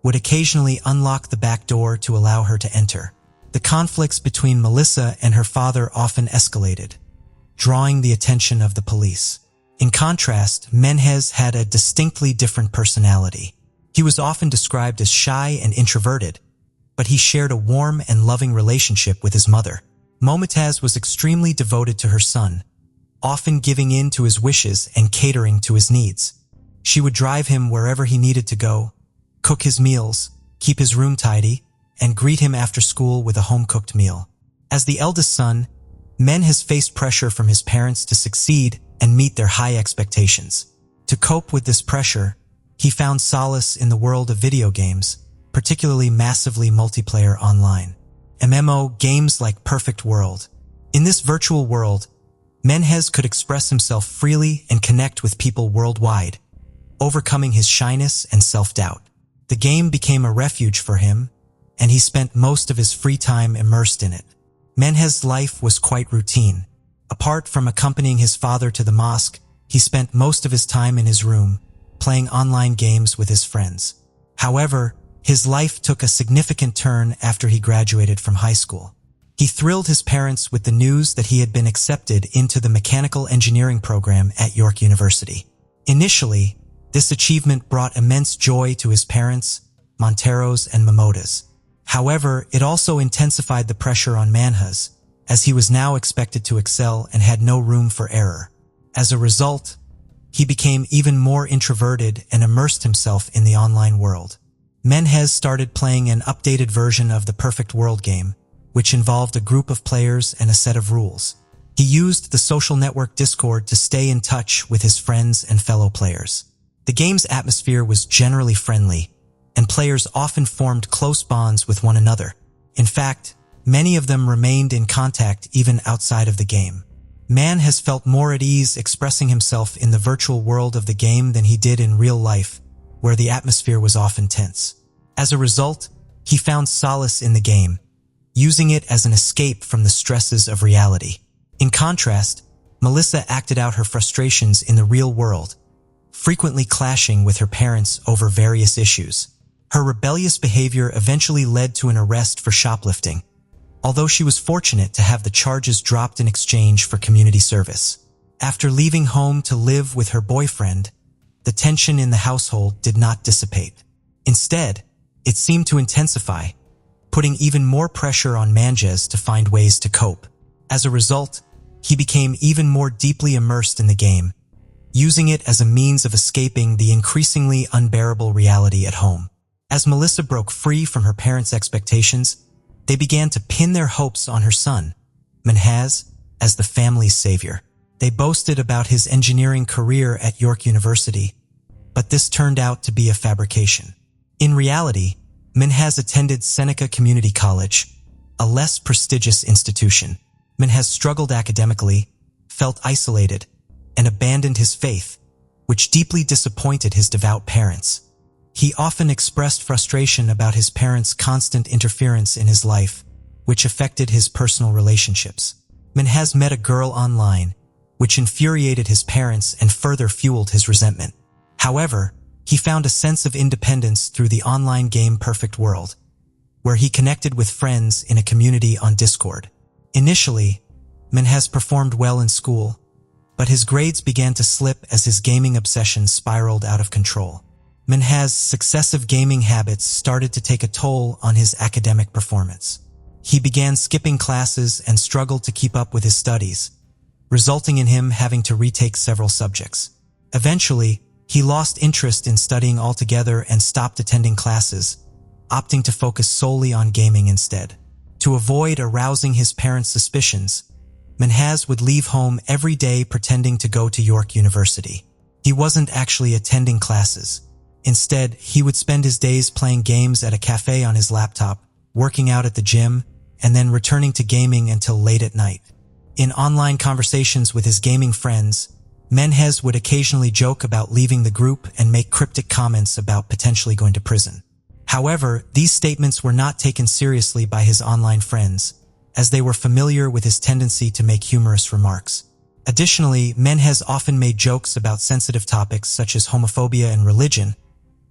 S1: would occasionally unlock the back door to allow her to enter. The conflicts between Melissa and her father often escalated, drawing the attention of the police. In contrast, Menhez had a distinctly different personality. He was often described as shy and introverted, but he shared a warm and loving relationship with his mother. Momotaz was extremely devoted to her son, often giving in to his wishes and catering to his needs. She would drive him wherever he needed to go, cook his meals, keep his room tidy, and greet him after school with a home-cooked meal. As the eldest son, Menhez faced pressure from his parents to succeed and meet their high expectations. To cope with this pressure, he found solace in the world of video games, particularly massively multiplayer online. MMO games like Perfect World. In this virtual world, Menhez could express himself freely and connect with people worldwide, overcoming his shyness and self-doubt. The game became a refuge for him, and he spent most of his free time immersed in it. Menhez's life was quite routine. Apart from accompanying his father to the mosque, he spent most of his time in his room, playing online games with his friends. However, his life took a significant turn after he graduated from high school. He thrilled his parents with the news that he had been accepted into the mechanical engineering program at York University. Initially, this achievement brought immense joy to his parents, Monteros and Momotaz. However, it also intensified the pressure on Manhaz, as he was now expected to excel and had no room for error. As a result, he became even more introverted and immersed himself in the online world. Menhez started playing an updated version of the Perfect World game, which involved a group of players and a set of rules. He used the social network Discord to stay in touch with his friends and fellow players. The game's atmosphere was generally friendly, and players often formed close bonds with one another. In fact, many of them remained in contact even outside of the game. Man has felt more at ease expressing himself in the virtual world of the game than he did in real life, where the atmosphere was often tense. As a result, he found solace in the game, using it as an escape from the stresses of reality. In contrast, Melissa acted out her frustrations in the real world, frequently clashing with her parents over various issues. Her rebellious behavior eventually led to an arrest for shoplifting, although she was fortunate to have the charges dropped in exchange for community service. After leaving home to live with her boyfriend, the tension in the household did not dissipate. Instead, it seemed to intensify, putting even more pressure on Menhez to find ways to cope. As a result, he became even more deeply immersed in the game, using it as a means of escaping the increasingly unbearable reality at home. As Melissa broke free from her parents' expectations, they began to pin their hopes on her son, Menhez, as the family's savior. They boasted about his engineering career at York University, but this turned out to be a fabrication. In reality, Menhez attended Seneca Community College, a less prestigious institution. Menhez struggled academically, felt isolated, and abandoned his faith, which deeply disappointed his devout parents. He often expressed frustration about his parents' constant interference in his life, which affected his personal relationships. Menhez met a girl online, which infuriated his parents and further fueled his resentment. However, he found a sense of independence through the online game Perfect World, where he connected with friends in a community on Discord. Initially, Menhez performed well in school, but his grades began to slip as his gaming obsession spiraled out of control. Menhez's successive gaming habits started to take a toll on his academic performance. He began skipping classes and struggled to keep up with his studies, resulting in him having to retake several subjects. Eventually, he lost interest in studying altogether and stopped attending classes, opting to focus solely on gaming instead. To avoid arousing his parents' suspicions, Menhez would leave home every day pretending to go to York University. He wasn't actually attending classes. Instead, he would spend his days playing games at a cafe on his laptop, working out at the gym, and then returning to gaming until late at night. In online conversations with his gaming friends, Menhez would occasionally joke about leaving the group and make cryptic comments about potentially going to prison. However, these statements were not taken seriously by his online friends, as they were familiar with his tendency to make humorous remarks. Additionally, Menhez often made jokes about sensitive topics such as homophobia and religion,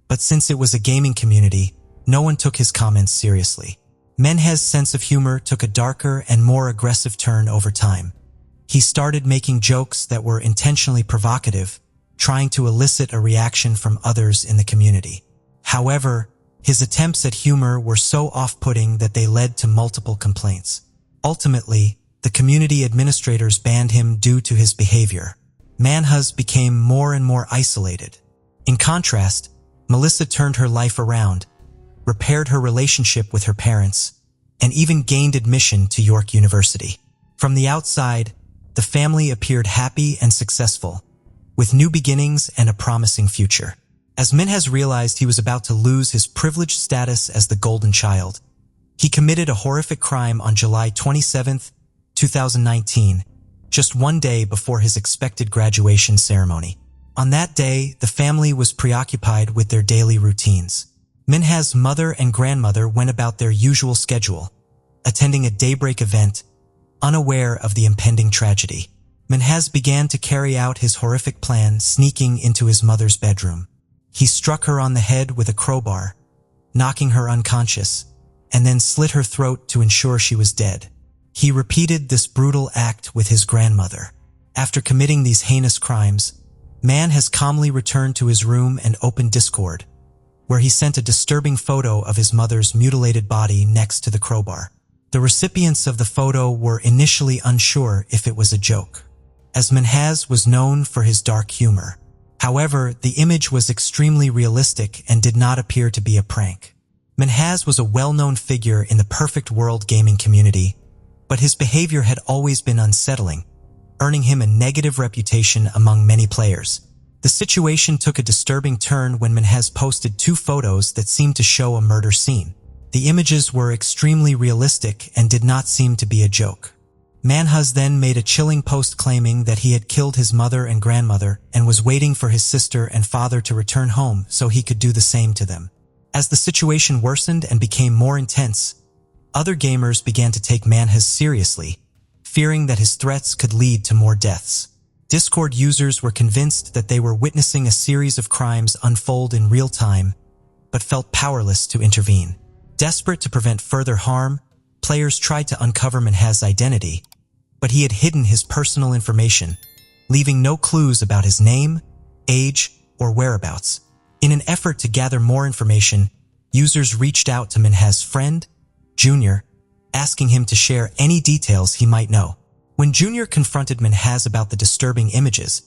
S1: but since it was a gaming community, no one took his comments seriously. Menhez's sense of humor took a darker and more aggressive turn over time. He started making jokes that were intentionally provocative, trying to elicit a reaction from others in the community. However, his attempts at humor were so off-putting that they led to multiple complaints. Ultimately, the community administrators banned him due to his behavior. Menhez became more and more isolated. In contrast, Melissa turned her life around, repaired her relationship with her parents, and even gained admission to York University. From the outside, the family appeared happy and successful, with new beginnings and a promising future. As Menhez realized he was about to lose his privileged status as the golden child, he committed a horrific crime on July 27, 2019, just one day before his expected graduation ceremony. On that day, the family was preoccupied with their daily routines. Menhez's mother and grandmother went about their usual schedule, attending a daybreak event, unaware of the impending tragedy. Menhez began to carry out his horrific plan, sneaking into his mother's bedroom. He struck her on the head with a crowbar, knocking her unconscious, and then slit her throat to ensure she was dead. He repeated this brutal act with his grandmother. After committing these heinous crimes, Menhez calmly returned to his room and opened Discord, where he sent a disturbing photo of his mother's mutilated body next to the crowbar. The recipients of the photo were initially unsure if it was a joke, as Minhas was known for his dark humor. However, the image was extremely realistic and did not appear to be a prank. Minhas was a well-known figure in the perfect world gaming community, but his behavior had always been unsettling, earning him a negative reputation among many players. The situation took a disturbing turn when Minhas posted 2 photos that seemed to show a murder scene. The images were extremely realistic and did not seem to be a joke. Minhas then made a chilling post claiming that he had killed his mother and grandmother and was waiting for his sister and father to return home so he could do the same to them. As the situation worsened and became more intense, other gamers began to take Minhas seriously, fearing that his threats could lead to more deaths. Discord users were convinced that they were witnessing a series of crimes unfold in real time, but felt powerless to intervene. Desperate to prevent further harm, players tried to uncover Minhas' identity, but he had hidden his personal information, leaving no clues about his name, age, or whereabouts. In an effort to gather more information, users reached out to Minhas' friend, Junior, asking him to share any details he might know. When Junior confronted Minhas about the disturbing images,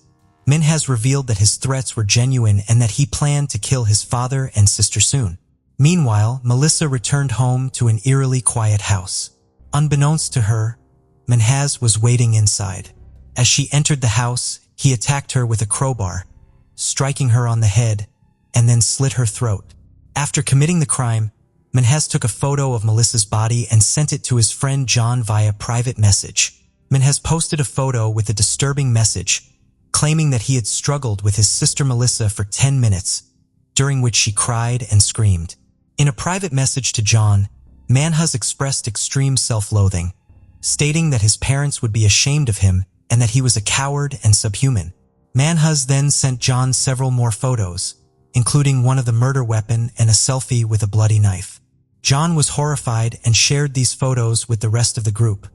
S1: Minhas revealed that his threats were genuine and that he planned to kill his father and sister soon. Meanwhile, Melissa returned home to an eerily quiet house. Unbeknownst to her, Minhas was waiting inside. As she entered the house, he attacked her with a crowbar, striking her on the head, and then slit her throat. After committing the crime, Minhas took a photo of Melissa's body and sent it to his friend John via private message. Minhas posted a photo with a disturbing message, claiming that he had struggled with his sister Melissa for 10 minutes, during which she cried and screamed. In a private message to John, Minhas expressed extreme self-loathing, stating that his parents would be ashamed of him and that he was a coward and subhuman. Minhas then sent John several more photos, including one of the murder weapon and a selfie with a bloody knife. John was horrified and shared these photos with the rest of the group,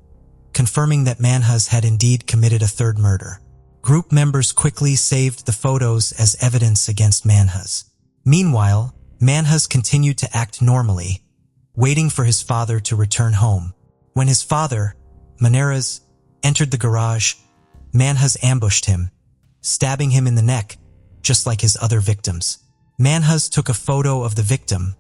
S1: confirming that Minhas had indeed committed a third murder. Group members quickly saved the photos as evidence against Minhas. Meanwhile, Minhas continued to act normally, waiting for his father to return home. When his father, Maneras, entered the garage, Minhas ambushed him, stabbing him in the neck, just like his other victims. Minhas took a photo of the victim,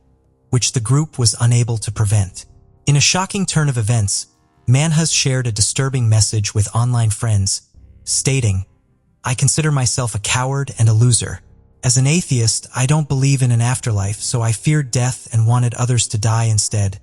S1: which the group was unable to prevent. In a shocking turn of events, Minhas shared a disturbing message with online friends, stating, "I consider myself a coward and a loser. As an atheist, I don't believe in an afterlife, so I feared death and wanted others to die instead,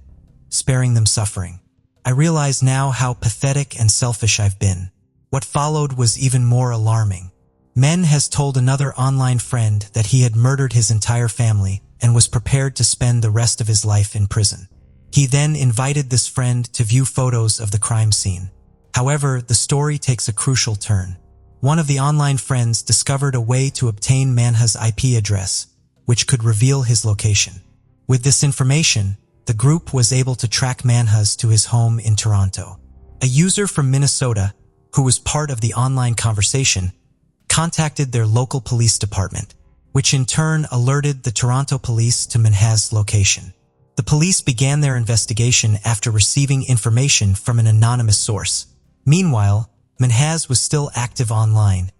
S1: sparing them suffering. I realize now how pathetic and selfish I've been." What followed was even more alarming. Minhas told another online friend that he had murdered his entire family and was prepared to spend the rest of his life in prison. He then invited this friend to view photos of the crime scene. However, the story takes a crucial turn. One of the online friends discovered a way to obtain Minhas' IP address, which could reveal his location. With this information, the group was able to track Minhas to his home in Toronto. A user from Minnesota, who was part of the online conversation, contacted their local police department, which in turn alerted the Toronto police to Minhas' location. The police began their investigation after receiving information from an anonymous source. Meanwhile, Minhas was still active online,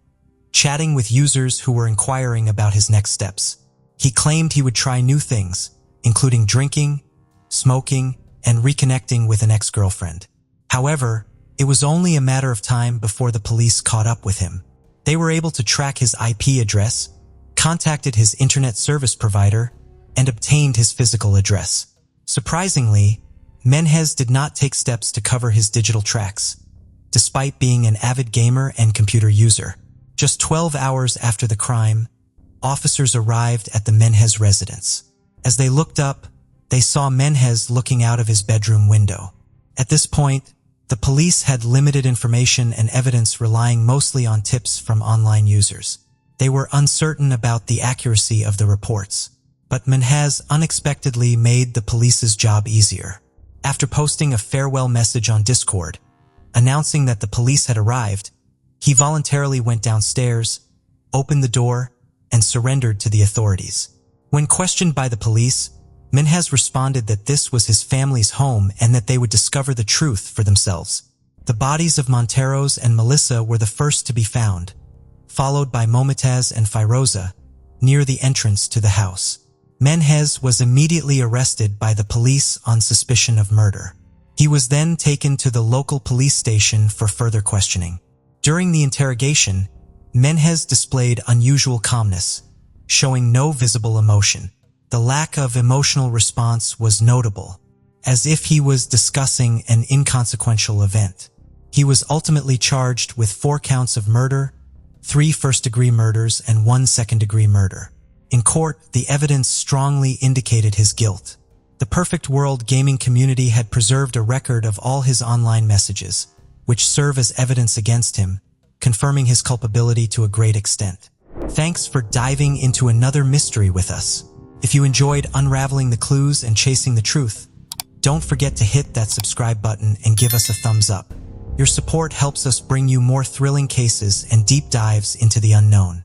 S1: chatting with users who were inquiring about his next steps. He claimed he would try new things, including drinking, smoking, and reconnecting with an ex-girlfriend. However, it was only a matter of time before the police caught up with him. They were able to track his IP address, contacted his internet service provider, and obtained his physical address. Surprisingly, Minhas did not take steps to cover his digital tracks, despite being an avid gamer and computer user. Just 12 hours after the crime, officers arrived at the Minhas residence. As they looked up, they saw Minhas looking out of his bedroom window. At this point, the police had limited information and evidence, relying mostly on tips from online users. They were uncertain about the accuracy of the reports, but Minhas unexpectedly made the police's job easier. After posting a farewell message on Discord, announcing that the police had arrived, he voluntarily went downstairs, opened the door, and surrendered to the authorities. When questioned by the police, Menhez responded that this was his family's home and that they would discover the truth for themselves. The bodies of Monteros and Melissa were the first to be found, followed by Momitaz and Firoza, near the entrance to the house. Menhez was immediately arrested by the police on suspicion of murder. He was then taken to the local police station for further questioning. During the interrogation, Menhez displayed unusual calmness, showing no visible emotion. The lack of emotional response was notable, as if he was discussing an inconsequential event. He was ultimately charged with 4 counts of murder, 3 first-degree murders, and 1 second-degree murder. In court, the evidence strongly indicated his guilt. The Perfect World gaming community had preserved a record of all his online messages, which serve as evidence against him, confirming his culpability to a great extent. Thanks for diving into another mystery with us. If you enjoyed unraveling the clues and chasing the truth, don't forget to hit that subscribe button and give us a thumbs up. Your support helps us bring you more thrilling cases and deep dives into the unknown.